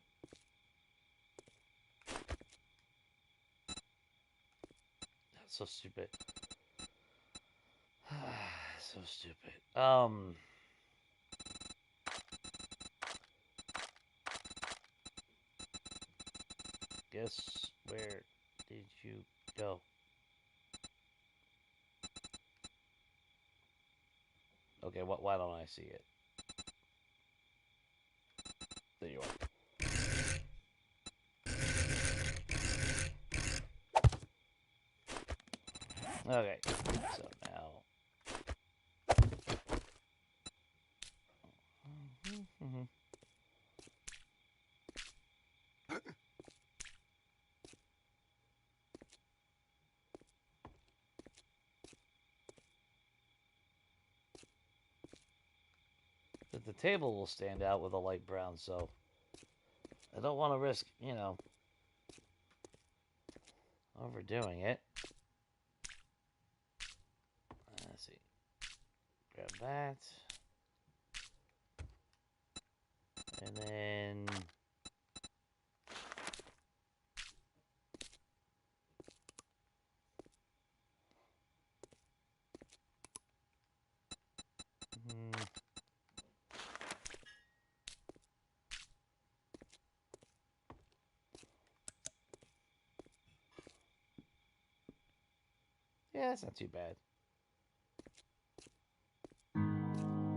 Speaker 1: That's so stupid. So stupid. Guess where did you go? Okay, why don't I see it? There you are. Okay, so now. But the table will stand out with a light brown, so I don't want to risk, you know, overdoing it. Let's see. Grab that. And then yeah, that's not too bad.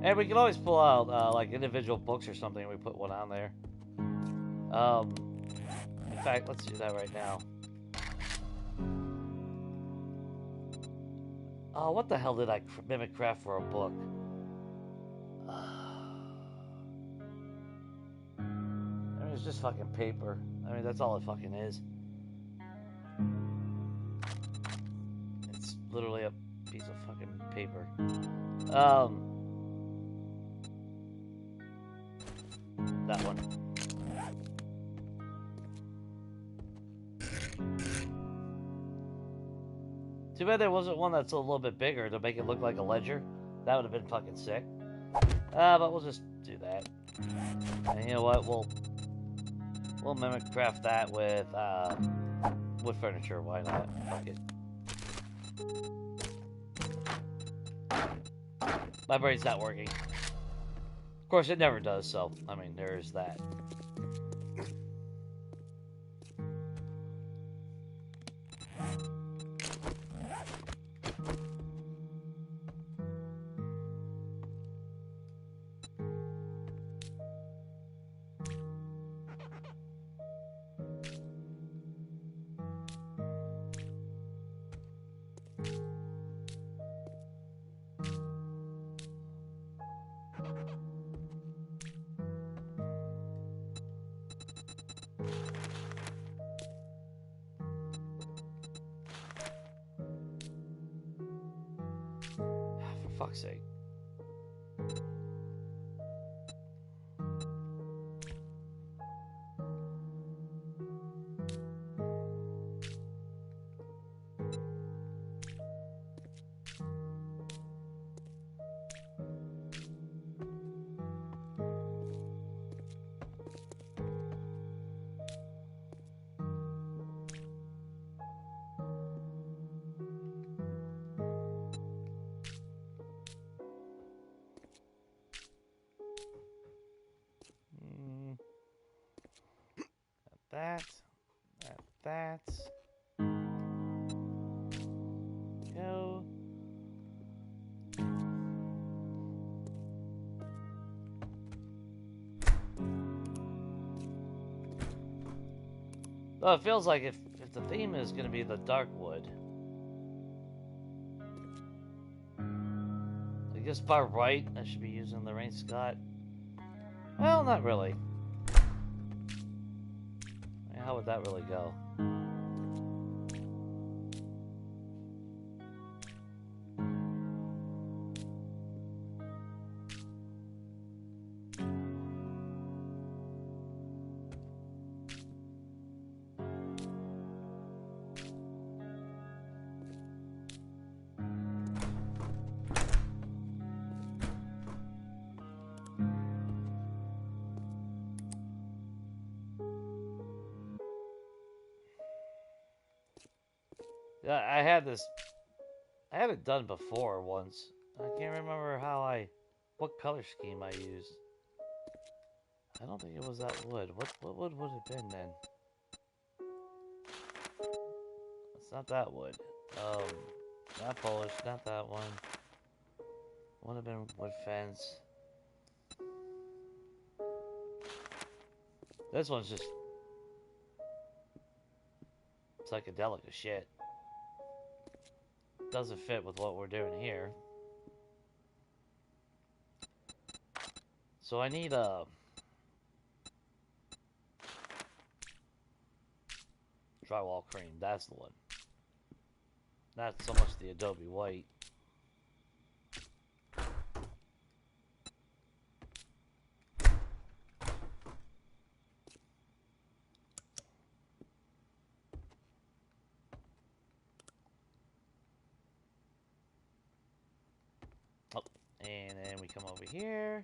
Speaker 1: And we can always pull out like individual books or something. And we put one on there. In fact, let's do that right now. Oh, what the hell did I mimic craft for a book? I mean, it's just fucking paper. I mean, that's all it fucking is. It's literally a piece of fucking paper. That one. Too bad there wasn't one that's a little bit bigger to make it look like a ledger. That would have been fucking sick. But we'll just do that. And you know what? We'll mimic craft that with wood furniture. Why not? Fuck it. My brain's not working. Of course, it never does. So I mean, there's that. For fuck's sake. that. Go. Well, it feels like if the theme is going to be the dark wood, I guess far right, I should be using the Rain Scott. Well, not really. How would that really go? Yeah, I had it done before once. I can't remember what color scheme I used. I don't think it was that wood. What wood would it have been then? It's not that wood. Not Polish, not that one. Would have been wood fence. This one's just psychedelic as shit. Doesn't fit with what we're doing here. So I need a drywall cream. That's the one. Not so much the Adobe white. Oh, and then we come over here.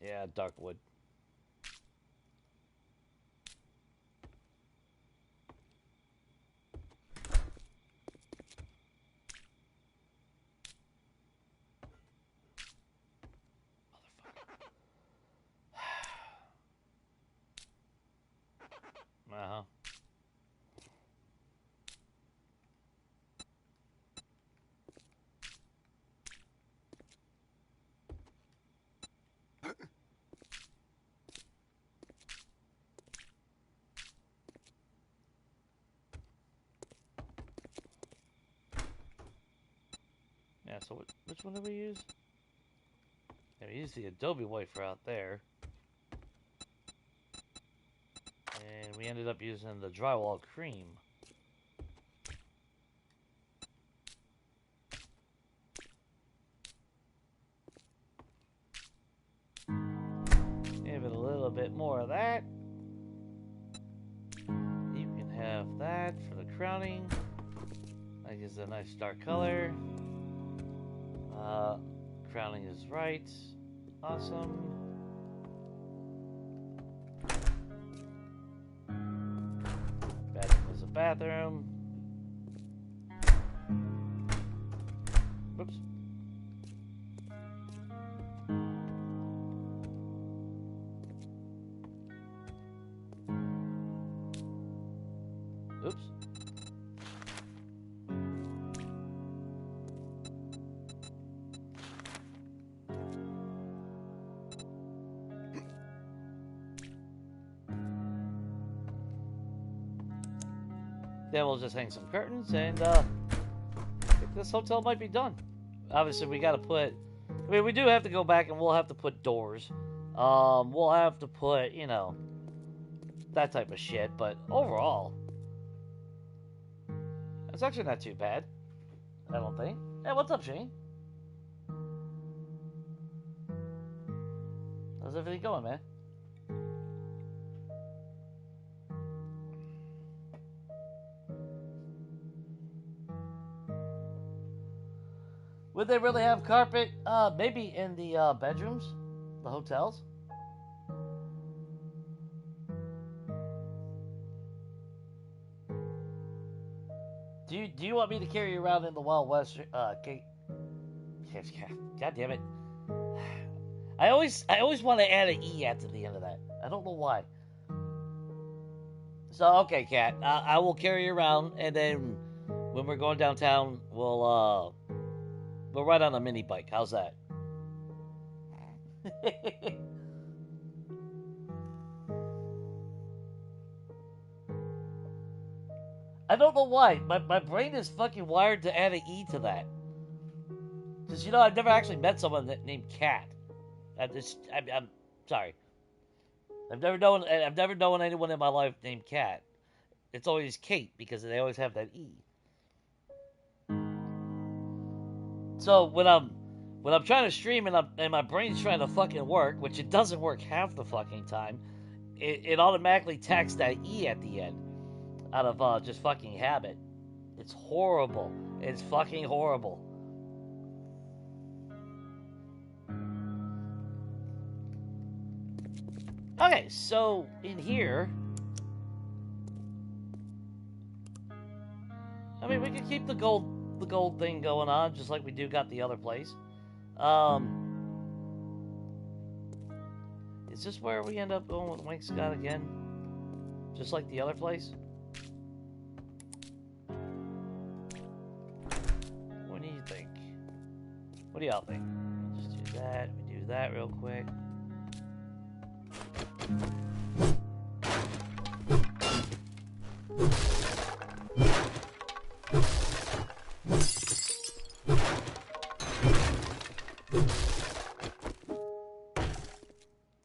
Speaker 1: Yeah, dark wood. Uh-huh. Yeah, so which one did we use? Yeah, we used the Adobe white for out there. And we ended up using the drywall cream. Give it a little bit more of that. You can have that for the crowning. That gives a nice dark color. Crowning is right. Awesome. Bathroom is a bathroom. Oops. Oops. Then we'll just hang some curtains and I think this hotel might be done. Obviously, we got to put. I mean, we do have to go back and we'll have to put doors. We'll have to put, that type of shit. But overall, it's actually not too bad. I don't think. Hey, what's up, Shane? How's everything going, man? Would they really have carpet? Maybe in the bedrooms, the hotels. Do you want me to carry you around in the Wild West, Kate? God damn it! I always want to add an E at the end of that. I don't know why. So okay, Kat, I will carry you around, and then when we're going downtown, we'll ride on a mini bike. How's that? I don't know why. My brain is fucking wired to add an E to that. Because, I've never actually met someone named Kat. I'm sorry. I've never known anyone in my life named Kat. It's always Kate because they always have that E. So when I'm trying to stream and my brain's trying to fucking work, which it doesn't work half the fucking time, it automatically tacks that E at the end out of just fucking habit. It's horrible. It's fucking horrible. Okay, so in here, I mean, we could keep the gold thing going on just like we got the other place. Is this where we end up going with Wink Scott again? Just like the other place? What do you think? What do y'all think? Just do that. We do that real quick.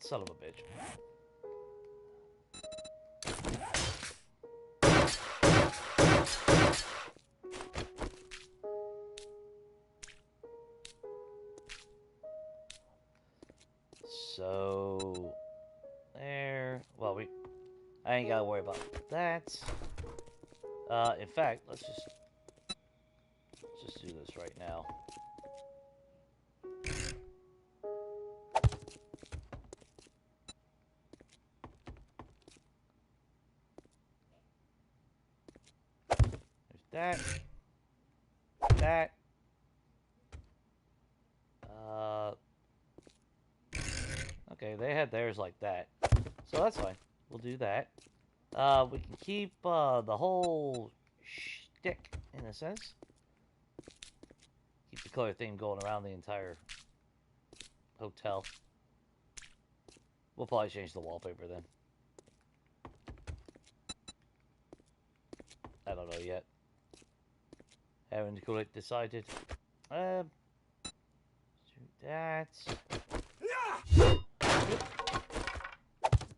Speaker 1: Son of a bitch. So there. Well, I ain't gotta worry about that. In fact, let's just do this right now. There's that. Okay, they had theirs like that. So that's fine. We'll do that. We can keep the whole shtick, in a sense. Keep the color theme going around the entire hotel. We'll probably change the wallpaper then. I don't know yet. Haven't quite decided. Do that.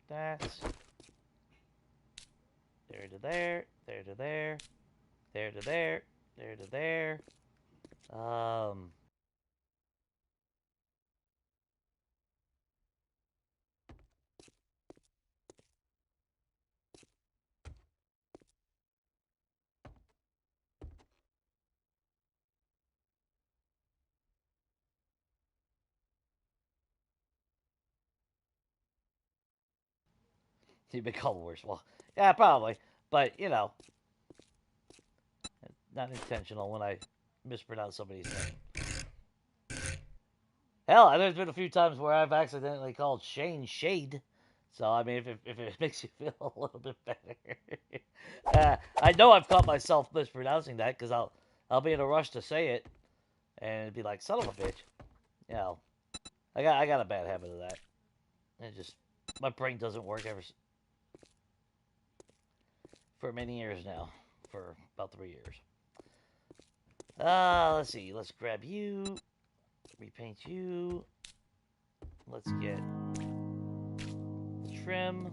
Speaker 1: That. There to there. There to there. There to there. There to there. You've been called worse. Well, yeah, probably. But, not intentional when I mispronounce somebody's name. Hell, there's been a few times where I've accidentally called Shane Shade. So, I mean, if it makes you feel a little bit better. I know I've caught myself mispronouncing that because I'll be in a rush to say it. And it'd be like, son of a bitch. I got a bad habit of that. And my brain doesn't work for many years now. For about 3 years. Let's see. Let's grab you. Repaint you. Let's get the trim.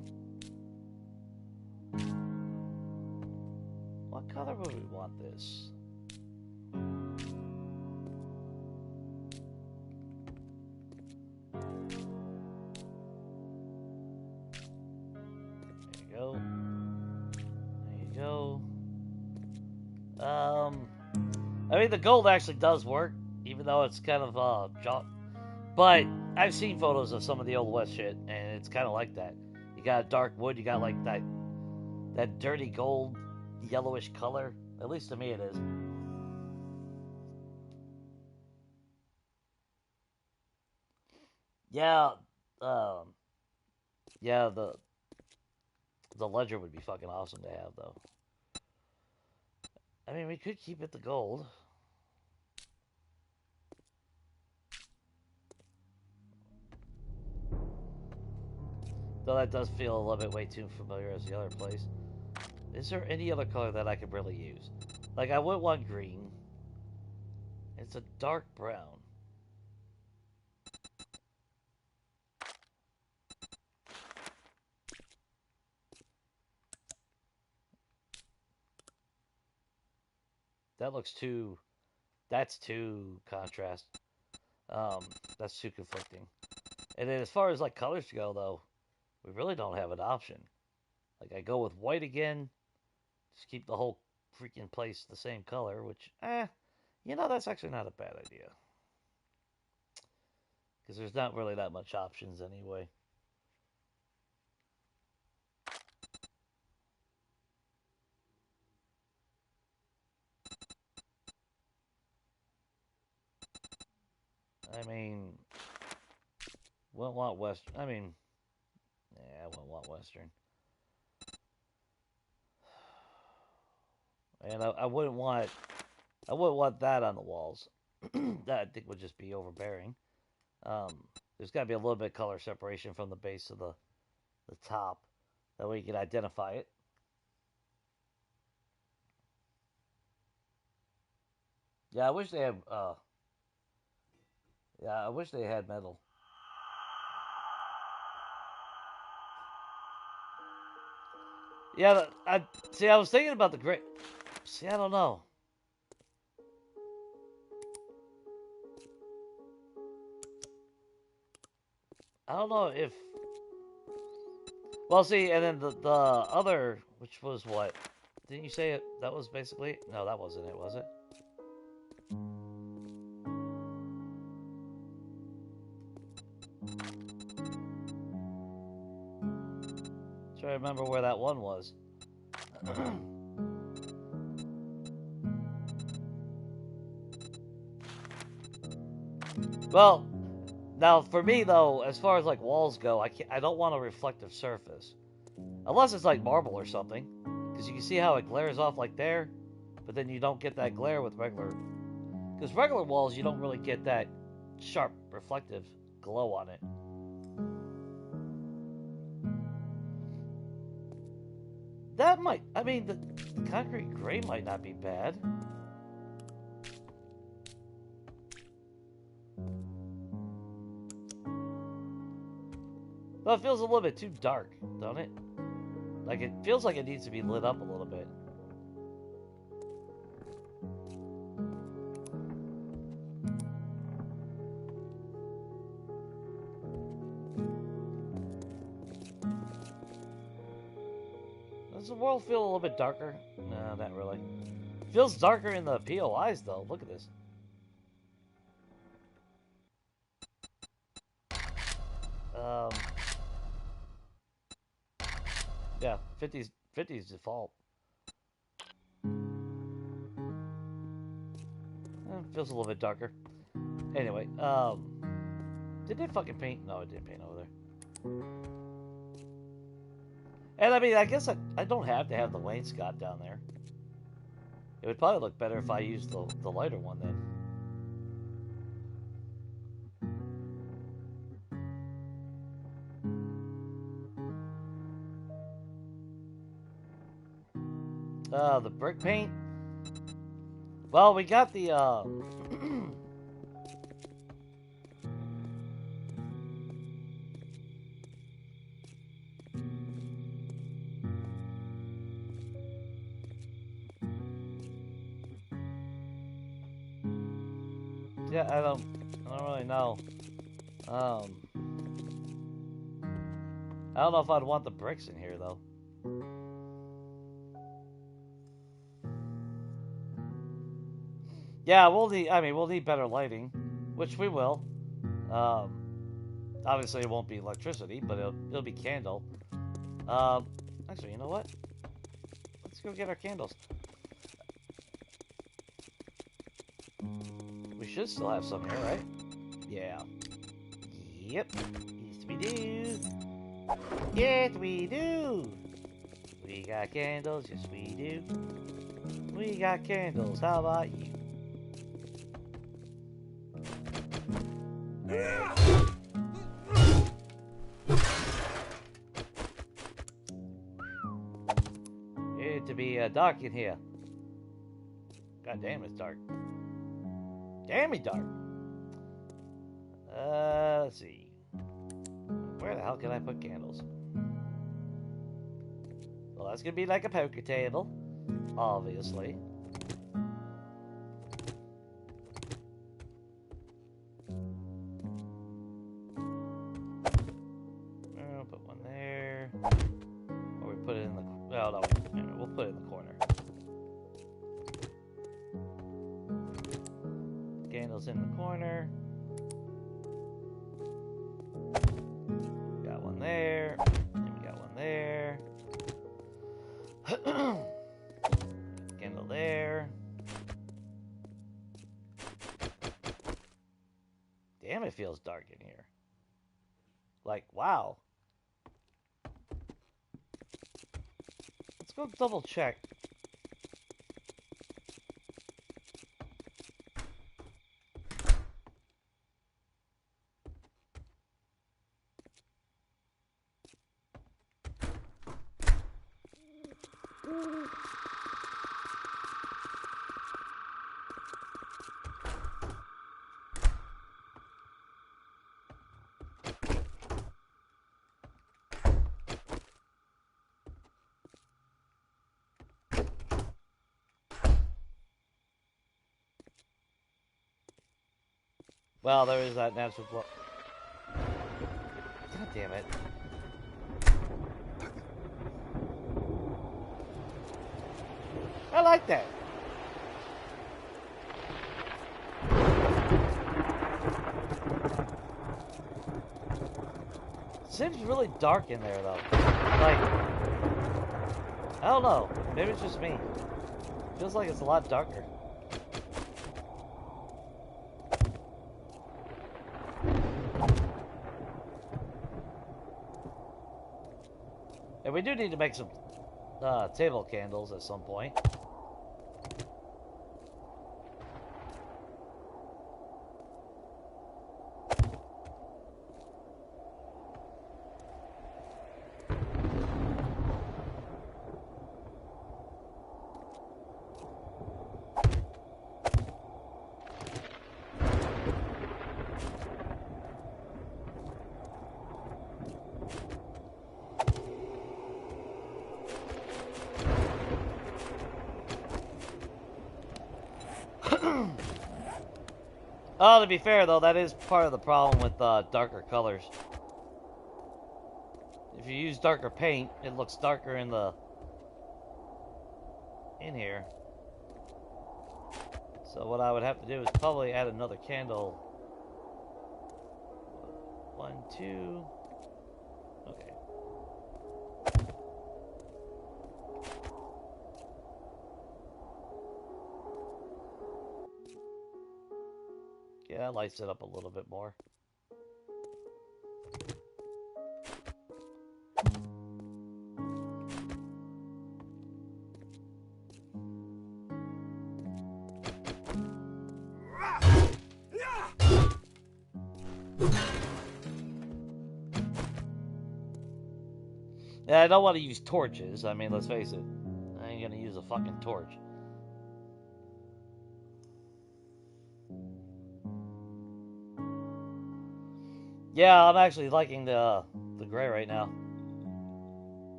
Speaker 1: What color would we want this? I mean, the gold actually does work, even no, it's kind of but I've seen photos of some of the old West shit, and it's kind of like that. You got dark wood, you got like that dirty gold, yellowish color. At least to me, it is. Yeah, um, yeah. The ledger would be fucking awesome to have, though. I mean, we could keep it the gold. Though that does feel a little bit way too familiar as the other place. Is there any other color that I could really use? Like, I would want green. It's a dark brown. That looks too... That's too contrast. That's too conflicting. And then as far as, like, colors go, though, we really don't have an option. Like, I go with white again. Just keep the whole freaking place the same color, which, that's actually not a bad idea. Because there's not really that much options anyway. I mean, wouldn't want Western. I mean, I wouldn't want Western. And I wouldn't want that on the walls. That I think would just be overbearing. There's got to be a little bit of color separation from the base of the top. That way you can identify it. Yeah, I wish they had. Yeah, I wish they had metal. Yeah, I see. I was thinking about the gray. See, I don't know. I don't know if. Well, see, and then the other, which was what? Didn't you say it? That was basically. No, that wasn't it, was it? Try to remember where that one was. Well, now for me though, as far as like walls go, I don't want a reflective surface, unless it's like marble or something, because you can see how it glares off like there, but then you don't get that glare with regular. Because regular walls, you don't really get that sharp reflective glow on it. That might, I mean, the concrete gray might not be bad. Though it feels a little bit too dark, don't it? Like, it feels like it needs to be lit up a little bit. Does the world feel a little bit darker? No, not really. It feels darker in the POIs, though. Look at this. Yeah, 50's default. Feels a little bit darker. Anyway, did they fucking paint? No, it didn't paint over there. And I mean, I guess I don't have to have the wainscot down there. It would probably look better if I used the lighter one then. The brick paint. Well, we got the yeah, I don't really know. I don't know if I'd want the bricks in here though. Yeah, we'll need. I mean, we'll need better lighting, which we will. Um, Obviously, it won't be electricity, but it'll be candle. Um, Actually, you know what? Let's go get our candles. We should still have some here, right? Yeah. Yep. Yes, we do. Yes, we do. We got candles. Yes, we do. We got candles. How about you? It to be dark in here. God damn, it's dark. Damn it, dark. Let's see. Where the hell can I put candles? Well, that's gonna be like a poker table, obviously. I'll put one there. Or we put it in the... Oh, no. Anyway, we'll put it in the corner. Candles in the corner. Got one there. And we got one there. Candle there. Damn, it feels dark in here. Like, wow. Let's go double check. Well, there is that natural glow. God damn it. I like that. Seems really dark in there, though. Like, I don't know. Maybe it's just me. Feels like it's a lot darker. And we do need to make some table candles at some point. Oh, to be fair, though, that is part of the problem with darker colors. If you use darker paint, it looks darker in here. So what I would have to do is probably add another candle. 1, 2. Okay. Yeah, that lights it up a little bit more. Yeah, I don't want to use torches. I mean, let's face it. I ain't gonna use a fucking torch. Yeah, I'm actually liking the gray right now.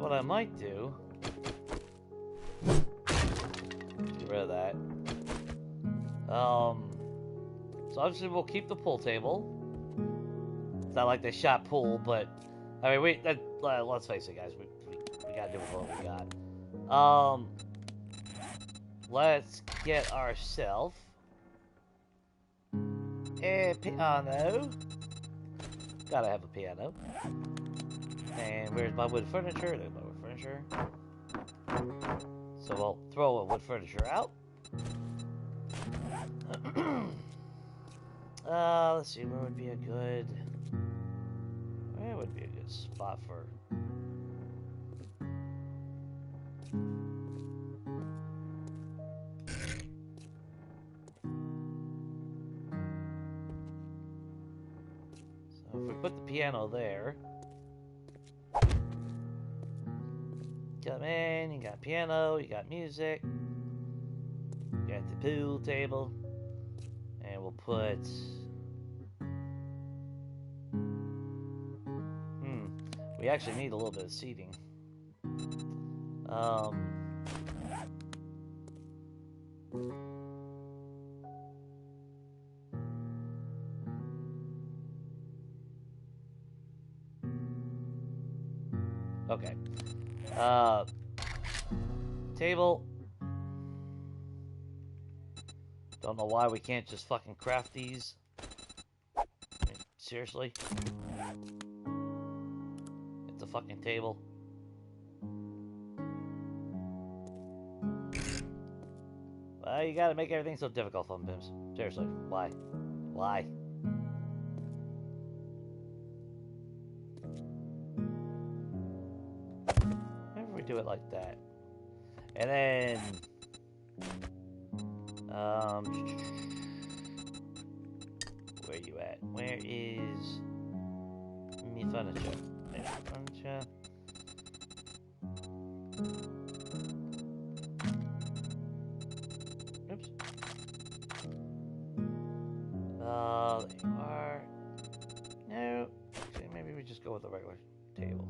Speaker 1: what I might do... Get rid of that. So obviously we'll keep the pool table. It's not like they shot pool, but... I mean, let's face it, guys. We gotta do what we got. Let's get ourselves a piano. Gotta have a piano. And where's my wood furniture? There's my wood furniture. So we'll throw a wood furniture out. Let's see, where would be a good spot for... So if we put the piano there, come in, you got piano, you got music, you got the pool table, and we'll put... We actually need a little bit of seating. Okay. Table. Don't know why we can't just fucking craft these. I mean, seriously? It's a fucking table. Well, you gotta make everything so difficult for them, Pims. Seriously, why? Why? Maybe we do it like that. And then... where you at? Where is... me furniture? There's furniture. Oops. There you are. No. Okay, maybe we just go with the regular table.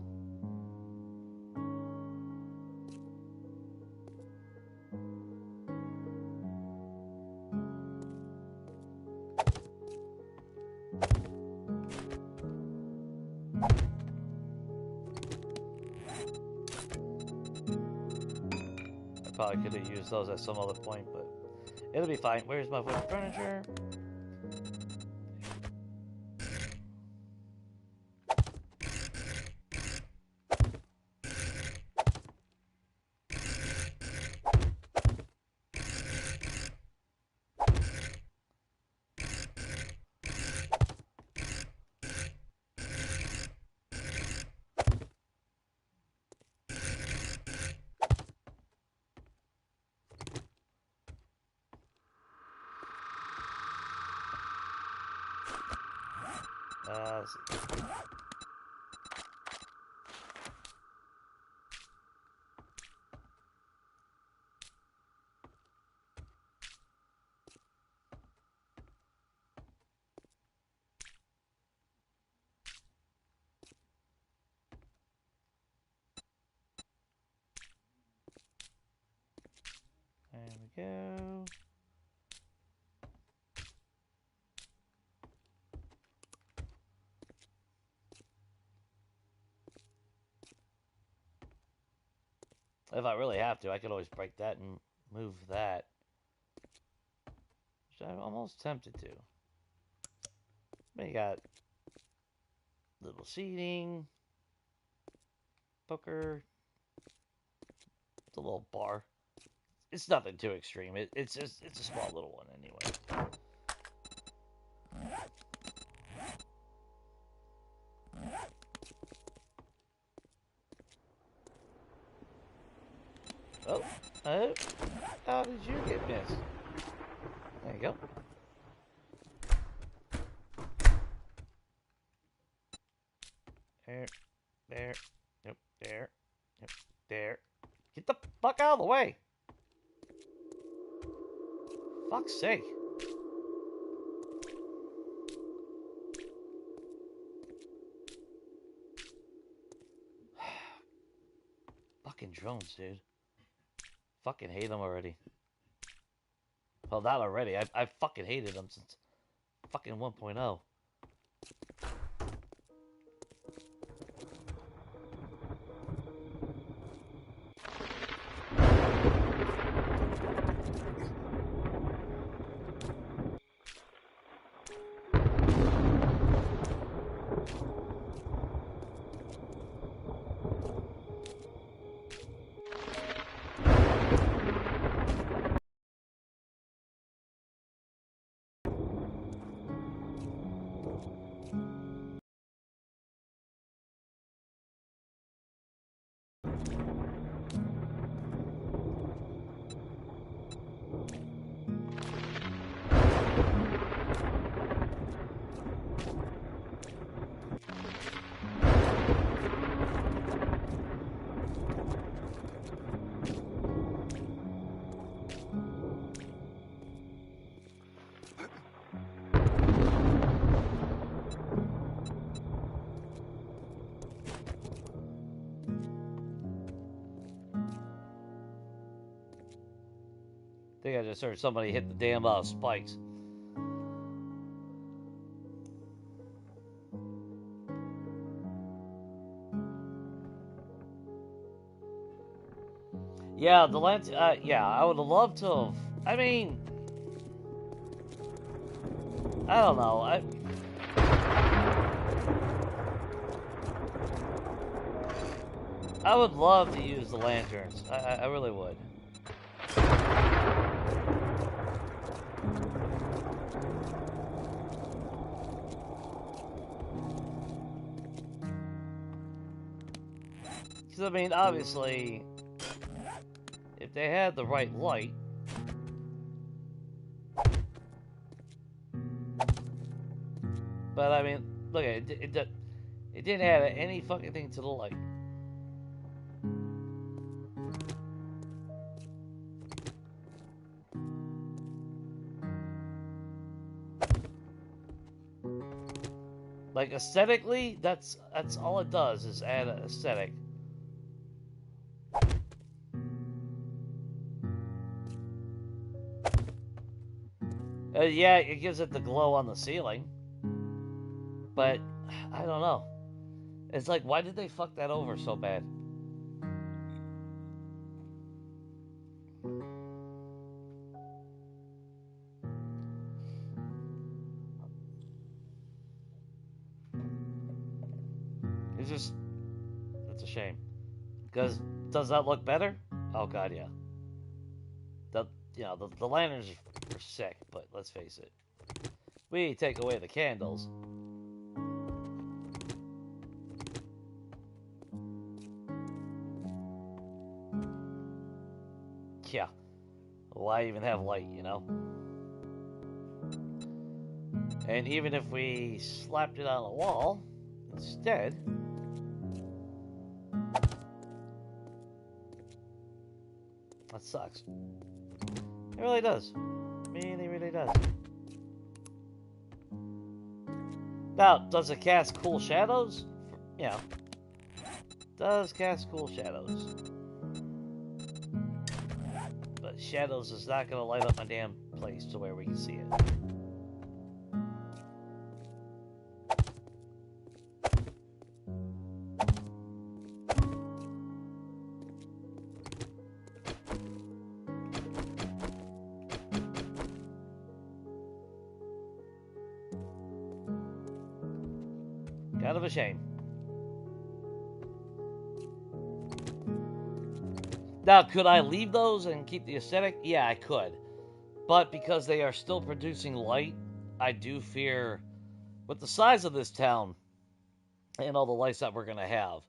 Speaker 1: Probably could have used those at some other point, but it'll be fine. Where's my wood furniture? Let's see. There we go. If I really have to, I could always break that and move that. Which I'm almost tempted to. But you got little seating, poker, it's a little bar. It's nothing too extreme. It's a small little one anyway. Oh, how did you get missed? There you go. There, yep, there, yep, there. Get the fuck out of the way! Fuck's sake. drones, dude. Fucking hate them already. Well, not already. I fucking hated them since fucking 1.0. I think I just heard somebody hit the damn spikes. Yeah, the lens. Yeah, I would have loved to have. I mean, I don't know. I would love to use the lanterns. I really would. Because, I mean, obviously, if they had the right light, but I mean, look at it. It didn't add any fucking thing to the light. Like, aesthetically, that's all it does is add an aesthetic. Yeah, it gives it the glow on the ceiling. But, I don't know. It's like, why did they fuck that over so bad? It's just, it's a shame. Because, does that look better? Oh god, yeah. The lanterns are sick, but let's face it. We take away the candles. Yeah. Why even have light, you know? And even if we slapped it on a wall instead, that sucks. It really does. Really, really does. Now, does it cast cool shadows? Yeah. Does cast cool shadows. But shadows is not going to light up my damn place to where we can see it. Kind of a shame. Now, could I leave those and keep the aesthetic? Yeah, I could. But because they are still producing light, I do fear, with the size of this town and all the lights that we're going to have,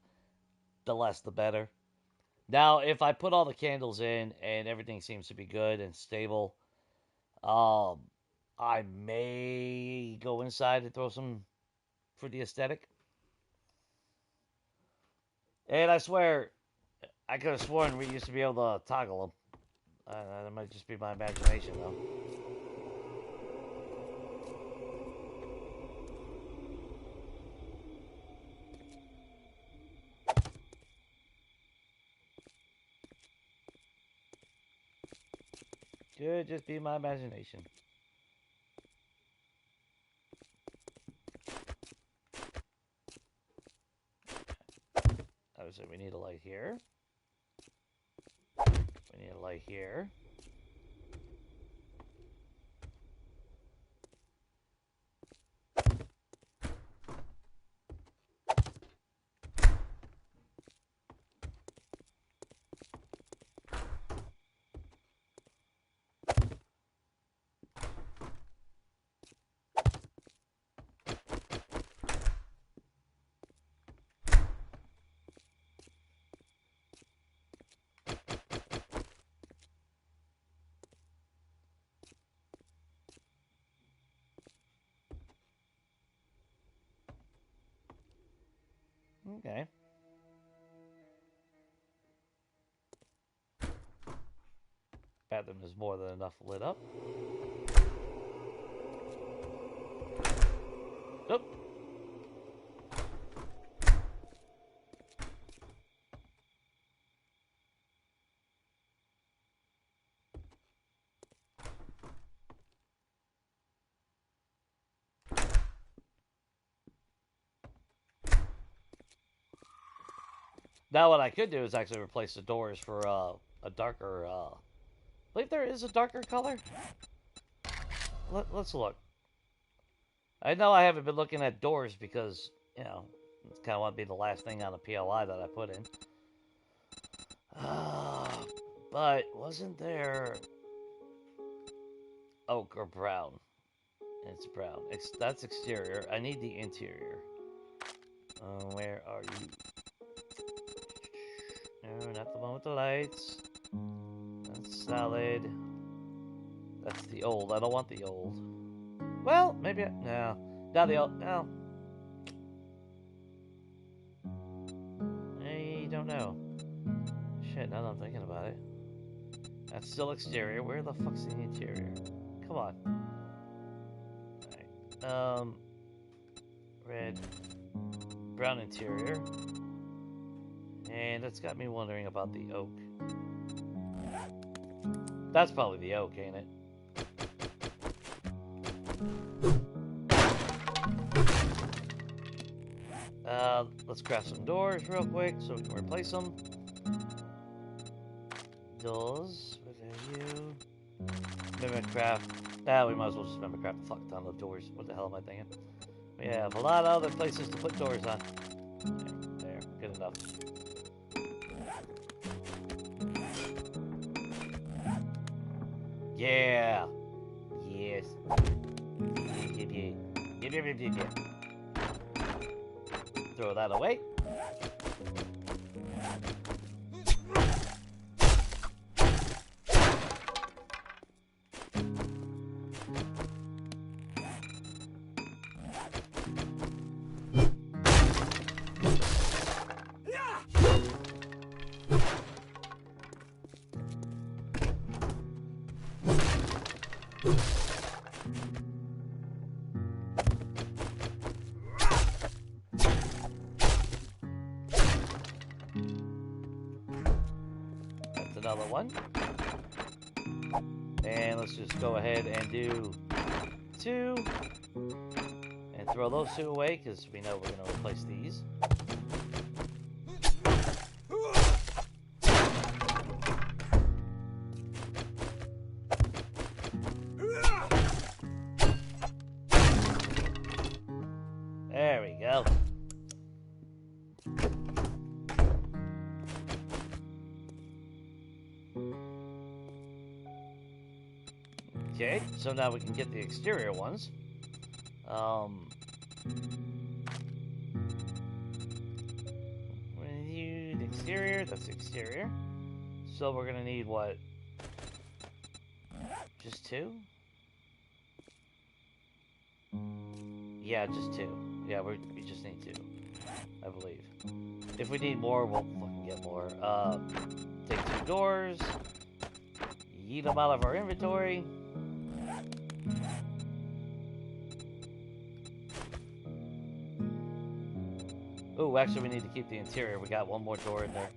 Speaker 1: the less the better. Now, if I put all the candles in and everything seems to be good and stable, I may go inside and throw some for the aesthetic. And I swear, I could have sworn we used to be able to toggle them. That might just be my imagination, though. Could just be my imagination. Obviously, we need a light here. We need a light here. Okay. Bathroom is more than enough lit up. Oop. Now what I could do is actually replace the doors for a darker, I believe there is a darker color. Let's look. I know I haven't been looking at doors because, you know, it's kind of want to be the last thing on the PLI that I put in. But wasn't there oak or brown? It's brown. That's exterior. I need the interior. Where are you? No, not the one with the lights. That's solid. That's the old. I don't want the old. Well, maybe no. Not the old. No. I don't know. Shit, now that I'm thinking about it. That's still exterior. Where the fuck's the interior? Come on. Alright. Red. Brown interior. And that's got me wondering about the oak. That's probably the oak, ain't it? Let's craft some doors real quick so we can replace them. Doors, what are you? Mimicraft. We might as well just mimicraft the fuck ton of doors. What the hell am I thinking? We have a lot of other places to put doors on. There, good enough. Yeah. Yes. Throw that away. Another one. And let's just go ahead and do 2. And throw those 2 away because we know we're going to replace these. There we go. Okay, so now we can get the exterior ones. We need exterior, that's exterior. So we're gonna need what? Just 2? Yeah, just 2. Yeah, we just need 2, I believe. If we need more, we'll fucking get more. Take 2 doors. Yeet them out of our inventory. Oh, actually, we need to keep the interior. We got one more door in there.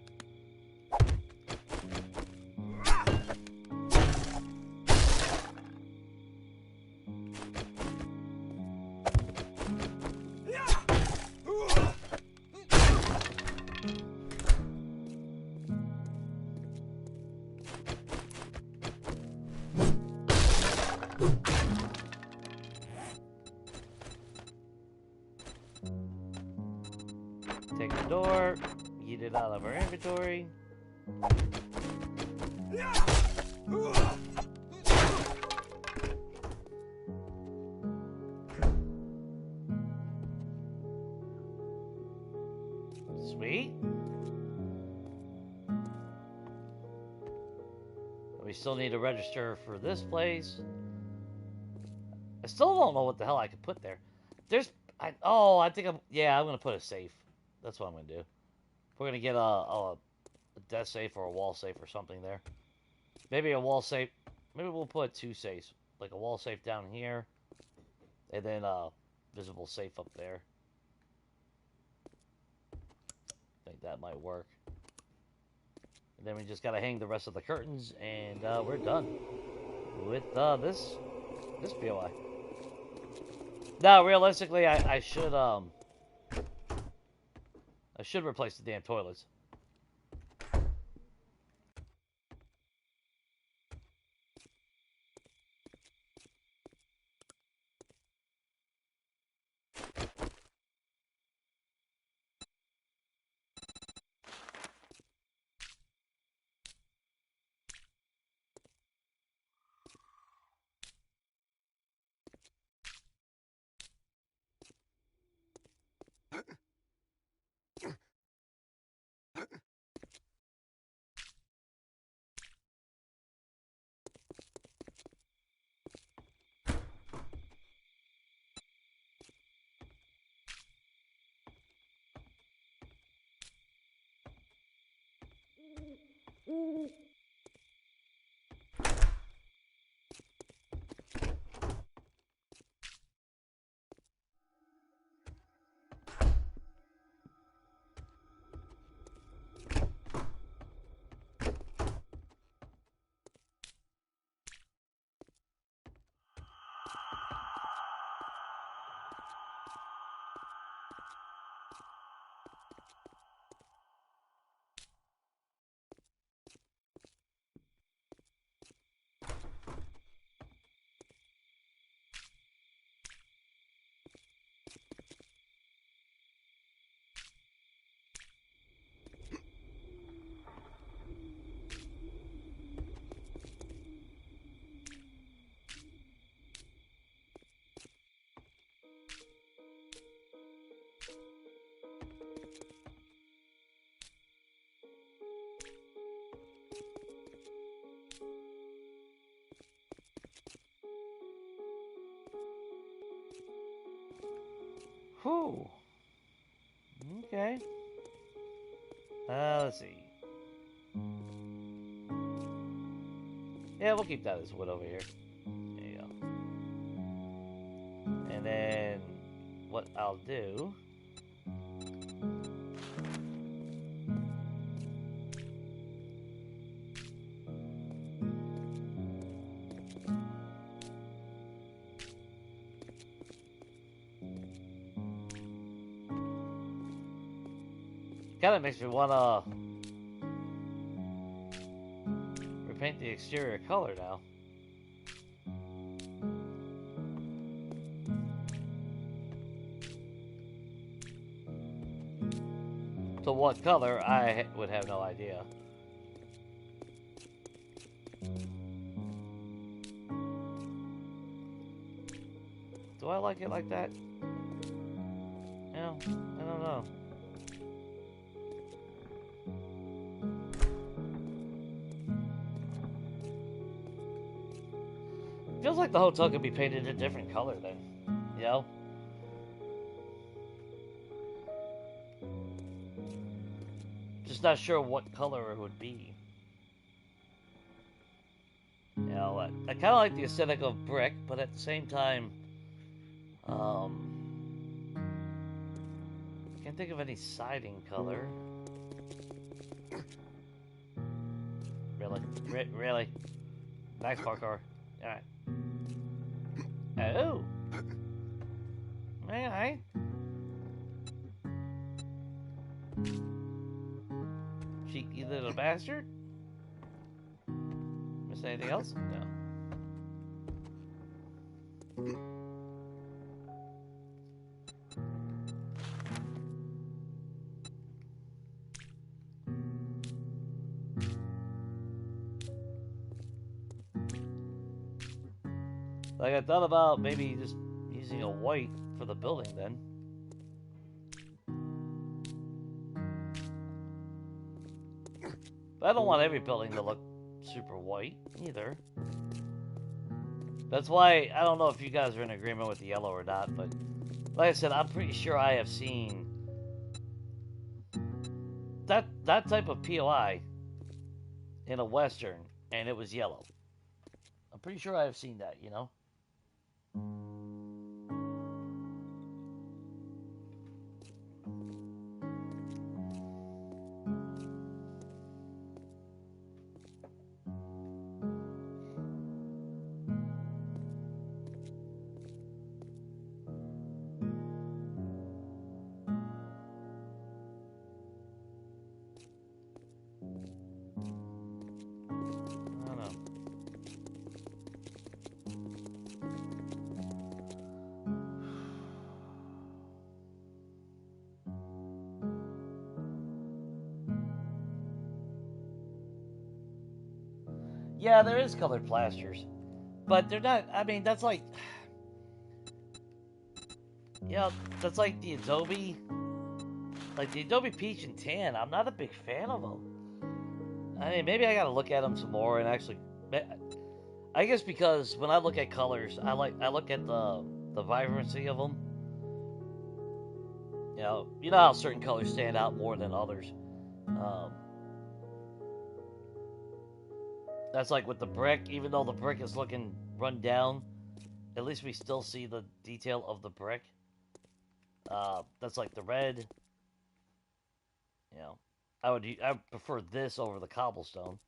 Speaker 1: it out of our inventory. Sweet. We still need to register for this place. I still don't know what the hell I could put there. I'm gonna put a safe. That's what I'm gonna do. We're gonna get a death safe or a wall safe or something there. Maybe a wall safe. Maybe we'll put two safes, like a wall safe down here, and then a visible safe up there. I think that might work. And then we just gotta hang the rest of the curtains, and we're done with this POI. No, realistically, I should replace the damn toilets. Whew. Okay. Let's see. Yeah, we'll keep that as wood over here. There you go. And then what I'll do... Kind of makes me want to repaint the exterior color now. So what color, I would have no idea. Do I like it like that? No, I don't know. Feels like the hotel could be painted a different color then, you know? Just not sure what color it would be. You know, I kind of like the aesthetic of brick, but at the same time, can't think of any siding color. Really? Really? Nice parkour. Alright. Oh! Alright. Cheeky little bastard. Miss anything else? No. Like, I thought about maybe just using a white for the building then. But I don't want every building to look super white either. That's why, I don't know if you guys are in agreement with the yellow or not, but like I said, I'm pretty sure I have seen that type of POI in a Western, and it was yellow. I'm pretty sure I have seen that, you know? I don't know. Yeah, there is colored plasters, but they're not. I mean, that's like, you know, that's like the Adobe Peach and Tan. I'm not a big fan of them. I mean, maybe I gotta look at them some more and actually. I guess because when I look at colors, I look at the vibrancy of them. You know how certain colors stand out more than others. Um, that's like with the brick. Even though the brick is looking run down, at least we still see the detail of the brick. That's like the red. You know, I prefer this over the cobblestone.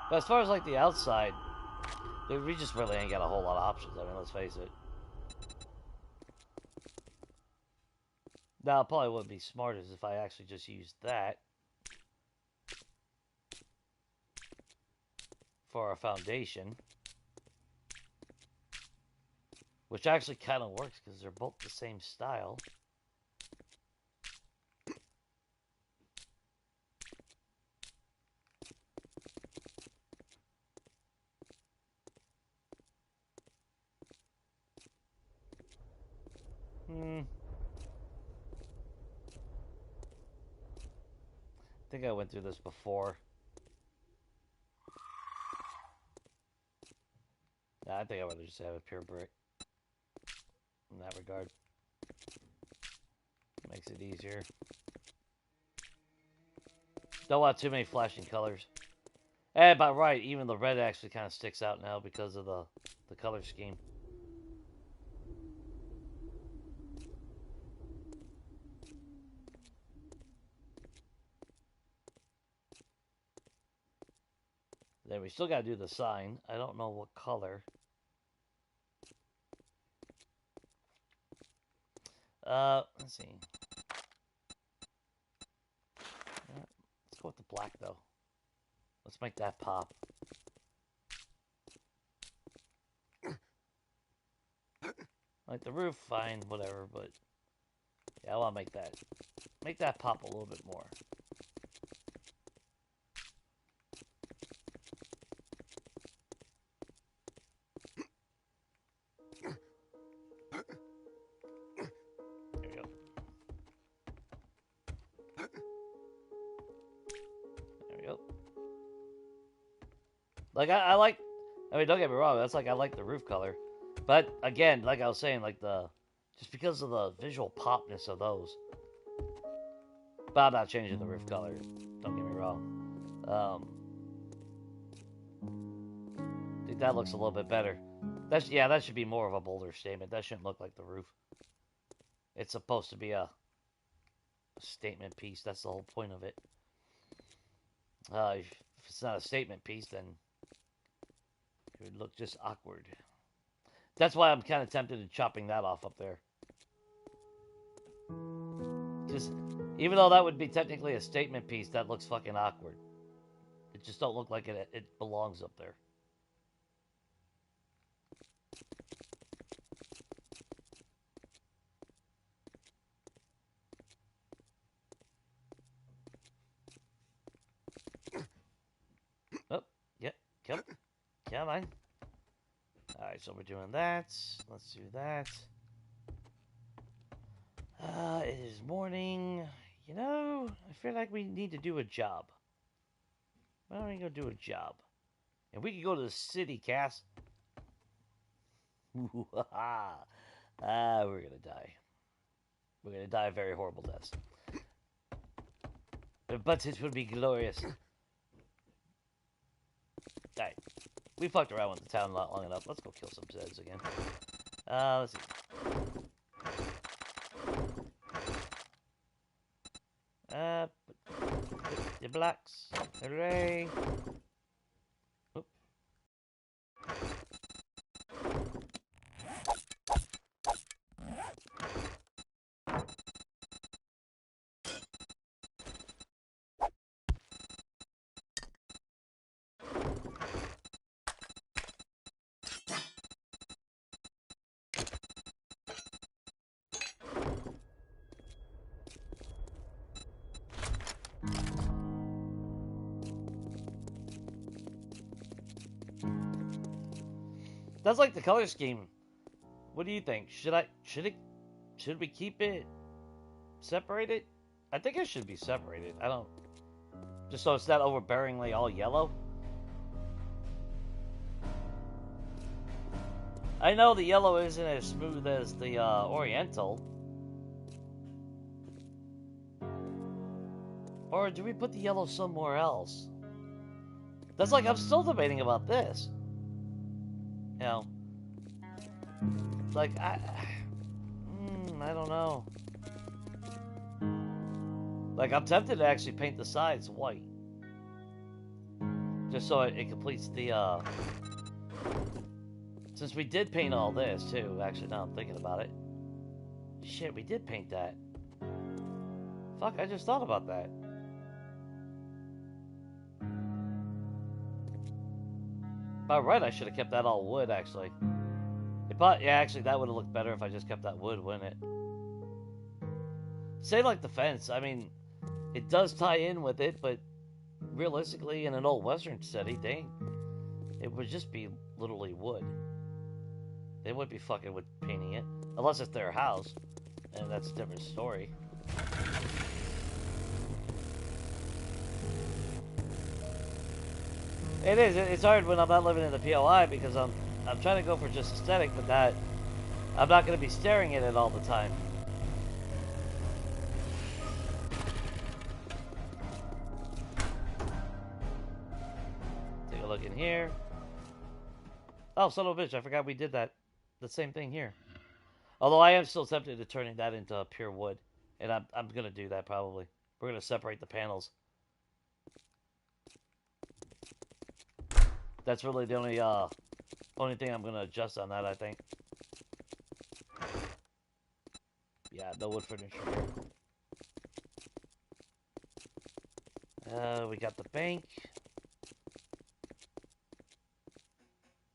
Speaker 1: But as far as like the outside, dude, we just really ain't got a whole lot of options. I mean, let's face it. Now, it probably wouldn't be smart as if I actually just used that for our foundation, which actually kind of works because they're both the same style. I think I went through this before. Nah, I think I would just have a pure brick in that regard. Makes it easier. Don't want too many flashing colors. But right, even the red actually kind of sticks out now because of the color scheme. Then we still got to do the sign. I don't know what color. Let's see. Let's go with the black though. Let's make that pop. Like the roof, fine, whatever, but yeah, I want to make that pop a little bit more. There we go. There we go. Like I like. I mean, don't get me wrong. That's like I like the roof color, but again, like I was saying, like just because of the visual popness of those. But I'm not changing the roof color. Don't get me wrong. I think that looks a little bit better. That should be more of a bolder statement. That shouldn't look like the roof. It's supposed to be a statement piece. That's the whole point of it. If it's not a statement piece, then it would look just awkward. That's why I'm kind of tempted to chopping that off up there. Just, even though that would be technically a statement piece, that looks fucking awkward. It just don't look like it belongs up there. Alright, so we're doing that. Let's do that. It is morning. You know, I feel like we need to do a job. Why don't we go do a job? And we can go to the city, Cass. We're gonna die. We're gonna die a very horrible deaths. But it would be glorious. Alright. We fucked around with the town not long enough. Let's go kill some Zeds again. Let's see. The blocks. Hooray. Oop. That's like the color scheme. What do you think? Should we keep it separated? I think it should be separated. I don't, just so it's not overbearingly all yellow. I know the yellow isn't as smooth as the Oriental. Or do we put the yellow somewhere else? That's like, I'm still debating about this. You know, like, I don't know. Like, I'm tempted to actually paint the sides white. Just so it completes the, since we did paint all this, too. Actually, now I'm thinking about it. Shit, we did paint that. Fuck, I just thought about that. By right, I should have kept that all wood, actually. Yeah, actually, that would have looked better if I just kept that wood, wouldn't it? Say like the fence, I mean, it does tie in with it, but realistically, in an old Western setting, it would just be literally wood. They wouldn't be fucking with painting it. Unless it's their house, and that's a different story. It is. It's hard when I'm not living in the POI because I'm trying to go for just aesthetic, but that I'm not going to be staring at it all the time. Take a look in here. Oh, son of a bitch! I forgot we did that. The same thing here. Although I am still tempted to turning that into pure wood, and I'm going to do that probably. We're going to separate the panels. That's really the only thing I'm gonna adjust on that, I think. Yeah, no wood furniture here. We got the bank.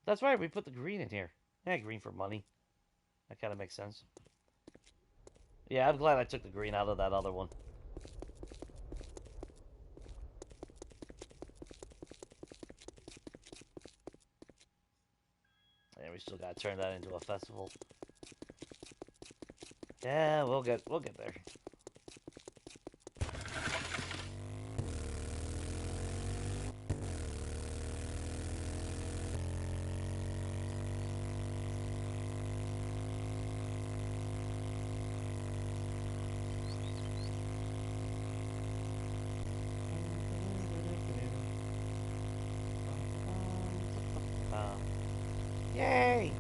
Speaker 1: That's right, we put the green in here. Yeah, green for money. That kind of makes sense. Yeah, I'm glad I took the green out of that other one. We still gotta turn that into a festival. Yeah, we'll get there. Yay!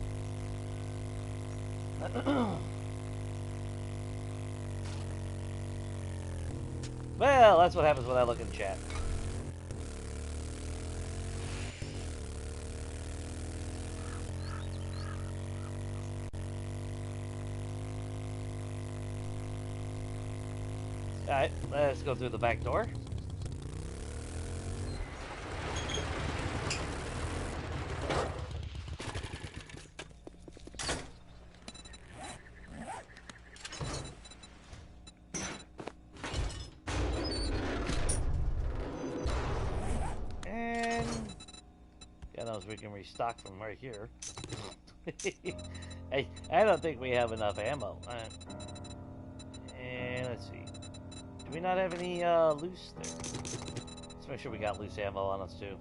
Speaker 1: Well, that's what happens when I look in chat. Alright, let's go through the back door. We can restock from right here. I don't think we have enough ammo. And let's see. Do we not have any loose there? Let's make sure we got loose ammo on us too.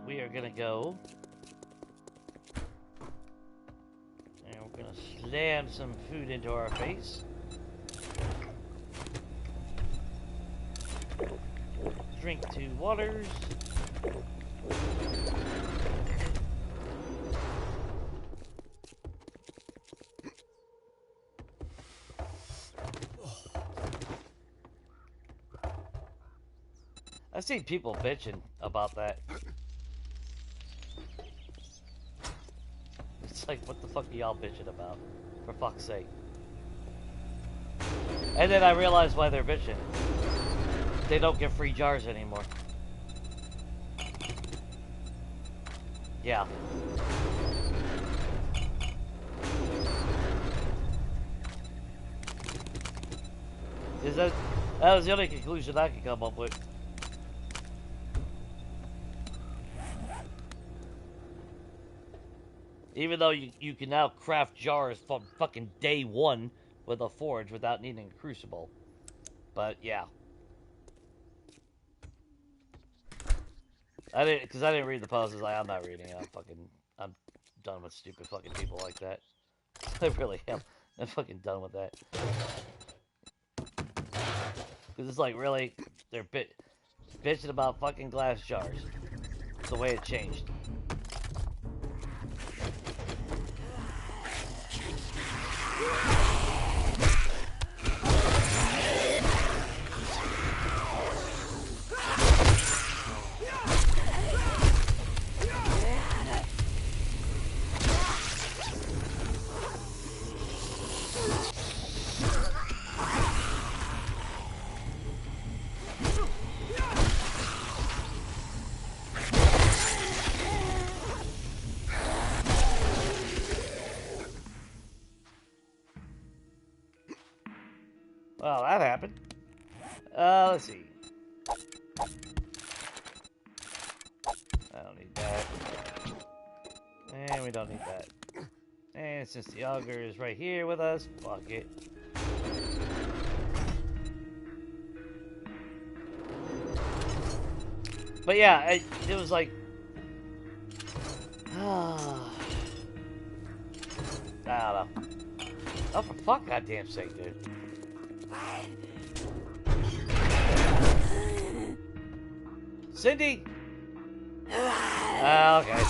Speaker 1: We are gonna go. And we're gonna slam some food into our face. Drink 2 waters. I've seen people bitching about that. It's like, what the fuck are y'all bitching about? For fuck's sake. And then I realized why they're bitching. They don't get free jars anymore. Yeah. That was the only conclusion I could come up with. Even though you can now craft jars from fucking day 1 with a forge without needing a crucible. But yeah. I didn't read the post. Like, I'm not reading it. I'm done with stupid fucking people like that. I really am. I'm fucking done with that. Because it's like, really, they're bitching about fucking glass jars. It's the way it changed. Well, that happened. Let's see. I don't need that. And we don't need that. And since the auger is right here with us, fuck it. But yeah, it was like... I don't know. Oh, for fuck goddamn sake, dude. Cindy! Okay.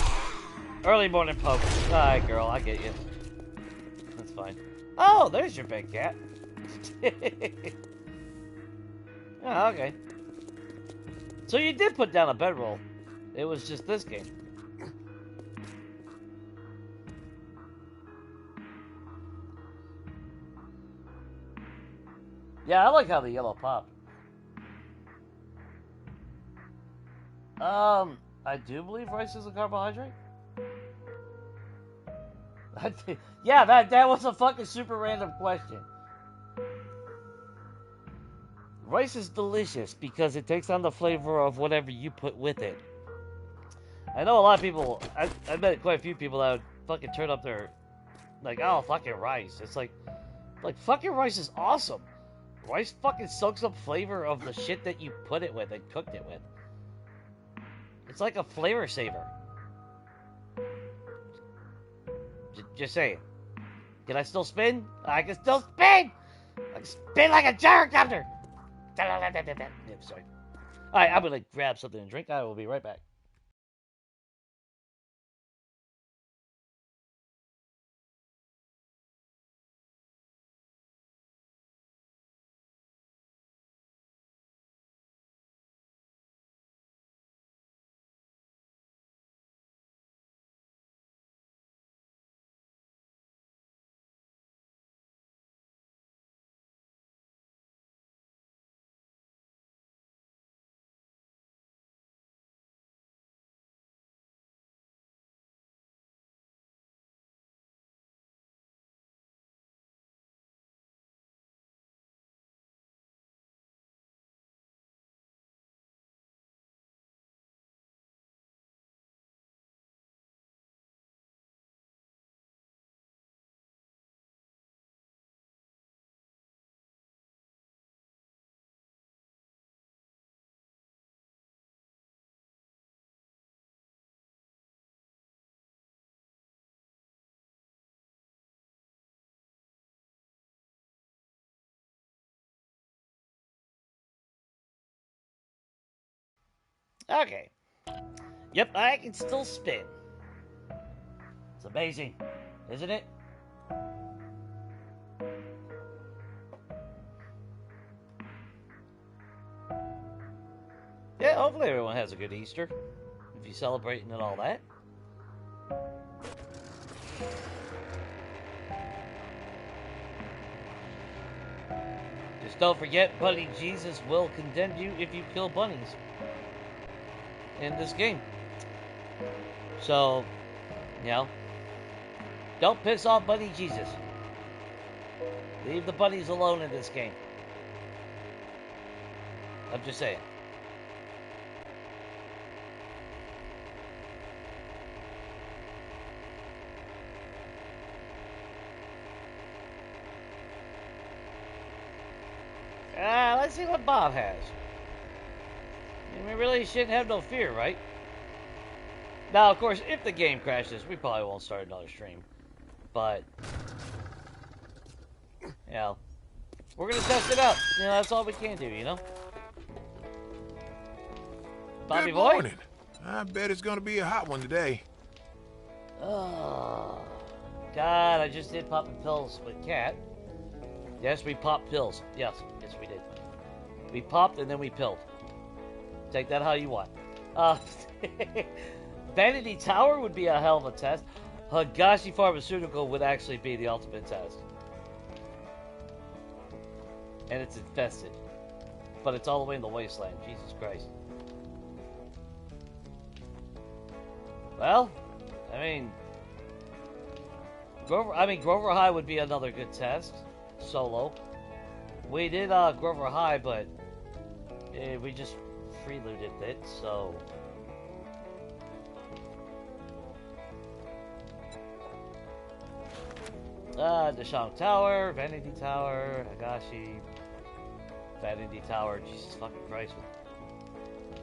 Speaker 1: Early morning poke. Alright, girl, I get you. That's fine. Oh, there's your big cat. Oh, okay. So you did put down a bedroll. It was just this game. Yeah, I like how the yellow popped. I do believe rice is a carbohydrate. Yeah, that was a fucking super random question. Rice is delicious because it takes on the flavor of whatever you put with it. I know a lot of people, I met quite a few people that would fucking turn up their, like, oh, fucking rice. It's like fucking rice is awesome. Rice fucking soaks up flavor of the shit that you put it with and cooked it with. It's like a flavor saver. Just saying. Can I still spin? I can still spin! I can spin like a gyrocopter! Sorry. Alright, I'm gonna grab something to drink. I will be right back. Okay. Yep, I can still spin. It's amazing, isn't it? Yeah, hopefully everyone has a good Easter. If you're celebrating and all that. Just don't forget, Bunny Jesus will condemn you if you kill bunnies in this game. So, you know, don't piss off Bunny Jesus. Leave the bunnies alone in this game. I'm just saying. Let's see what Bob has. I mean, we really shouldn't have no fear, right? Now, of course, if the game crashes, we probably won't start another stream. But, you know, we're going to test it out. You know, that's all we can do, you know? Bobby
Speaker 3: Good
Speaker 1: boy?
Speaker 3: morning. I bet it's going to be a hot one today.
Speaker 1: Oh, God, I just did popping pills with Cat. Yes, we popped pills. Yes, we did. We popped and then we pilled. Take that how you want. Vanity Tower would be a hell of a test. Higashi Pharmaceutical would actually be the ultimate test. And it's infested. But it's all the way in the wasteland. Jesus Christ. Well, I mean, Grover High would be another good test. Solo. We did Grover High, but we just freelooted it, so... Deshang Tower, Vanity Tower, Higashi, Vanity Tower, Jesus fucking Christ.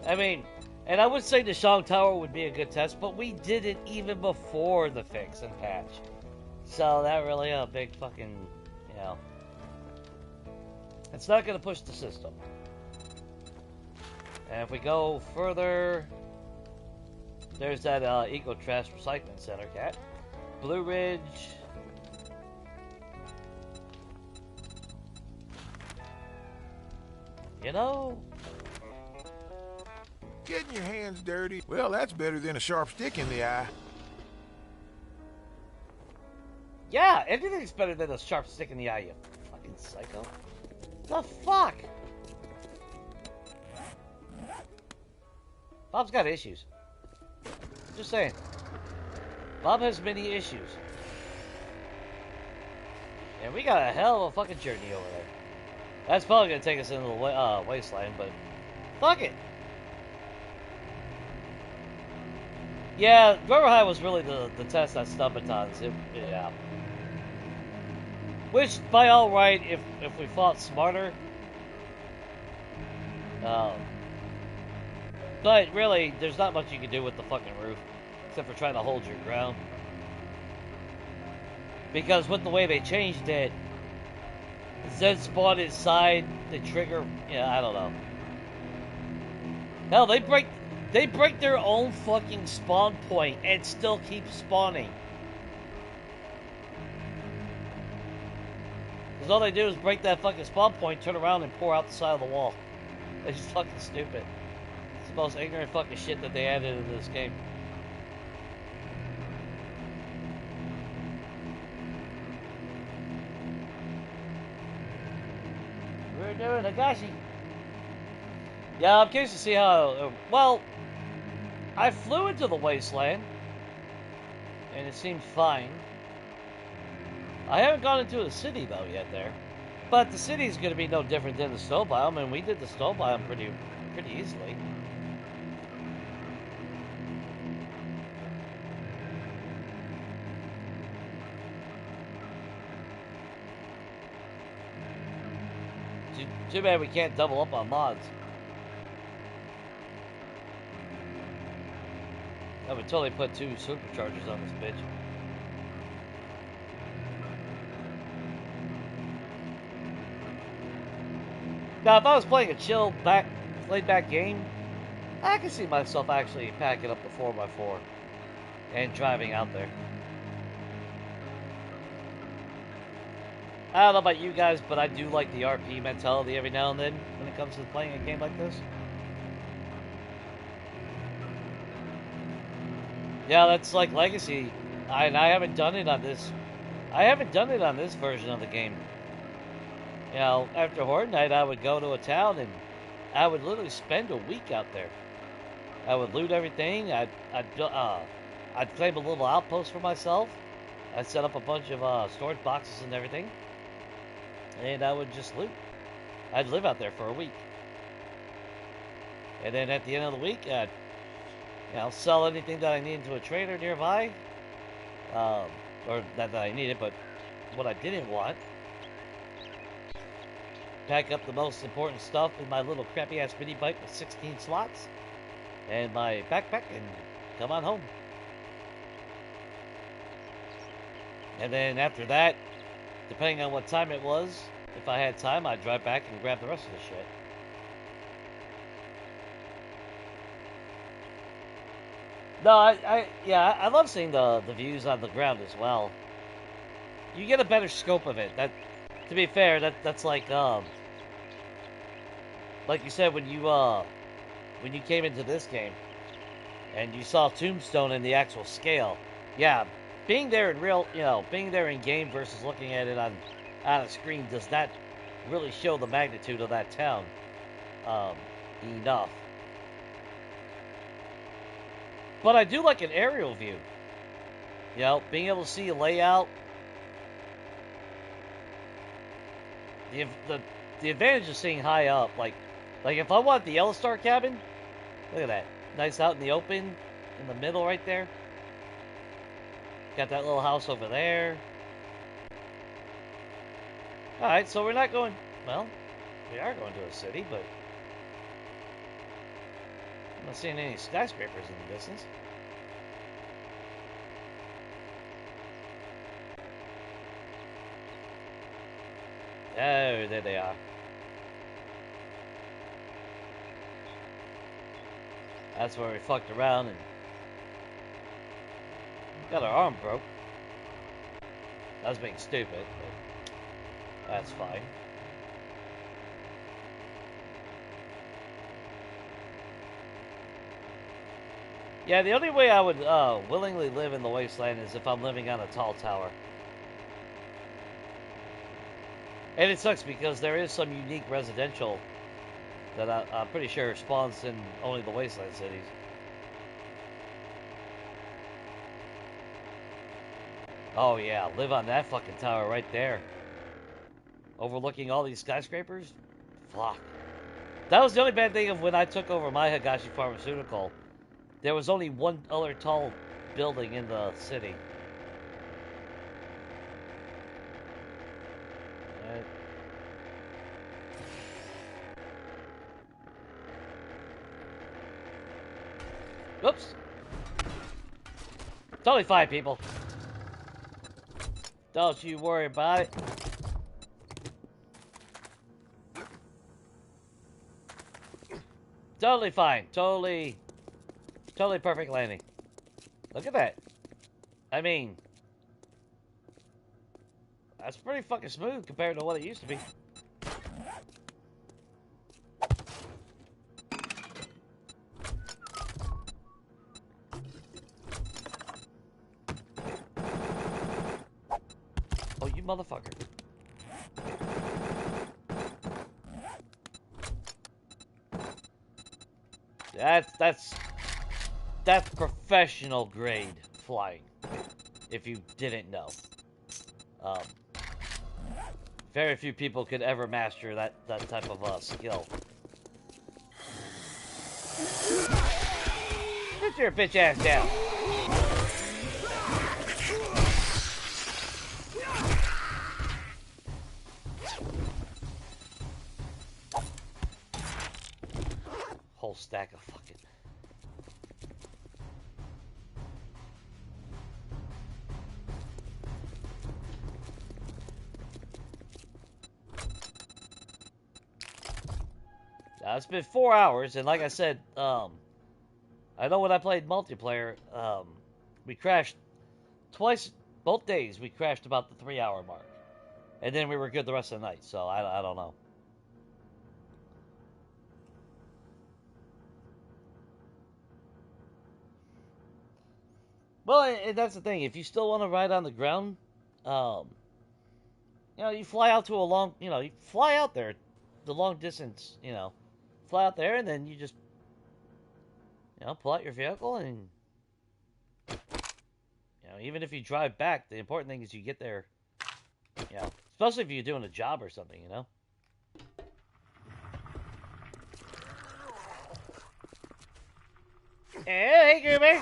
Speaker 1: I mean, and I would say Deshang Tower would be a good test, but we did it even before the fix and patch. So that really a big fucking, you know... It's not going to push the system. And if we go further, there's that Eco Trash Recycling Center, Cat. Blue Ridge. You know?
Speaker 3: Getting your hands dirty, well, that's better than a sharp stick in the eye.
Speaker 1: Yeah, anything's better than a sharp stick in the eye, you fucking psycho. The fuck? Bob's got issues. Just saying. Bob has many issues. And we got a hell of a fucking journey over there. That's probably going to take us into the wasteland, but fuck it. Yeah, Grover High was really the test at Stubbatons. Yeah. Which, by all right, if we fought smarter. But really, there's not much you can do with the fucking roof. Except for trying to hold your ground. Because with the way they changed it, Zed spawned inside the trigger. Yeah, I don't know. Hell, they break their own fucking spawn point and still keep spawning. Because all they do is break that fucking spawn point, turn around, and pour out the side of the wall. It's just fucking stupid. It's the most ignorant fucking shit that they added into this game. We're doing Higashi. Yeah, I'm curious to see how... well, I flew into the wasteland, and it seemed fine. I haven't gone into a city, though, yet there. But the city's going to be no different than the snow biome, and we did the snow biome pretty easily. Too bad we can't double up on mods. I would totally put 2 superchargers on this bitch. Now, if I was playing a chill, laid-back game, I can see myself actually packing up the 4x4 and driving out there. I don't know about you guys, but I do like the RP mentality every now and then when it comes to playing a game like this. Yeah, that's like Legacy. I haven't done it on this. I haven't done it on this version of the game. You know, after Horde Night, I would go to a town and I would literally spend a week out there. I would loot everything. I'd claim a little outpost for myself. I'd set up a bunch of storage boxes and everything, and I would just loot. I'd live out there for a week, and then at the end of the week, I'd sell anything that I needed to a trader nearby, or not that I needed, but what I didn't want. Pack up the most important stuff in my little crappy ass mini bike with 16 slots and my backpack and come on home. And then after that, depending on what time it was, if I had time, I'd drive back and grab the rest of the shit. No, I love seeing the views on the ground as well. You get a better scope of it. That, to be fair, that's like you said when you came into this game and you saw Tombstone in the actual scale. Yeah, being there in real, being there in game versus looking at it on a screen does not really show the magnitude of that town enough. But I do like an aerial view. Being able to see a layout. The advantage of seeing high up, like if I want the Yellow Star cabin, look at that. Nice out in the open, in the middle right there. Got that little house over there. Alright, so we're not going, well, we are going to a city, but I'm not seeing any skyscrapers in the distance. Oh, there they are. That's where we fucked around and got our arm broke. I was being stupid, but that's fine. Yeah, the only way I would willingly live in the wasteland is if I'm living on a tall tower. And it sucks because there is some unique residential that I'm pretty sure spawns in only the wasteland cities. Oh yeah, live on that fucking tower right there. Overlooking all these skyscrapers? Fuck. That was the only bad thing of when I took over my Higashi Pharmaceutical. There was only one other tall building in the city. Whoops. Totally fine, people. Don't you worry about it. Totally fine. Totally perfect landing. Look at that. I mean, that's pretty fucking smooth compared to what it used to be. Oh, you motherfucker. That's professional grade flying, if you didn't know. Very few people could ever master that type of skill. Sit your bitch ass down. Whole stack of fucking... It's been 4 hours, and like I said, I know when I played multiplayer, we crashed twice, both days. We crashed about the 3-hour mark, and then we were good the rest of the night. So I don't know. Well, and that's the thing. If you still want to ride on the ground, you know, you fly out to a long, you know, you fly out there, the long distance, you know, fly out there, and then you just, you know, pull out your vehicle, and, you know, even if you drive back, the important thing is you get there, you know, especially if you're doing a job or something, you know. Hey, Goober!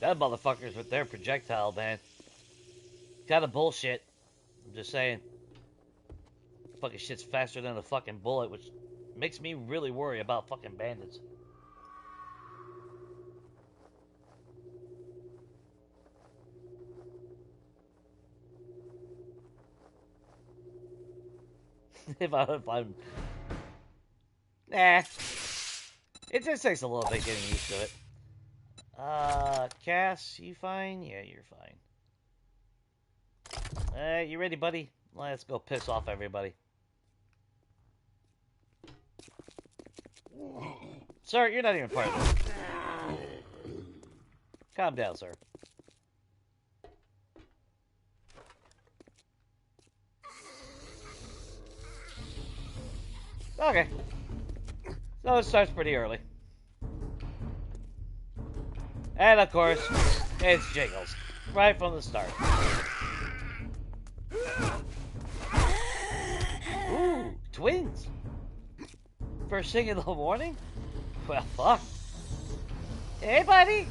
Speaker 1: That motherfuckers with their projectile, man. Kind of bullshit. I'm just saying. Fucking shit's faster than a fucking bullet, which makes me really worry about fucking bandits. if I'm... Nah. It just takes a little bit getting used to it. Cass, you fine? Yeah, you're fine. You ready, buddy? Let's go piss off everybody. Sir, you're not even part of this. Calm down, sir. Okay. So it starts pretty early. And of course, it's Jiggles. Right from the start. Ooh, twins! First thing in the morning? Well, fuck. Hey, buddy!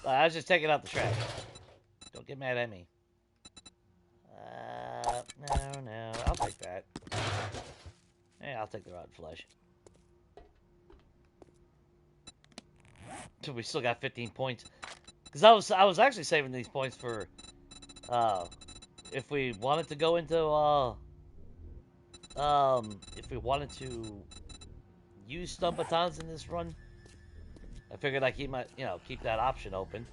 Speaker 1: I was just taking out the trash. Don't get mad at me. No, I'll take that. Yeah, I'll take the rotten flesh. We still got 15 points. Because I was actually saving these points for, if we wanted to go into, if we wanted to use stun batons in this run. I figured I'd keep keep that option open.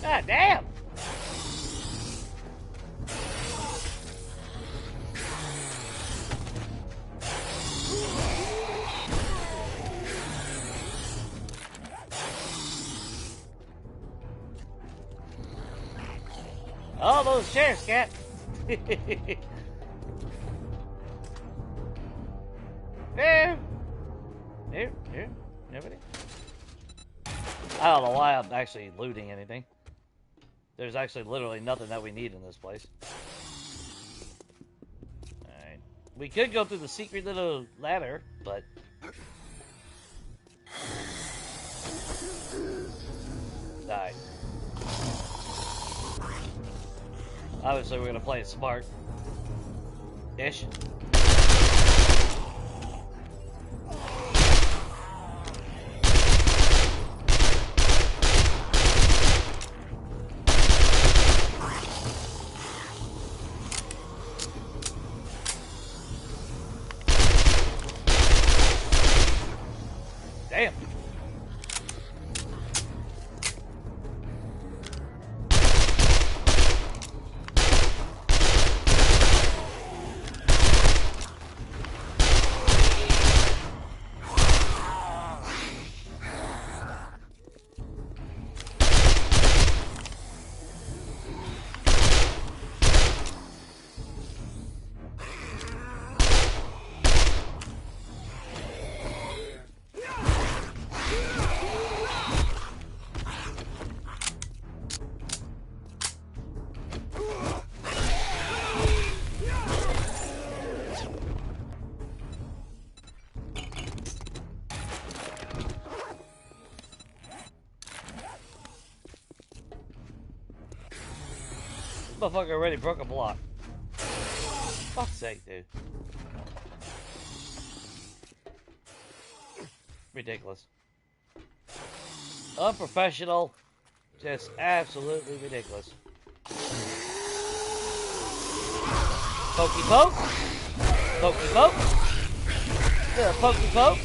Speaker 1: God damn! All those chairs, cat. There. Here. Nobody. I don't know why I'm actually looting anything. There's actually literally nothing that we need in this place. Alright. We could go through the secret little ladder, but... Alright. Obviously, we're gonna play it smart-ish. Damn. Motherfucker already broke a block. Fuck's sake, dude. Ridiculous. Unprofessional. Just absolutely ridiculous. Pokey poke. Pokey poke. Yeah, pokey poke.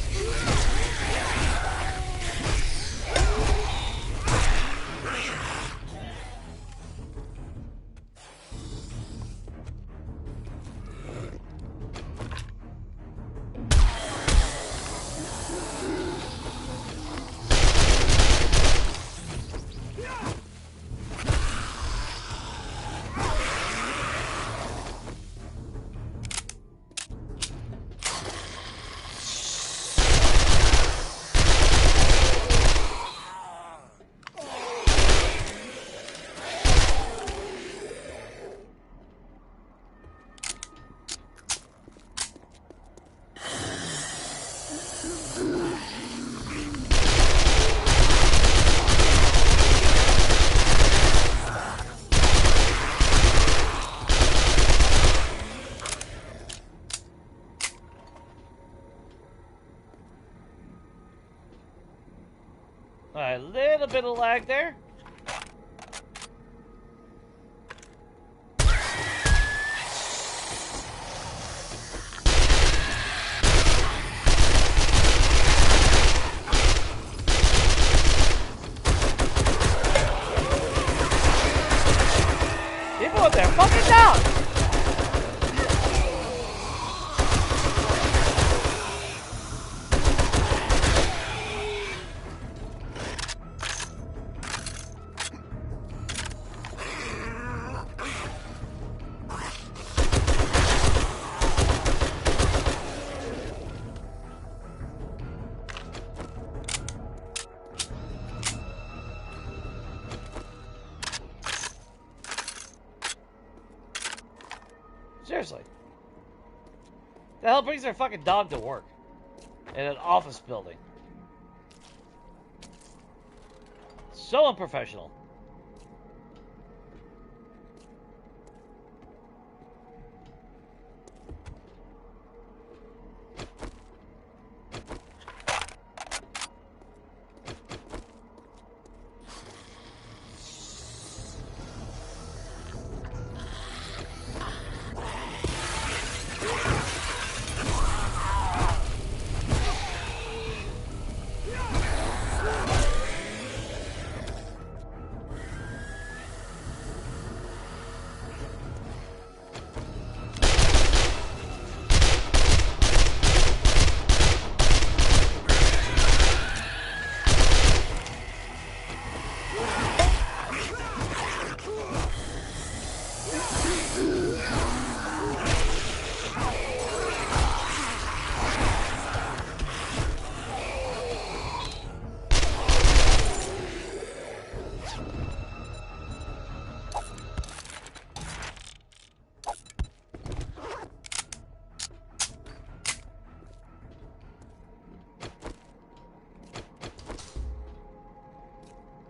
Speaker 1: Alright, a little bit of lag there. People with their fucking down. Seriously. The hell brings their fucking dog to work? In an office building. So unprofessional.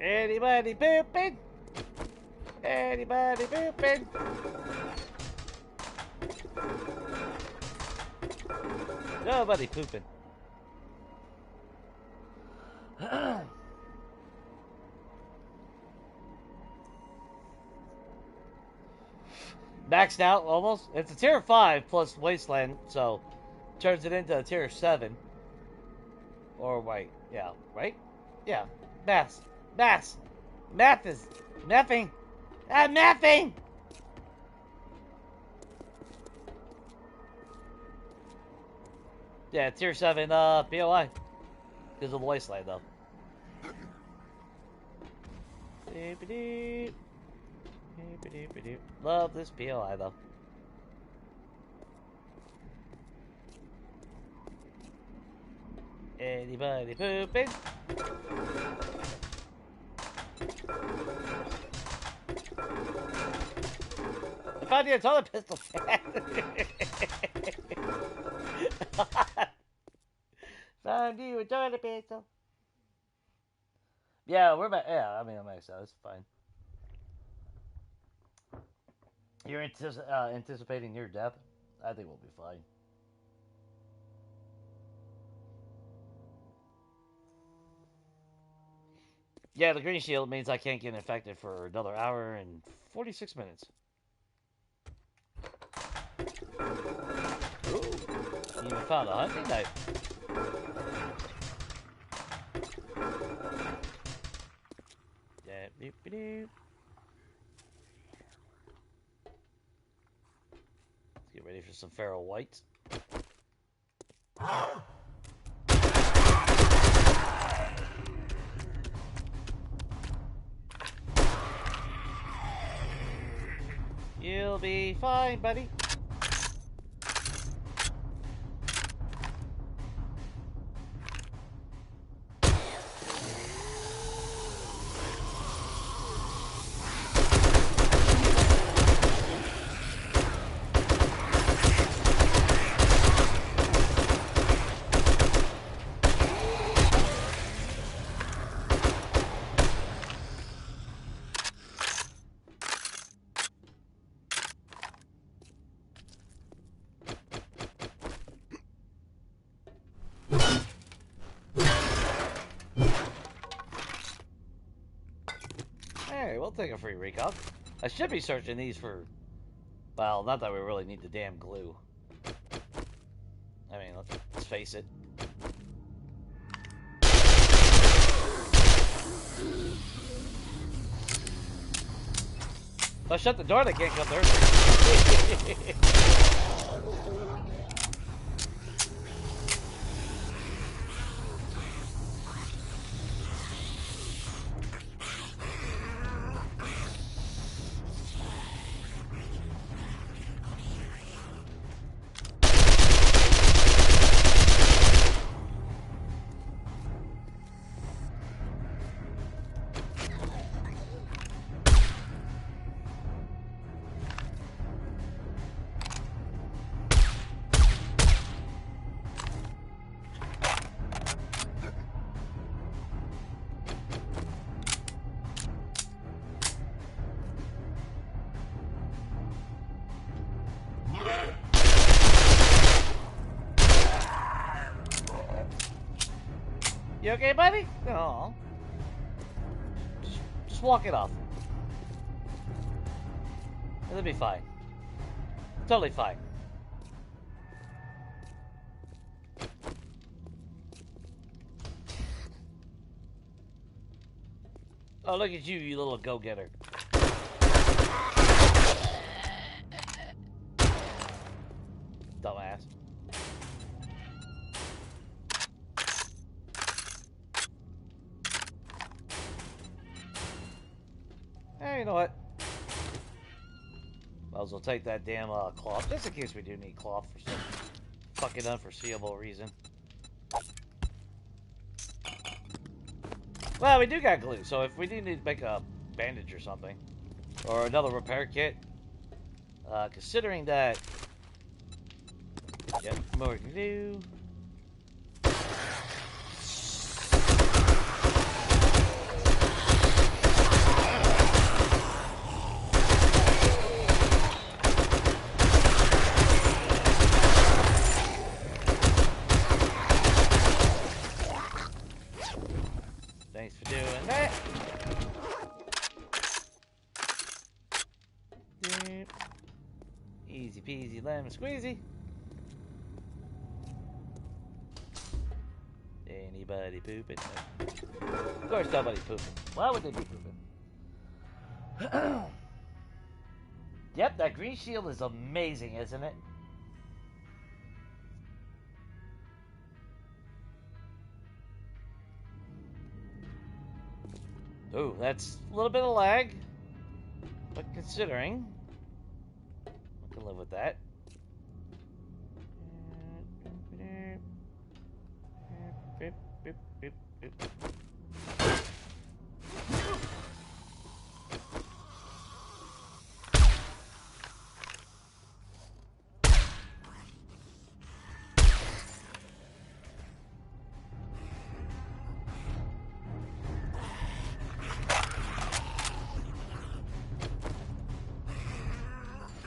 Speaker 1: Anybody pooping? Anybody pooping? Nobody pooping. Maxed out almost. It's a tier 5 plus Wasteland, so turns it into a tier 7. Or wait, yeah, right? Yeah, math. Math. Math is mathing. Mathing. Yeah, tier 7 POI. Because of the Wasteland though. Love this POI though. Anybody pooping? I found you a toilet pistol. Found you a toilet pistol. Yeah, we're back. Yeah, I mean, I'm maxed out. It's fine. You're anticipating your death? I think we'll be fine. Yeah, the green shield means I can't get infected for another hour and 46 minutes. Ooh, you even found a hunting knife. Let's get ready for some feral whites. You'll be fine, buddy. Hey, we'll take a free recon. I should be searching these for... Well, not that we really need the damn glue. I mean, let's face it. If I shut the door, they can't come there. You okay, buddy? No. Just walk it off. It'll be fine. Totally fine. Oh, look at you, you little go-getter. Dumbass. Hey, you know what? Might as well take that damn cloth, just in case we do need cloth for some fucking unforeseeable reason. Well, we do got glue, so if we do need to make a bandage or something, or another repair kit, considering that, yep, more glue. Thanks for doing that. Easy peasy lemon squeezy. Anybody pooping? Of course nobody's pooping. Why would they be pooping? Yep, that green shield is amazing, isn't it? Ooh, that's a little bit of lag. But considering, I can live with that.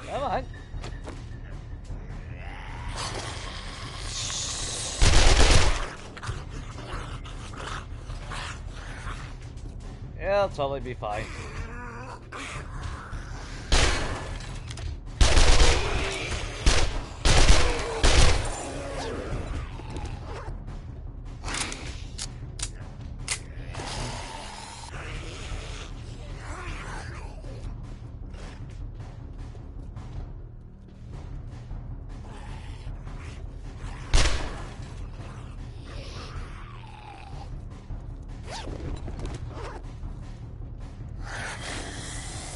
Speaker 1: Come on. It'll totally be fine.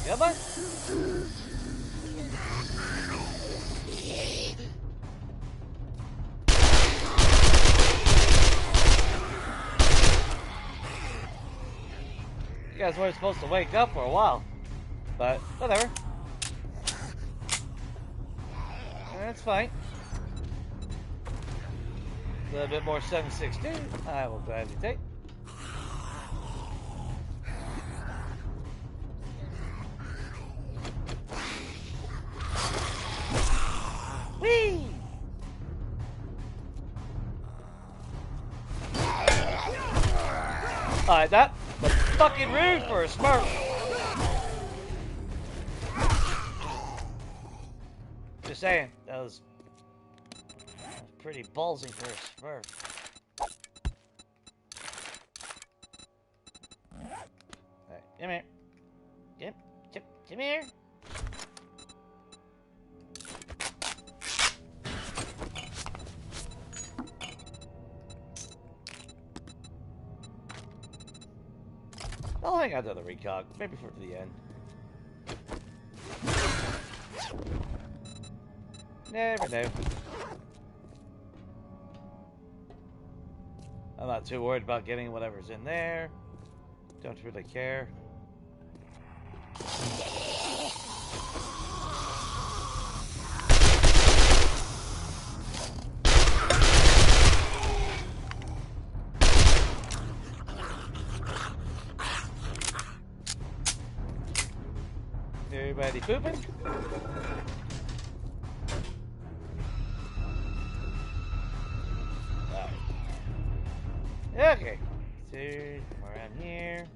Speaker 1: Come on. You guys weren't supposed to wake up for a while, but whatever. That's fine. A little bit more 762. I will gladly take. Whee! Alright, that's fucking rude for a Smurf. Just saying, that was pretty ballsy for a Smurf. Alright, come here. Come here. I'll hang out to the recog, maybe for the end. Never know. I'm not too worried about getting whatever's in there. Don't really care. Everybody pooping? Alright. Okay. So, around here.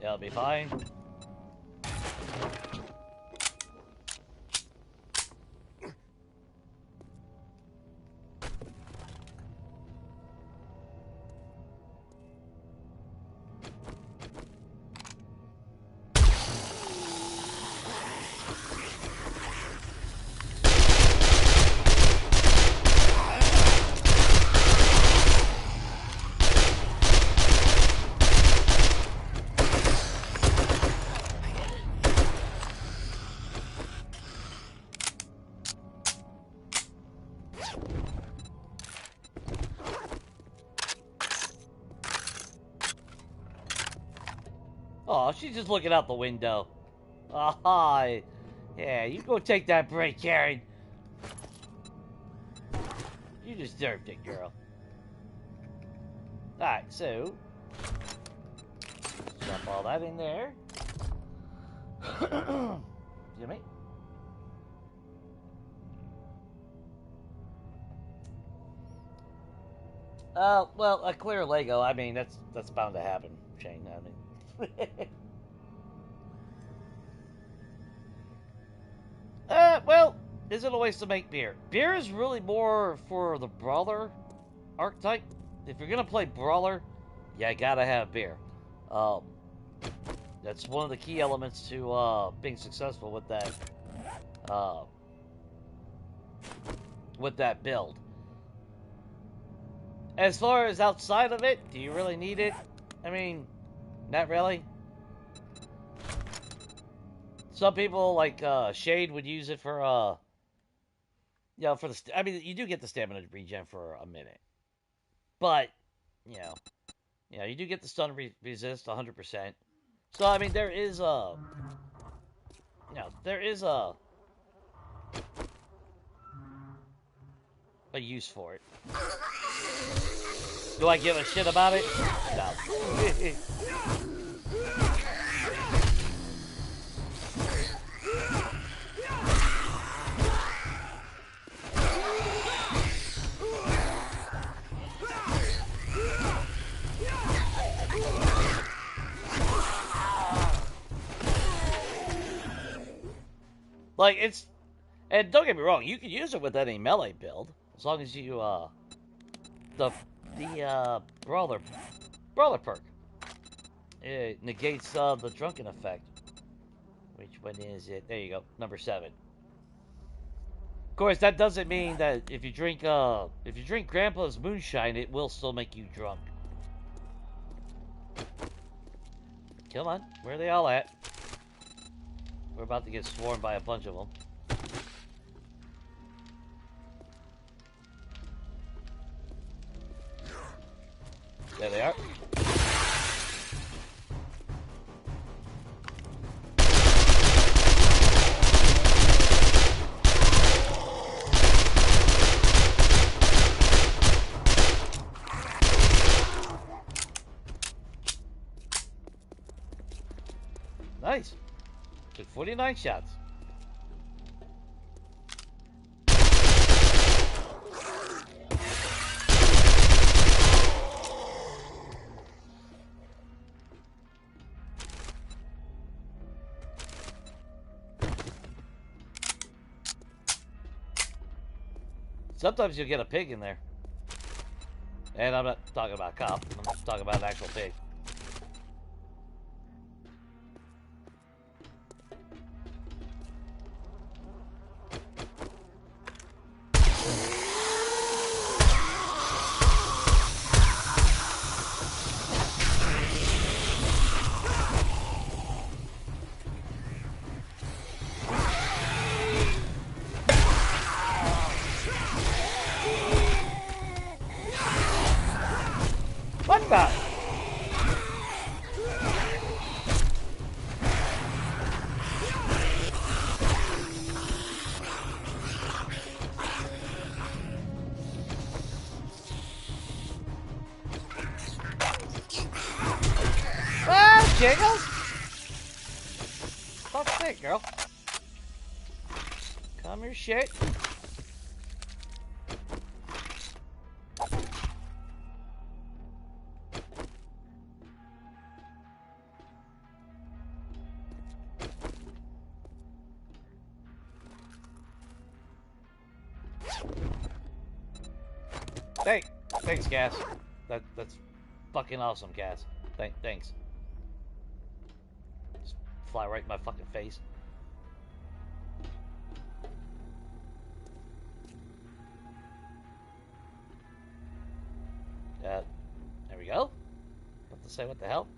Speaker 1: That'll be fine. Oh, she's just looking out the window. Ah, yeah, you go take that break, Karen. You deserved it, girl. Alright, so dump all that in there. Jimmy. Well, a clear Lego. I mean, that's bound to happen, Shane. I mean. Well, is it a waste to make beer? Beer is really more for the brawler archetype. If you're gonna play brawler, you gotta have beer. That's one of the key elements to being successful with that build. As far as outside of it, do you really need it? I mean, not really. Some people, like Shade, would use it for, for the. I mean, you do get the stamina regen for a minute, but you do get the stun resist 100%. So I mean, there is a use for it. Do I give a shit about it? No. Like, it's... And don't get me wrong, you can use it with any melee build. As long as you, the brawler perk. It negates, the drunken effect. Which one is it? There you go, number 7. Of course, that doesn't mean that if you drink Grandpa's moonshine, it will still make you drunk. Come on, where are they all at? We're about to get swarmed by a bunch of them. There they are. Nice. Took 49 shots. Sometimes you'll get a pig in there. And I'm not talking about a cop. I'm just talking about an actual pig. What the? Ah, Jingles! Fuck's sake, girl. Calm your shit. Thanks, Cass. That's fucking awesome, Cass. Thanks. Just fly right in my fucking face. There we go. What to say? What the hell?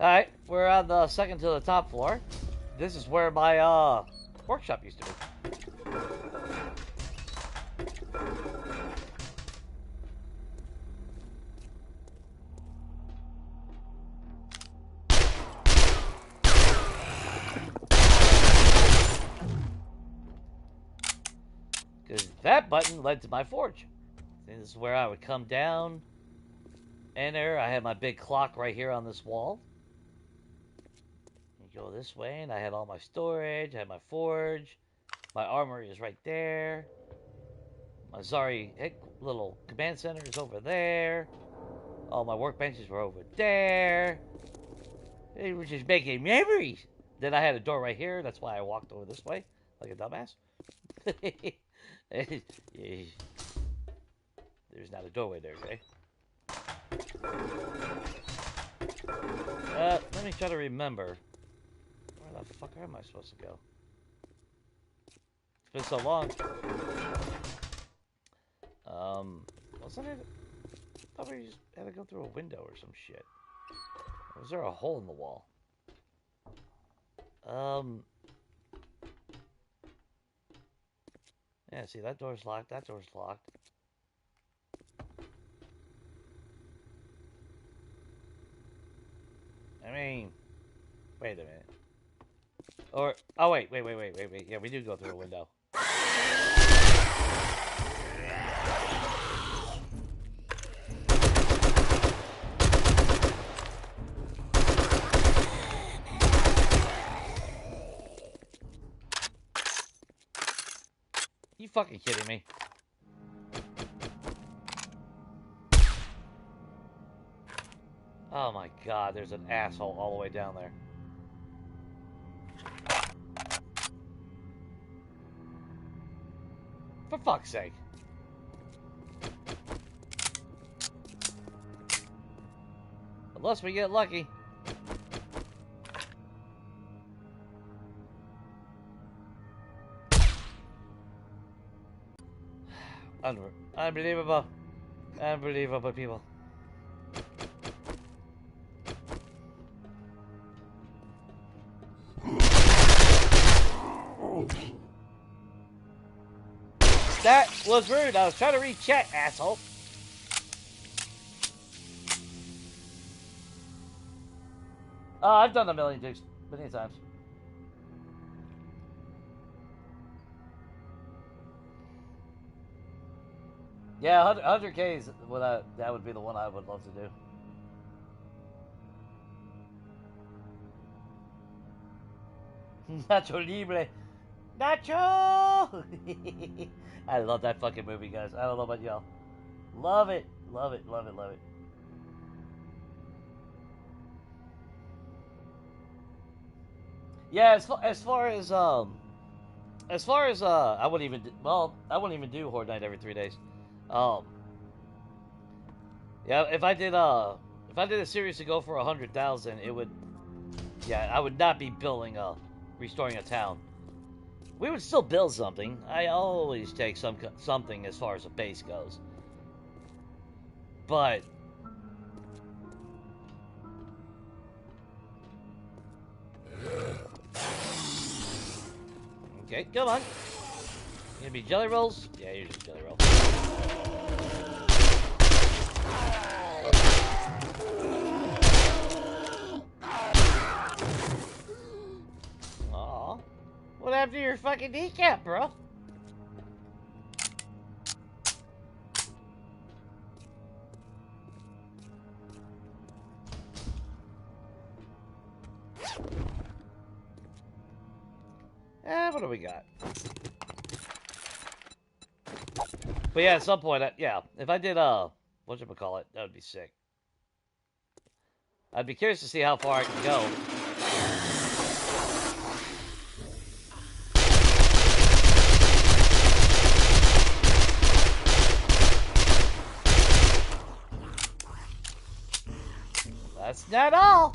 Speaker 1: All right, we're on the second to the top floor. This is where my workshop used to be. Because that button led to my forge. And this is where I would come down, enter. I had my big clock right here on this wall. You go this way, and I had all my storage. I had my forge. My armory is right there. My Zari little command center is over there. All my workbenches were over there. It was just making memories. Then I had a door right here. That's why I walked over this way, like a dumbass. There's not a doorway there, okay? Let me try to remember. Where the fuck am I supposed to go? It's been so long. Wasn't it? I thought we just had to go through a window or some shit. Or was there a hole in the wall? Yeah, see, that door's locked. That door's locked. I mean, wait a minute. Or, oh, wait. Yeah, we do go through a window. fucking kidding me? Oh my god, there's an asshole all the way down there. For fuck's sake. Unless we get lucky. Unbelievable. Unbelievable, people. That was rude. I was trying to read chat, asshole. I've done a million times. Yeah, 100K is that would be the one I would love to do. Nacho Libre. Nacho! I love that fucking movie, guys. I don't know about y'all. Love it. Love it. Love it. Love it. Yeah, as far as I wouldn't even I wouldn't even do Horde Night every 3 days. Yeah, if I did a series to go for 100,000, it would, yeah, I would not be building restoring a town. We would still build something. I always take something as far as a base goes. But okay, come on. You gonna be jelly rolls? Yeah, you're just jelly rolls. Aw. What happened to your fucking kneecap, bro? What do we got? But yeah, at some point, yeah, if I did, whatchamacallit, that would be sick. I'd be curious to see how far I can go. That's not all.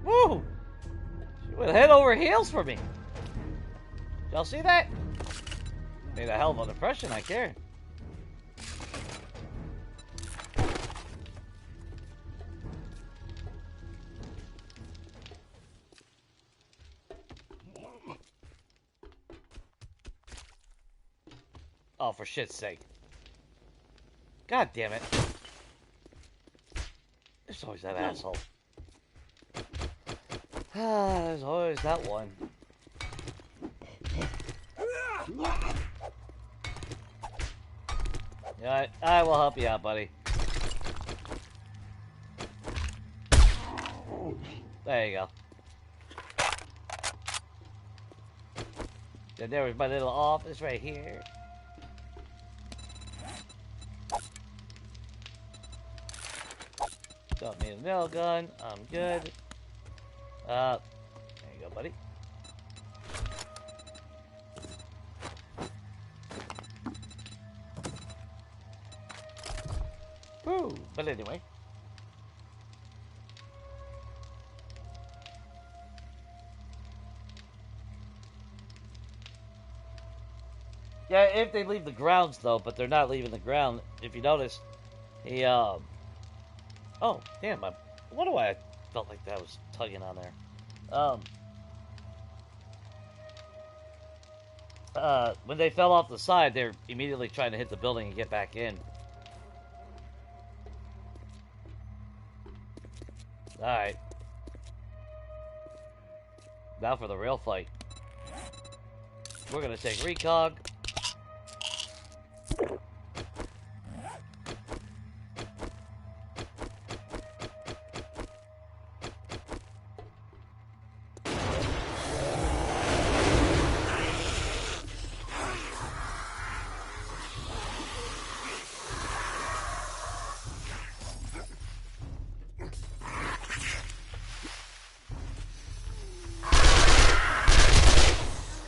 Speaker 1: Woo! She went head over heels for me. Y'all see that? Made a hell of an impression, I care. Oh, for shit's sake. God damn it. There's always that asshole. There's always that one. Yeah, I will help you out, buddy. There you go. Then there was my little office right here. Don't need a nail gun. I'm good. There you go, buddy. Woo! But anyway. Yeah, if they leave the grounds, though, but they're not leaving the ground. If you notice, he, Oh, damn, I wonder why I felt like that was tugging on there. When they fell off the side, they're immediately trying to hit the building and get back in. Alright. Now for the real fight. We're gonna take recog.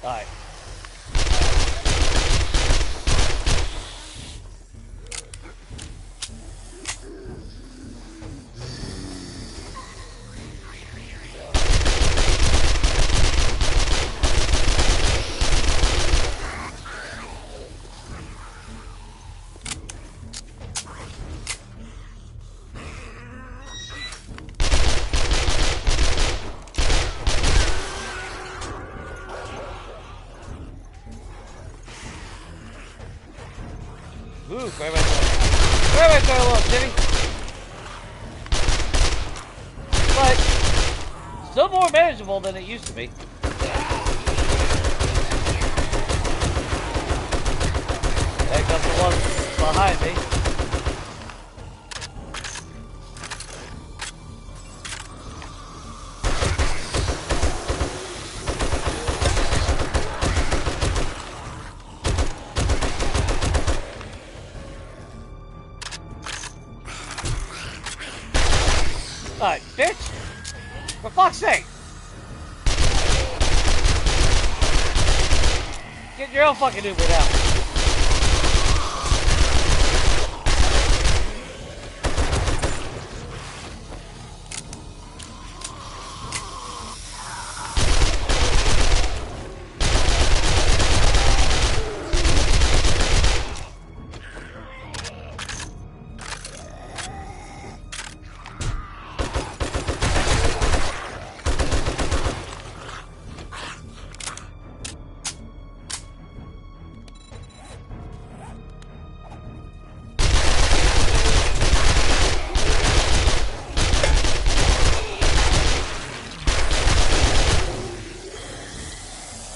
Speaker 1: Alright. Ooh, grab right there, little shitty. But still more manageable than it used to be. There comes the one behind me. Alright, bitch! For fuck's sake! Get your own fucking Uber now.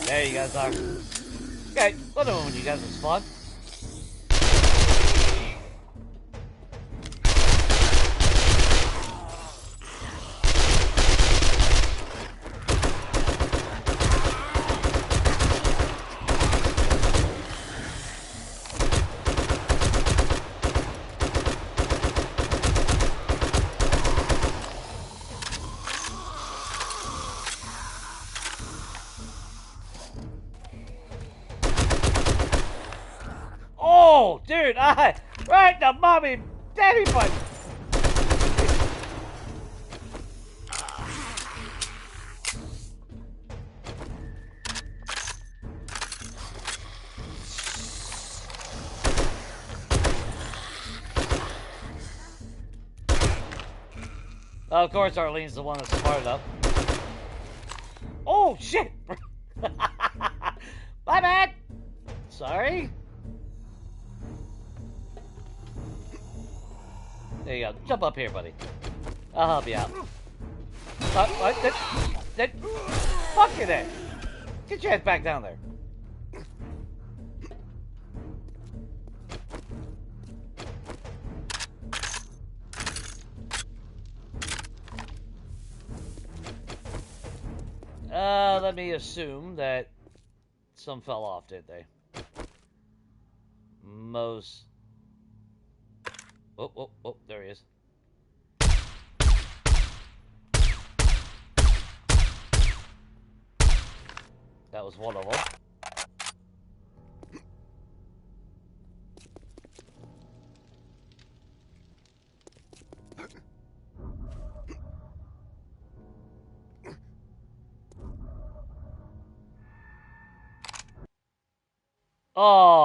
Speaker 1: There you guys are. Okay, what when you guys was fun. Oh, dude, right in the mommy daddy button. Of course, Arlene's the one that's smarted up. Oh, shit! My bad! Sorry. There you go. Jump up here, buddy. I'll help you out. Fuck you there. Get your head back down there. Let me assume that some fell off, did they? Most... Oh, there he is. That was one of them. Oh,